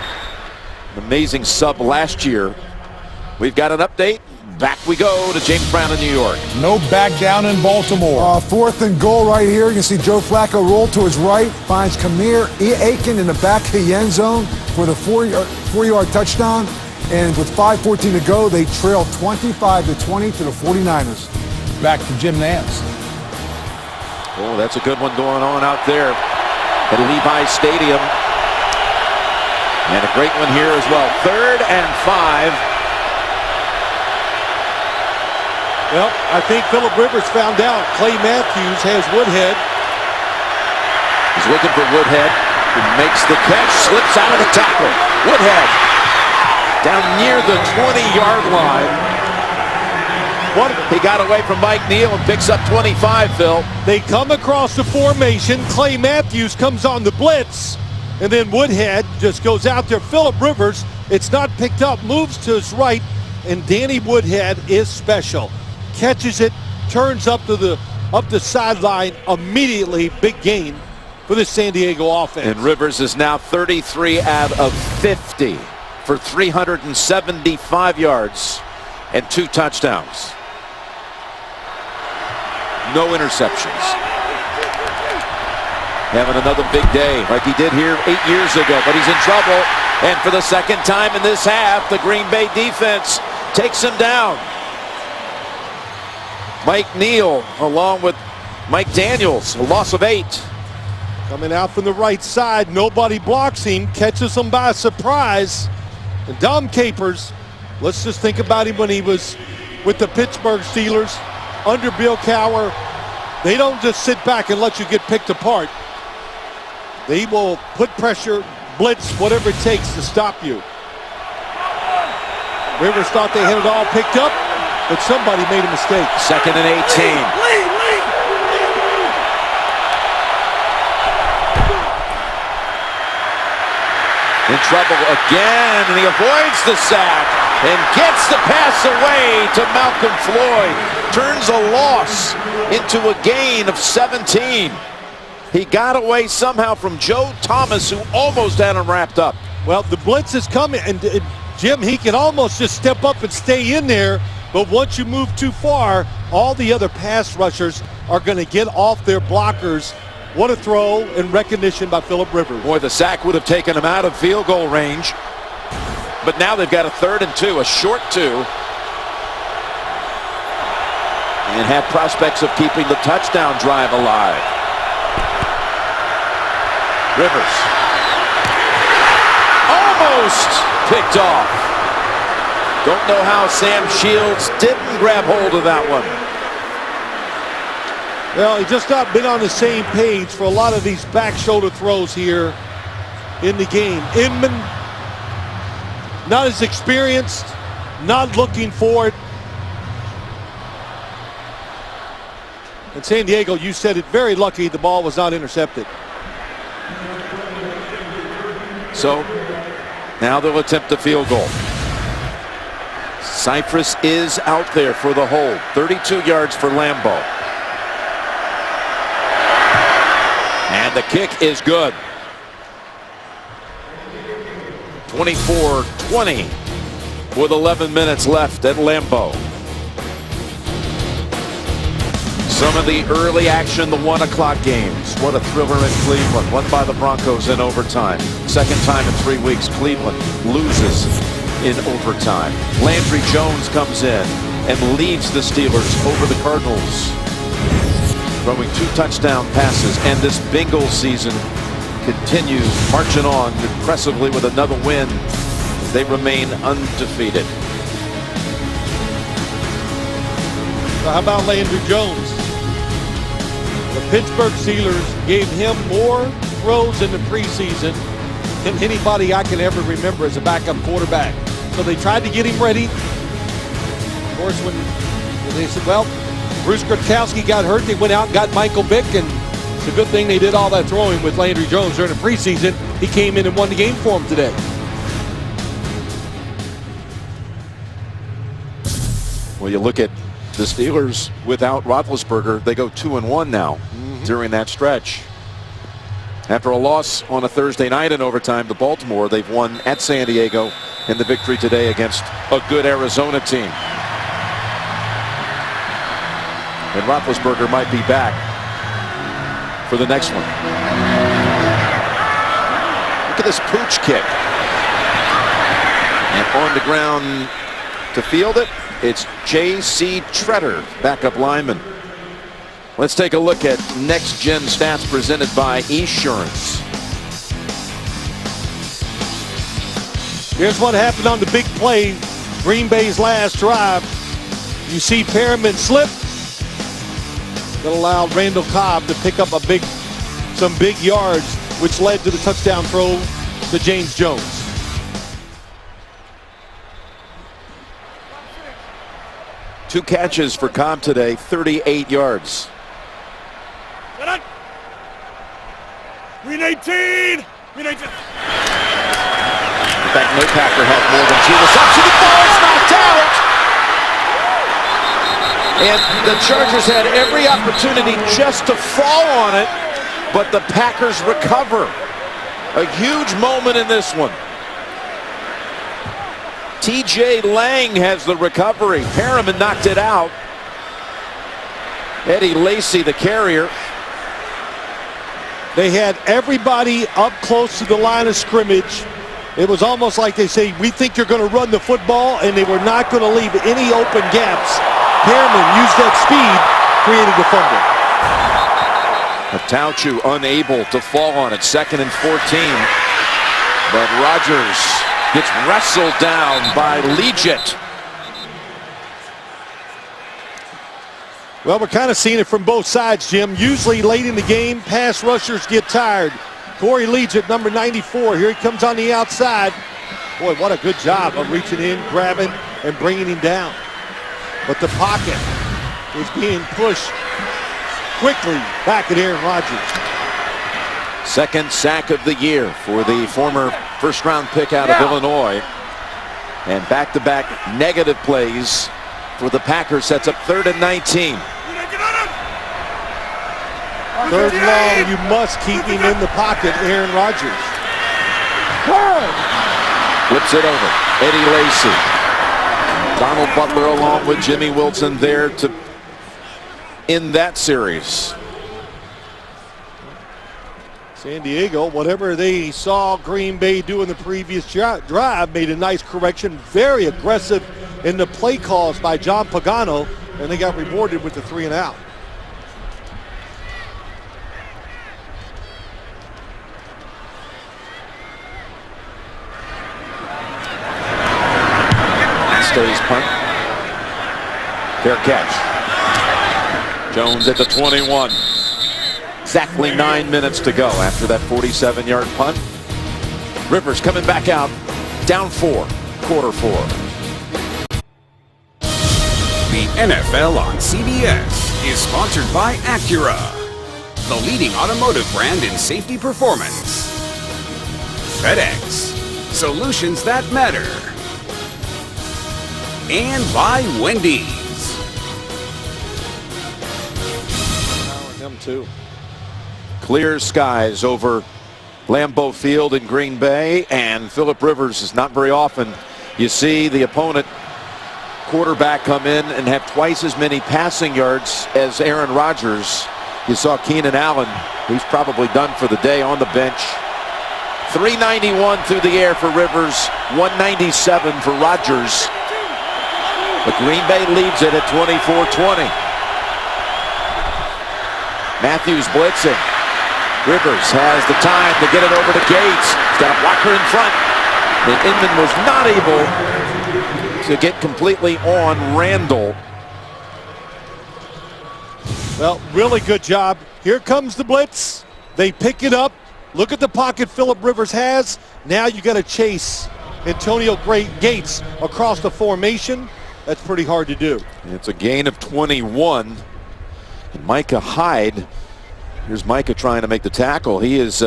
an amazing sub last year. We've got an update. Back we go to James Brown in New York. No back down in Baltimore. 4th and goal right here. You can see Joe Flacco roll to his right, finds Kamir Aiken in the back of the end zone for the 4-yard touchdown. And with 5:14 to go, they trail 25-20 to the 49ers. Back to Jim Nantz. Oh, that's a good one going on out there at Levi Stadium. And a great one here as well. 3rd and 5. Well, I think Phillip Rivers found out Clay Matthews has Woodhead. He's looking for Woodhead, who makes the catch, slips out of the tackle. Woodhead down near the 20-yard line. He got away from Mike Neal and picks up 25, Phil. They come across the formation. Clay Matthews comes on the blitz. And then Woodhead just goes out there. Phillip Rivers, it's not picked up, moves to his right. And Danny Woodhead is special. Catches it, turns up the sideline immediately. Big gain for the San Diego offense. And Rivers is now 33 out of 50 for 375 yards and 2 touchdowns. No interceptions. Having another big day like he did here 8 years ago, but he's in trouble. And for the 2nd time in this half, the Green Bay defense takes him down. Mike Neal along with Mike Daniels, a loss of 8. Coming out from the right side, nobody blocks him, catches him by surprise. And Dom Capers, let's just think about him when he was with the Pittsburgh Steelers under Bill Cowher. They don't just sit back and let you get picked apart. They will put pressure, blitz, whatever it takes to stop you. Rivers thought they had it all picked up, but somebody made a mistake. 2nd and 18. In trouble again, and he avoids the sack and gets the pass away to Malcolm Floyd. Turns a loss into a gain of 17. He got away somehow from Joe Thomas, who almost had him wrapped up. Well, the blitz is coming, and Jim, he can almost just step up and stay in there, but once you move too far, all the other pass rushers are going to get off their blockers. What a throw and recognition by Phillip Rivers. Boy, the sack would have taken him out of field goal range. But now they've got a 3rd and 2, a short 2. And have prospects of keeping the touchdown drive alive. Rivers. Almost picked off. Don't know how Sam Shields didn't grab hold of that one. Well, he's just not been on the same page for a lot of these back shoulder throws here in the game. Inman, not as experienced, not looking for it. And San Diego, you said it, very lucky the ball was not intercepted. So now they'll attempt a field goal. Cypress is out there for the hold. 32 yards for Lambeau. And the kick is good. 24-20 with 11 minutes left at Lambeau. Some of the early action, the 1 o'clock games. What a thriller in Cleveland. Won by the Broncos in overtime. 2nd time in 3 weeks, Cleveland loses in overtime. Landry Jones comes in and leads the Steelers over the Cardinals, throwing 2 touchdown passes, and this Bengals season continues marching on impressively with another win. They remain undefeated. So how about Landry Jones? The Pittsburgh Steelers gave him more throws in the preseason than anybody I can ever remember as a backup quarterback. So they tried to get him ready. Of course, when they said, well, Bruce Gronkowski got hurt, they went out and got Michael Vick, and it's a good thing they did all that throwing with Landry Jones during the preseason. He came in and won the game for him today. Well, you look at the Steelers without Roethlisberger, they go 2-1 now during that stretch. After a loss on a Thursday night in overtime to Baltimore, they've won at San Diego in the victory today against a good Arizona team. And Roethlisberger might be back for the next one. Look at this pooch kick. And on the ground to field it, it's J.C. Tretter, backup lineman. Let's take a look at Next Gen Stats presented by Esurance. Here's what happened on the big play, Green Bay's last drive. You see Perriman slip. That allowed Randall Cobb to pick up some big yards, which led to the touchdown throw to James Jones. Two catches for Cobb today, 38 yards. Green 18! Green 18! In fact, no Packer had more than 2 receptions. The ball is knocked out! And the Chargers had every opportunity just to fall on it, but the Packers recover. A huge moment in this one. TJ Lang has the recovery. Perriman knocked it out. Eddie Lacy, the carrier. They had everybody up close to the line of scrimmage. It was almost like they say, we think you're going to run the football, and they were not going to leave any open gaps. Perriman used that speed, created the fumble. Tauchu unable to fall on it, 2nd and 14. But Rodgers gets wrestled down by Legit. Well, we're kind of seeing it from both sides, Jim. Usually late in the game, pass rushers get tired. Corey Legit, number 94. Here he comes on the outside. Boy, what a good job of reaching in, grabbing, and bringing him down. But the pocket is being pushed quickly back at Aaron Rodgers. 2nd sack of the year for the former first-round pick out of Illinois. And back-to-back negative plays for the Packers sets up 3rd and 19. 3rd and long, you must keep him in the pocket, Aaron Rodgers. Flips it over. Eddie Lacy. Donald Butler along with Jimmy Wilson there to end that series. San Diego, whatever they saw Green Bay do in the previous drive, made a nice correction. Very aggressive in the play calls by John Pagano, and they got rewarded with the 3 and out. Stays punt. Fair catch. Jones at the 21. Exactly 9 minutes to go after that 47-yard punt. Rivers coming back out, down 4, quarter 4. The NFL on CBS is sponsored by Acura, the leading automotive brand in safety performance. FedEx, solutions that matter. And by Wendy's. Them too. Clear skies over Lambeau Field in Green Bay, and Philip Rivers is not very often. You see the opponent quarterback come in and have twice as many passing yards as Aaron Rodgers. You saw Keenan Allen, who's probably done for the day, on the bench. 391 through the air for Rivers, 197 for Rodgers. But Green Bay leads it at 24-20. Matthews blitzing. Rivers has the time to get it over to Gates. He's got a blocker in front. And Inman was not able to get completely on Randall. Well, really good job. Here comes the blitz. They pick it up. Look at the pocket Phillip Rivers has. Now you got to chase Antonio Gates across the formation. That's pretty hard to do. It's a gain of 21. And Micah Hyde. Here's Micah trying to make the tackle. He is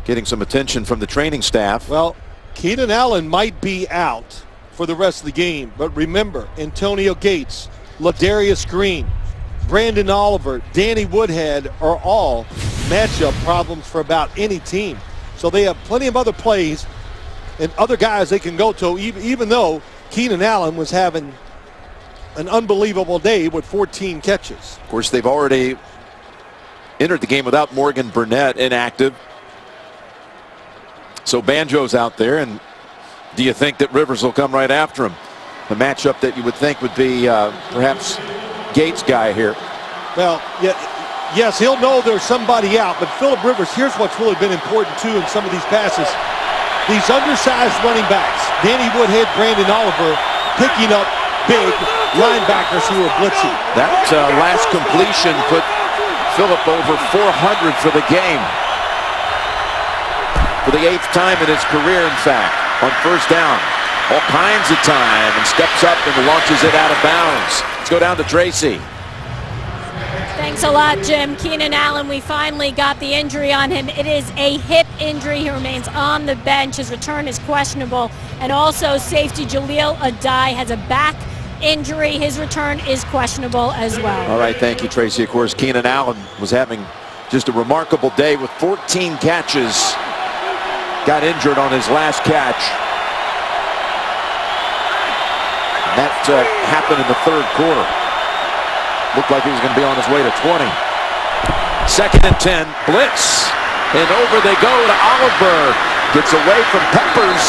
getting some attention from the training staff. Well, Keenan Allen might be out for the rest of the game. But remember, Antonio Gates, Ladarius Green, Brandon Oliver, Danny Woodhead are all matchup problems for about any team. So they have plenty of other plays and other guys they can go to, even though Keenan Allen was having an unbelievable day with 14 catches. Of course, they've already entered the game without Morgan Burnett inactive. So Banjo's out there, and do you think that Rivers will come right after him? The matchup that you would think would be perhaps Gates guy here. Well, yeah, yes, he'll know there's somebody out, but Phillip Rivers, here's what's really been important too in some of these passes. These undersized running backs, Danny Woodhead, Brandon Oliver, picking up big linebackers who are blitzing. That last completion put Phillip over 400 for the game. For the 8th time in his career, in fact, on first down. All kinds of time, and steps up and launches it out of bounds. Let's go down to Tracy. Thanks a lot, Jim. Keenan Allen, we finally got the injury on him. It is a hip injury. He remains on the bench. His return is questionable. And also safety Jaleel Adai has a back injury. His return is questionable as well. All right, thank you, Tracy. Of course, Keenan Allen was having just a remarkable day with 14 catches. Got injured on his last catch. That happened in the third quarter. Looked like he was going to be on his way to 20. 2nd and 10, blitz. And over they go to Oliver. Gets away from Peppers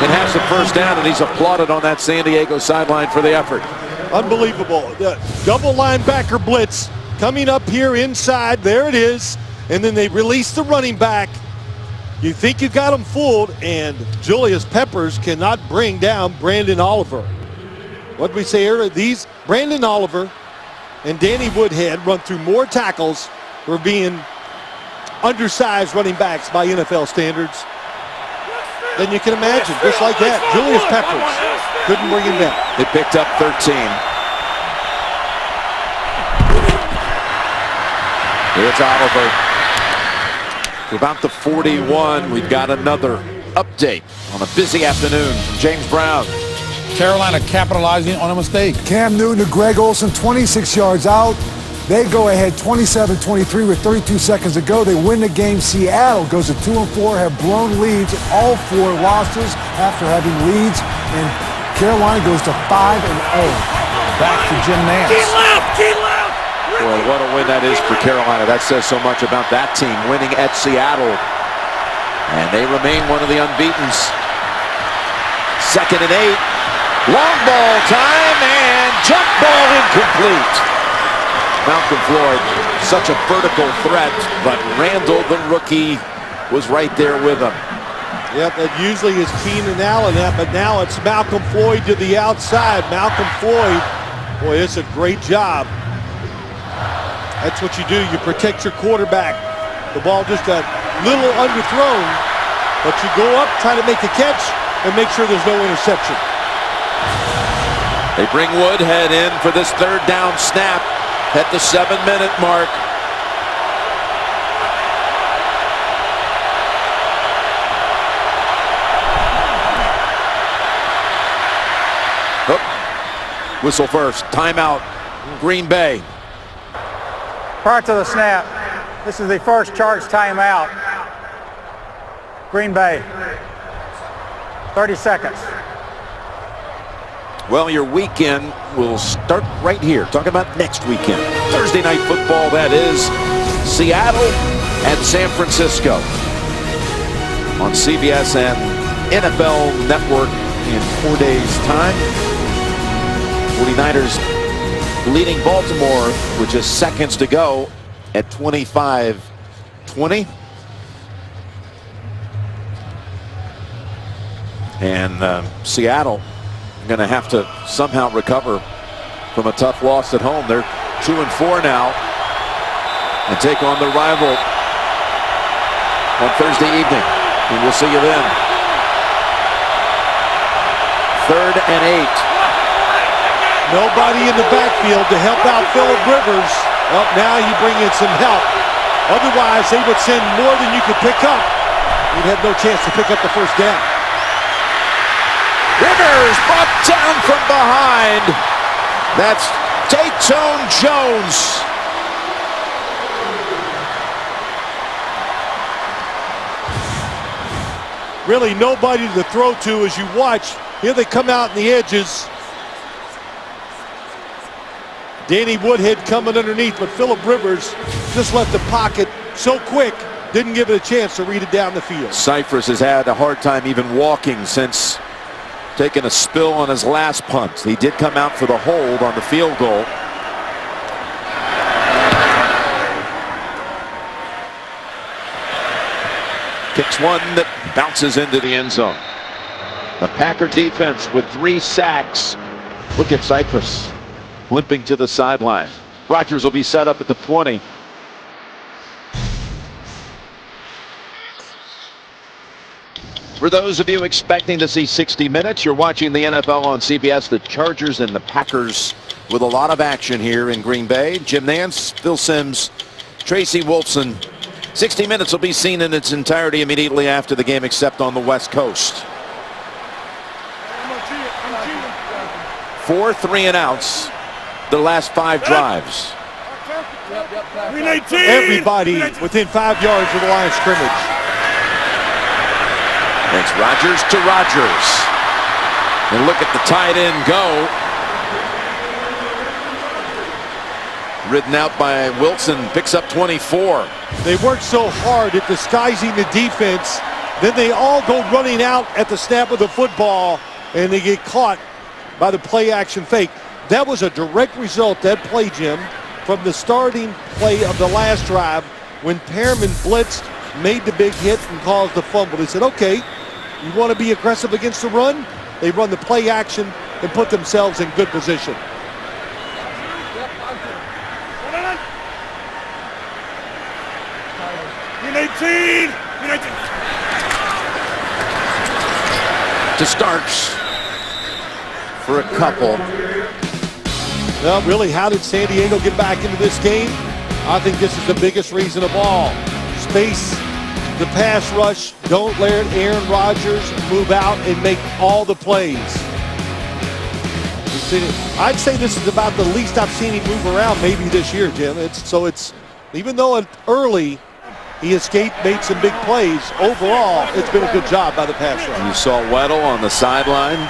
and has the first down, and he's applauded on that San Diego sideline for the effort. Unbelievable. The double linebacker blitz coming up here inside. There it is. And then they release the running back. You think you got him fooled, and Julius Peppers cannot bring down Brandon Oliver. What did we say earlier? Brandon Oliver and Danny Woodhead run through more tackles for being undersized running backs by NFL standards than you can imagine. Just like that, Julius Peppers couldn't bring him down. They picked up 13. It's Oliver. To about the 41, we've got another update on a busy afternoon from James Brown. Carolina capitalizing on a mistake. Cam Newton to Greg Olsen, 26 yards out. They go ahead 27-23 with 32 seconds to go. They win the game. Seattle goes to 2-4, have blown leads, all 4 losses after having leads, and Carolina goes to 5-0. Back to Jim Nance. Keep left! Boy, what a win that is for Carolina. That says so much about that team winning at Seattle. And they remain one of the unbeatens. 2nd and 8. Long ball time, and jump ball incomplete. Malcolm Floyd, such a vertical threat, but Randall, the rookie, was right there with him. Yep, it usually is Keenan Allen, but now it's Malcolm Floyd to the outside. Malcolm Floyd, boy, it's a great job. That's what you do. You protect your quarterback. The ball just a little underthrown, but you go up, try to make a catch, and make sure there's no interception. They bring Woodhead in for this 3rd down snap at the 7-minute mark. Oh, whistle first. Timeout. Green Bay. Prior to the snap, this is the first charged timeout. Green Bay. 30 seconds. Well, your weekend will start right here. Talking about next weekend. Thursday night football, that is. Seattle and San Francisco. on CBS and NFL Network in 4 days' time. 49ers leading Baltimore with just seconds to go at 25-20. And Seattle going to have to somehow recover from a tough loss at home. They're 2-4 now and take on the rival on Thursday evening. And we'll see you then. 3rd and 8. Nobody in the backfield to help out Phillip Rivers. Well, now you bring in some help. Otherwise, they would send more than you could pick up. You'd have no chance to pick up the first down. Rivers brought down from behind. That's Datone Jones. Really nobody to throw to as you watch. Here they come out in the edges. Danny Woodhead coming underneath, but Phillip Rivers just left the pocket so quick, didn't give it a chance to read it down the field. Cypress has had a hard time even walking since taking a spill on his last punt. He did come out for the hold on the field goal. Kicks one that bounces into the end zone. The Packer defense with 3 sacks. Look at Cypress limping to the sideline. Rodgers will be set up at the 20. For those of you expecting to see 60 minutes, you're watching the NFL on CBS. The Chargers and the Packers with a lot of action here in Green Bay. Jim Nance, Phil Simms, Tracy Wolfson. 60 Minutes will be seen in its entirety immediately after the game, except on the West Coast. 4 3-and-outs the last 5 drives. Everybody within 5 yards of the line of scrimmage. Thanks Rodgers to Rodgers. And look at the tight end go. Ridden out by Wilson, picks up 24. They work so hard at disguising the defense, then they all go running out at the snap of the football, and they get caught by the play-action fake. That was a direct result, that play, Jim, from the starting play of the last drive when Perriman blitzed, made the big hit, and caused the fumble. They said, okay, you want to be aggressive against the run? They run the play action and put themselves in good position. To Starks for a couple. Well, really, how did San Diego get back into this game? I think this is the biggest reason of all. Space the pass rush. Don't let Aaron Rodgers move out and make all the plays. I'd say this is about the least I've seen him move around maybe this year, Jim. Even though early he escaped, made some big plays, overall it's been a good job by the pass rush. You saw Weddle on the sideline.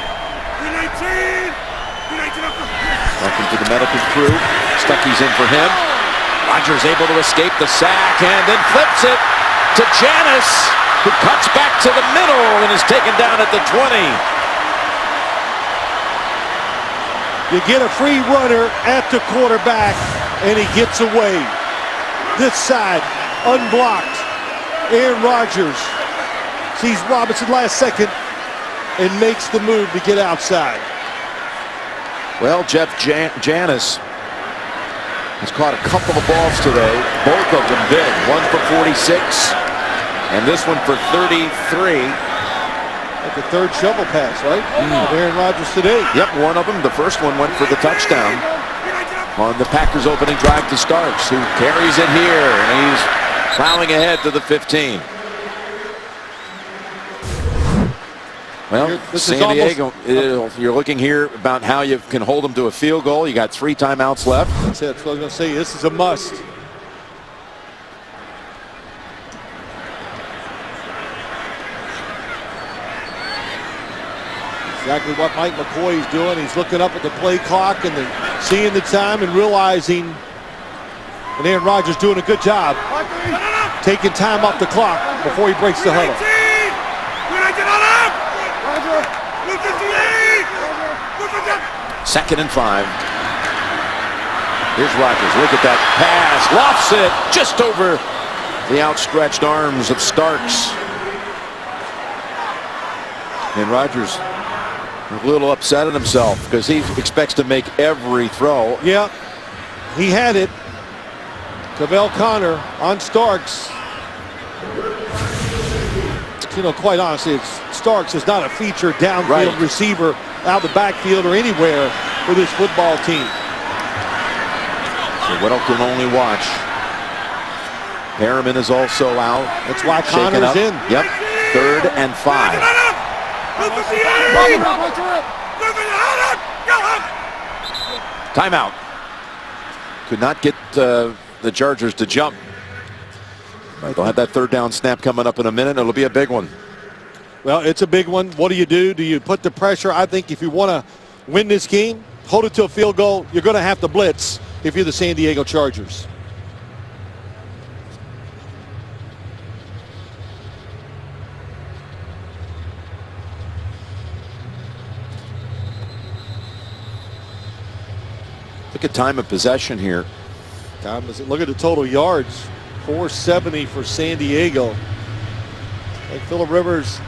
Welcome to the medical crew. Stuckey's in for him. Rodgers able to escape the sack and then flips it to Janis, who cuts back to the middle and is taken down at the 20. You get a free runner at the quarterback, and he gets away. This side, unblocked. Aaron Rodgers sees Robinson last second and makes the move to get outside. Well, Jeff Janis has caught a couple of balls today, both of them big. One for 46, and this one for 33. Like the third shovel pass, right? Of Aaron Rodgers today. Yep, one of them. The first one went for the touchdown on the Packers' opening drive to Starks, who carries it here, and he's plowing ahead to the 15. Well, San Diego, you're looking here about how you can hold them to a field goal. You got 3 timeouts left. That's it. That's what I was going to say. This is a must. Exactly what Mike McCoy is doing. He's looking up at the play clock and then seeing the time and realizing, and Aaron Rodgers doing a good job taking time off the clock before he breaks the huddle. 2nd and 5. Here's Rodgers. Look at that pass. Lofts it just over the outstretched arms of Starks. And Rodgers a little upset at himself because he expects to make every throw. Yeah, he had it. Cavell Connor on Starks. You know, quite honestly, Starks is not a feature downfield receiver out the backfield or anywhere for this football team. So Weddle can only watch. Harriman is also out. That's why Connor's in. Yep. 3rd and 5. Timeout. Could not get the Chargers to jump. They'll have that 3rd down snap coming up in a minute. It'll be a big one. Well, it's a big one. What do? Do you put the pressure? I think if you want to win this game, hold it to a field goal, you're going to have to blitz if you're the San Diego Chargers. Look at time of possession here. Look at the total yards. 470 for San Diego. Like Phillip Rivers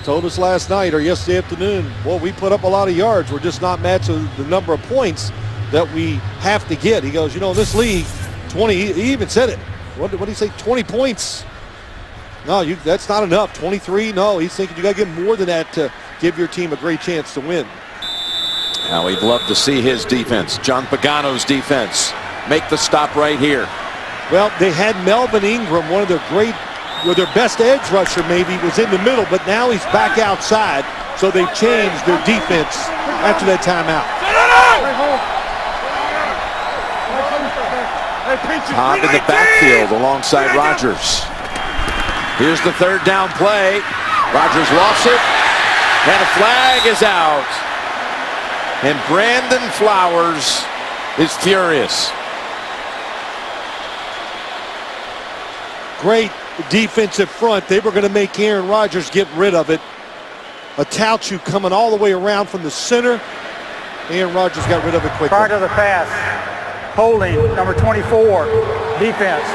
told us last night or yesterday afternoon, well, we put up a lot of yards. We're just not matching the number of points that we have to get. He goes, you know, in this league, 20, he even said it. What did he say, 20 points? No, that's not enough. 23, no. He's thinking you got to get more than that to give your team a great chance to win. Now we'd love to see his defense, John Pagano's defense, make the stop right here. Well, they had Melvin Ingram, one of their best edge rusher maybe, was in the middle, but now he's back outside, so they've changed their defense after that timeout. Cobb in the backfield alongside Rodgers. Here's the 3rd down play. Rodgers lofts it, and a flag is out. And Brandon Flowers is furious. Great defensive front. They were going to make Aaron Rodgers get rid of it. A Tauchu coming all the way around from the center. Aaron Rodgers got rid of it quickly. Prior to the pass, holding, number 24, defense.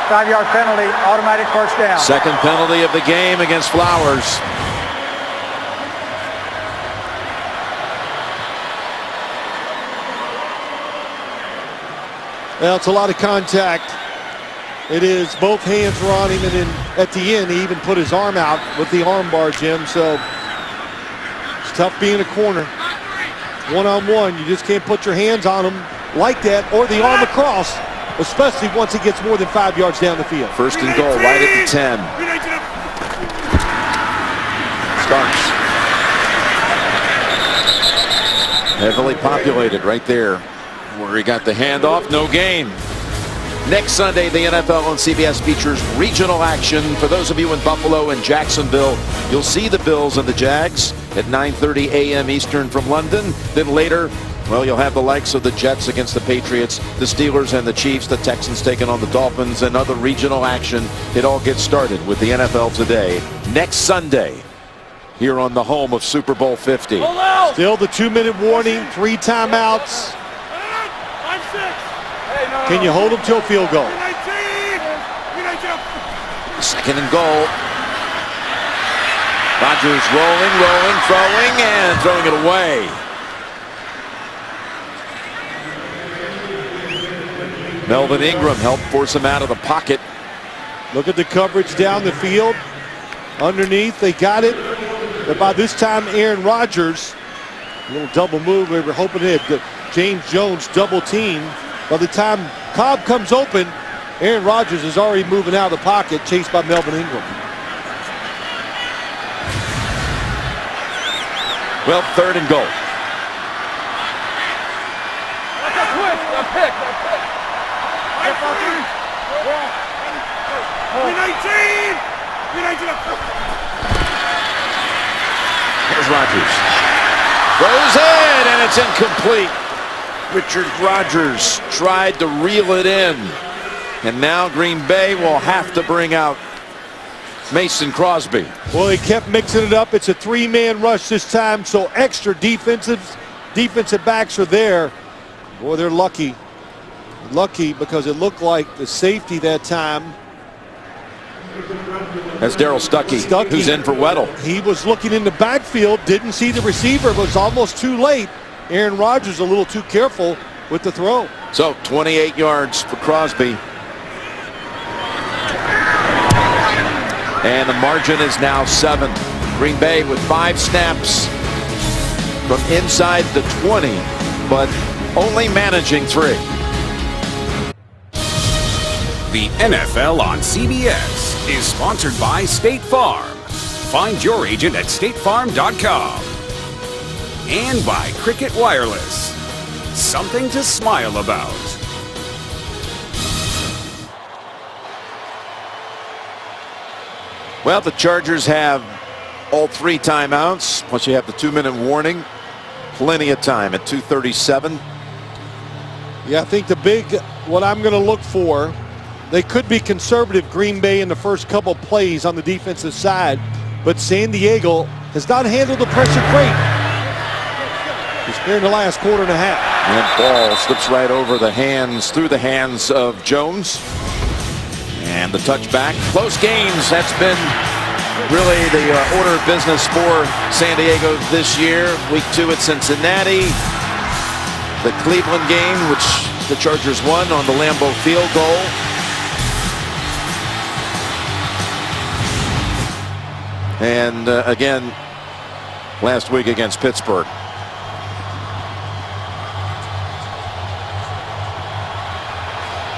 5-yard penalty, automatic 1st down. 2nd penalty of the game against Flowers. Well, it's a lot of contact. It is. Both hands were on him, and then at the end, he even put his arm out with the arm bar, Jim. So it's tough being a corner. One-on-one, you just can't put your hands on him like that or the arm across, especially once he gets more than 5 yards down the field. 1st and goal, right at the 10. Starks. Heavily populated right there where he got the handoff, no gain. Next Sunday, the NFL on CBS features regional action. For those of you in Buffalo and Jacksonville, you'll see the Bills and the Jags at 9:30 a.m. Eastern from London. Then later, well, you'll have the likes of the Jets against the Patriots, the Steelers and the Chiefs, the Texans taking on the Dolphins, and other regional action. It all gets started with the NFL Today next Sunday here on the home of Super Bowl 50. Still the 2-minute warning, 3 timeouts. Can you hold them to a field goal? 2nd and goal. Rodgers rolling, throwing, and throwing it away. Melvin Ingram helped force him out of the pocket. Look at the coverage down the field. Underneath, they got it. But by this time, Aaron Rodgers, a little double move. We were hoping to hit James Jones double team. By the time Cobb comes open, Aaron Rodgers is already moving out of the pocket, chased by Melvin Ingram. Well, 3rd and goal. Here's Rodgers. Throws in, and it's incomplete. Richard Rodgers tried to reel it in. And now Green Bay will have to bring out Mason Crosby. Well, he kept mixing it up. It's a three-man rush this time, so extra defensive backs are there. Boy, they're lucky. Lucky because it looked like the safety that time. That's Darryl Stuckey, who's in for Weddle. He was looking in the backfield, didn't see the receiver, was almost too late. Aaron Rodgers a little too careful with the throw. So 28 yards for Crosby. And the margin is now 7. Green Bay with 5 snaps from inside the 20, but only managing 3. The NFL on CBS is sponsored by State Farm. Find your agent at statefarm.com. And by Cricket Wireless. Something to smile about. Well, the Chargers have all 3 timeouts, plus you have the 2-minute warning. Plenty of time at 2:37. Yeah, I think what I'm going to look for, they could be conservative, Green Bay, in the first couple plays on the defensive side, but San Diego has not handled the pressure great. It's here in the last quarter and a half. And ball slips right over the hands, through the hands of Jones. And the touchback. Close games. That's been really the order of business for San Diego this year. Week 2 at Cincinnati. The Cleveland game, which the Chargers won on the Lambeau field goal. And again, last week against Pittsburgh.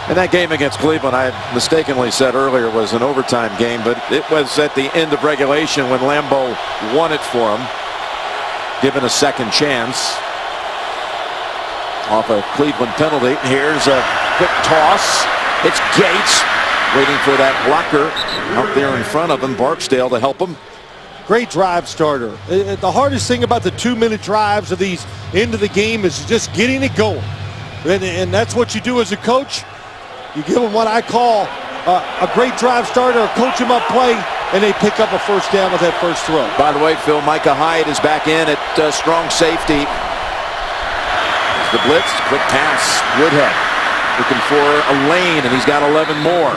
And that game against Cleveland, I mistakenly said earlier, was an overtime game, but it was at the end of regulation when Lambeau won it for him, given a second chance off a Cleveland penalty. Here's a quick toss. It's Gates waiting for that blocker out there in front of him, Barksdale, to help him. Great drive starter. The hardest thing about the 2-minute drives of these end of the game is just getting it going. And that's what you do as a coach. You give them what I call a great drive starter, a coach them up play, and they pick up a first down with that first throw. By the way, Phil, Micah Hyde is back in at strong safety. The blitz, quick pass, Woodhead looking for a lane, and he's got 11 more.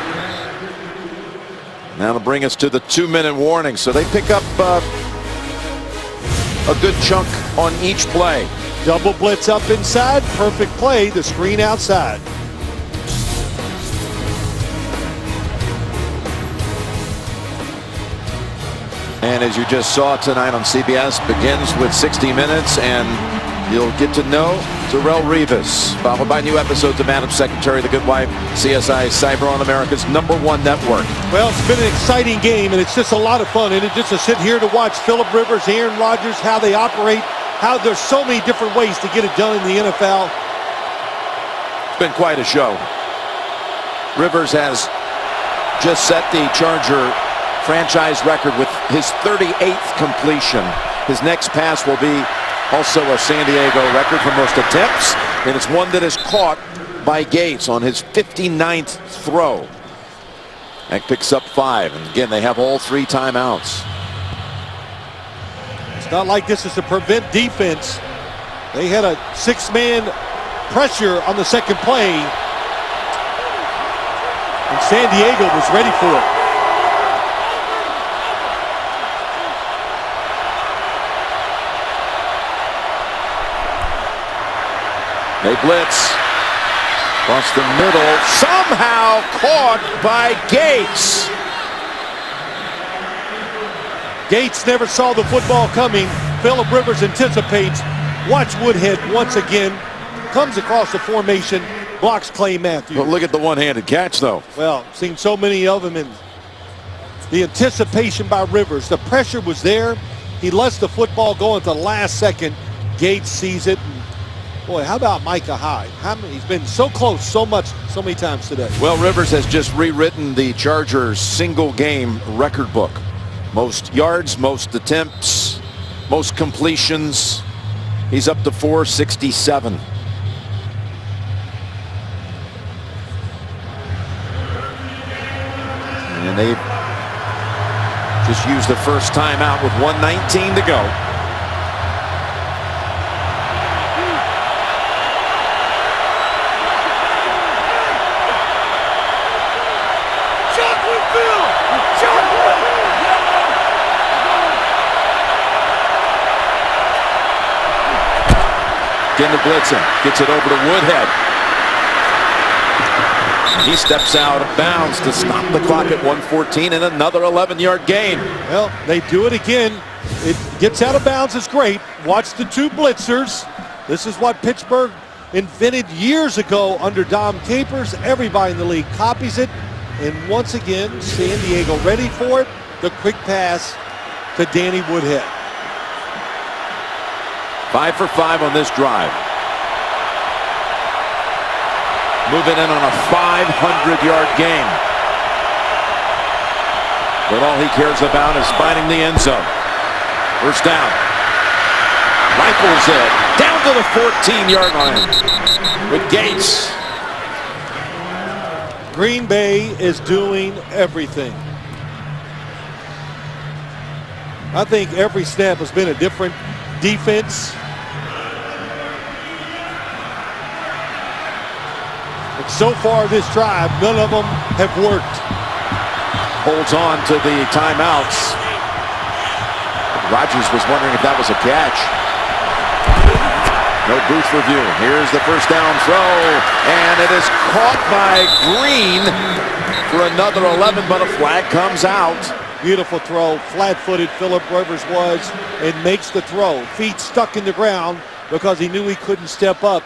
Now to bring us to the 2-minute warning. So they pick up a good chunk on each play. Double blitz up inside, perfect play, the screen outside. And as you just saw tonight on CBS, begins with 60 Minutes, and you'll get to know Darrelle Revis, followed by new episodes of Madam Secretary, The Good Wife, CSI Cyber on America's #1 network. Well, it's been an exciting game, and it's just a lot of fun. And just to sit here to watch Philip Rivers, Aaron Rodgers, how they operate, how there's so many different ways to get it done in the NFL. It's been quite a show. Rivers has just set the Charger franchise record with his 38th completion. His next pass will be also a San Diego record for most attempts, and it's one that is caught by Gates on his 59th throw. That picks up 5, and again, they have all 3 timeouts. It's not like this is to prevent defense. They had a 6-man pressure on the second play, and San Diego was ready for it. They blitz across the middle, somehow caught by Gates. Gates never saw the football coming. Philip Rivers anticipates. Watch Woodhead once again. Comes across the formation, blocks Clay Matthews. Well, look at the one-handed catch, though. Well, seen so many of them, and the anticipation by Rivers. The pressure was there. He lets the football go at the last second. Gates sees it. Boy, how about Micah Hyde? He's been so close so many times today. Well, Rivers has just rewritten the Chargers' single-game record book. Most yards, most attempts, most completions. He's up to 467. And Just used the first timeout with 1:19 to go. Again to Blitzen. Gets it over to Woodhead. He steps out of bounds to stop the clock at 1:14 and another 11-yard gain. Well, they do it again. It gets out of bounds. It's great. Watch the two blitzers. This is what Pittsburgh invented years ago under Dom Capers. Everybody in the league copies it. And once again, San Diego ready for it. The quick pass to Danny Woodhead. 5 for 5 on this drive. Moving in on a 500-yard game. But all he cares about is finding the end zone. First down. Rifles it down to the 14-yard line with Gates. Green Bay is doing everything. I think every snap has been a different defense. But so far this drive, none of them have worked. Holds on to the timeouts. Rodgers was wondering if that was a catch. No booth review. Here's the first down throw, and it is caught by Green for another 11, but a flag comes out. Beautiful throw, flat-footed Philip Rivers was, and makes the throw. Feet stuck in the ground because he knew he couldn't step up.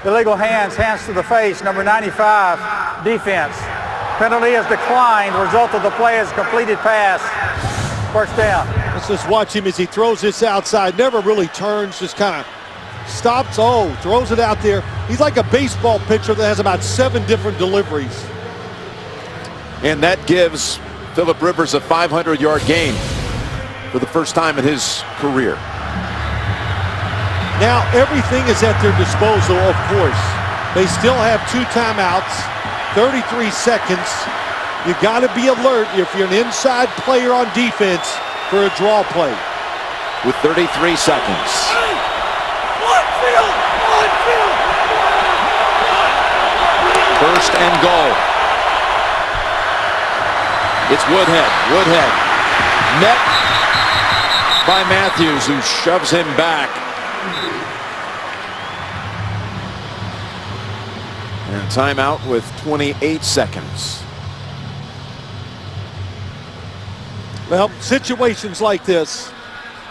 Illegal hands to the face, number 95, defense. Penalty is declined. The result of the play is completed pass. First down. Let's just watch him as he throws this outside. Never really turns, just kind of stops. Oh, throws it out there. He's like a baseball pitcher that has about 7 different deliveries. And that gives Philip Rivers a 500-yard gain for the first time in his career. Now everything is at their disposal, of course. They still have 2 timeouts, 33 seconds. You got to be alert if you're an inside player on defense for a draw play. With 33 seconds. First and goal. It's Woodhead. Woodhead met by Matthews, who shoves him back. And timeout with 28 seconds. Well, situations like this,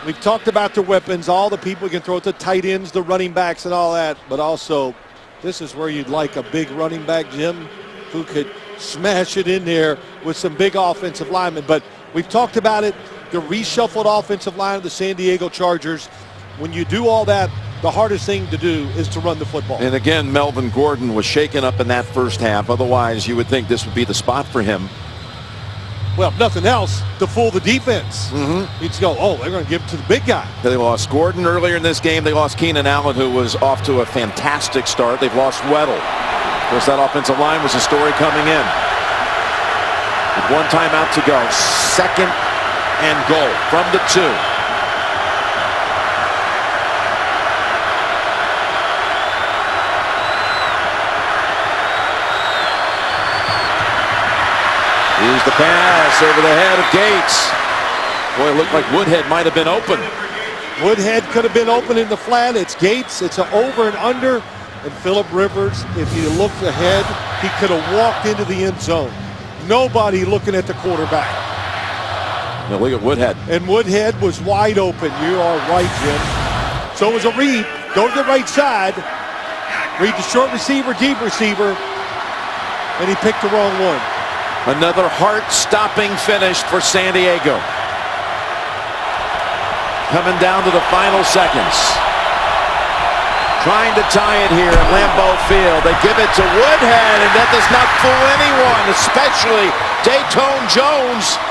we've talked about the weapons, all the people you can throw at the tight ends, the running backs and all that, but also this is where you'd like a big running back, Jim, who could smash it in there with some big offensive linemen. But we've talked about it, the reshuffled offensive line of the San Diego Chargers. When you do all that, the hardest thing to do is to run the football. And again, Melvin Gordon was shaken up in that first half. Otherwise, you would think this would be the spot for him. Well, if nothing else, to fool the defense. You'd go, oh, they're going to give it to the big guy. They lost Gordon earlier in this game. They lost Keenan Allen, who was off to a fantastic start. They've lost Weddle. Of course, that offensive line was a story coming in. With 1 timeout to go. Second and goal from the 2. Here's the pass over the head of Gates. Boy, it looked like Woodhead might have been open. Woodhead could have been open in the flat. It's Gates. It's an over and under. And Philip Rivers, if you looked ahead, he could have walked into the end zone. Nobody looking at the quarterback. Now look at Woodhead. And Woodhead was wide open. You are right, Jim. So was a read. Go to the right side. Read the short receiver, deep receiver. And he picked the wrong one. Another heart-stopping finish for San Diego. Coming down to the final seconds. Trying to tie it here at Lambeau Field. They give it to Woodhead, and that does not fool anyone, especially Dayton Jones.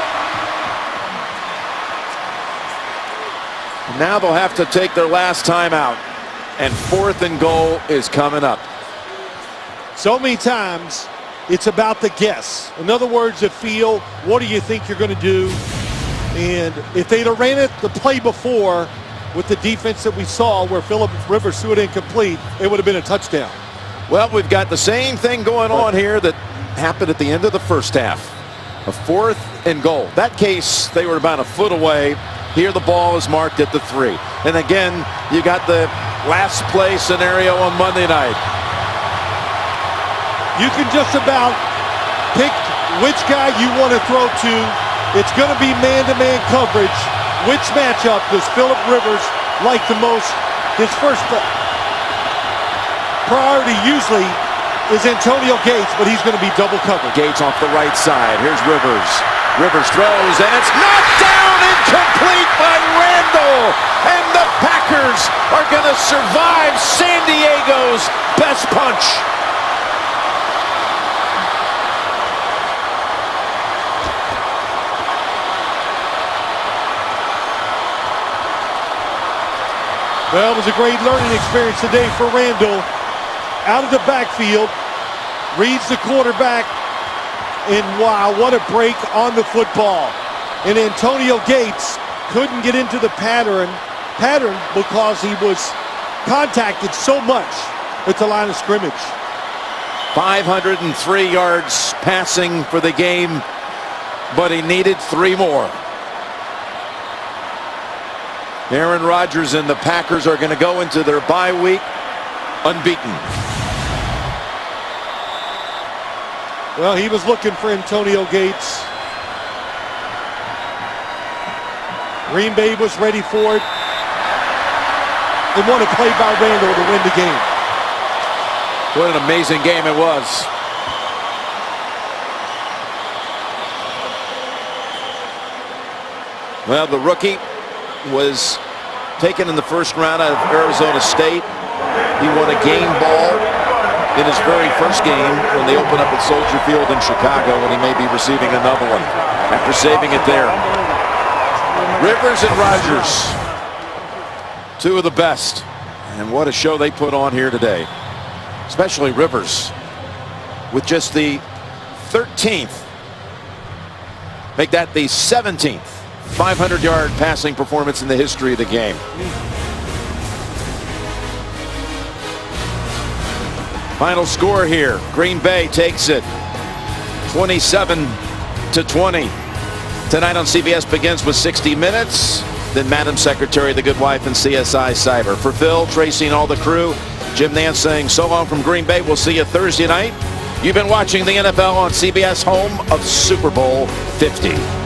Now they'll have to take their last timeout, and 4th and goal is coming up. So many times It's about the guess. In other words, the feel. What do you think you're going to do? And if they'd have ran it the play before with the defense that we saw where Phillip Rivers threw it incomplete, it would have been a touchdown. Well, we've got the same thing going on here that happened at the end of the first half. A 4th and goal. That case, they were about a foot away. Here the ball is marked at the 3. And again, you got the last play scenario on Monday night. You can just about pick which guy you want to throw to. It's going to be man-to-man coverage. Which matchup does Phillip Rivers like the most? His first priority usually is Antonio Gates, but he's going to be double covered. Gates off the right side. Here's Rivers. Rivers throws, and it's knocked down incomplete by Randall. And the Packers are going to survive San Diego's best punch. Well, it was a great learning experience today for Randall. Out of the backfield, reads the quarterback, and wow, what a break on the football. And Antonio Gates couldn't get into the pattern because he was contacted so much at the line of scrimmage. 503 yards passing for the game, but he needed 3 more. Aaron Rodgers and the Packers are going to go into their bye week unbeaten. Well, he was looking for Antonio Gates. Green Bay was ready for it. They want to play by Randall to win the game. What an amazing game it was. Well, the rookie was taken in the first round out of Arizona State. He won a game ball in his very first game when they opened up at Soldier Field in Chicago, and he may be receiving another one after saving it there. Rivers and Rodgers, 2 of the best. And what a show they put on here today. Especially Rivers with just the 13th. Make that the 17th 500-yard passing performance in the history of the game. Final score here. Green Bay takes it 27-20. Tonight on CBS begins with 60 Minutes. Then Madam Secretary, The Good Wife, and CSI Cyber. For Phil, Tracy, and all the crew, Jim Nance saying so long from Green Bay. We'll see you Thursday night. You've been watching the NFL on CBS, home of Super Bowl 50.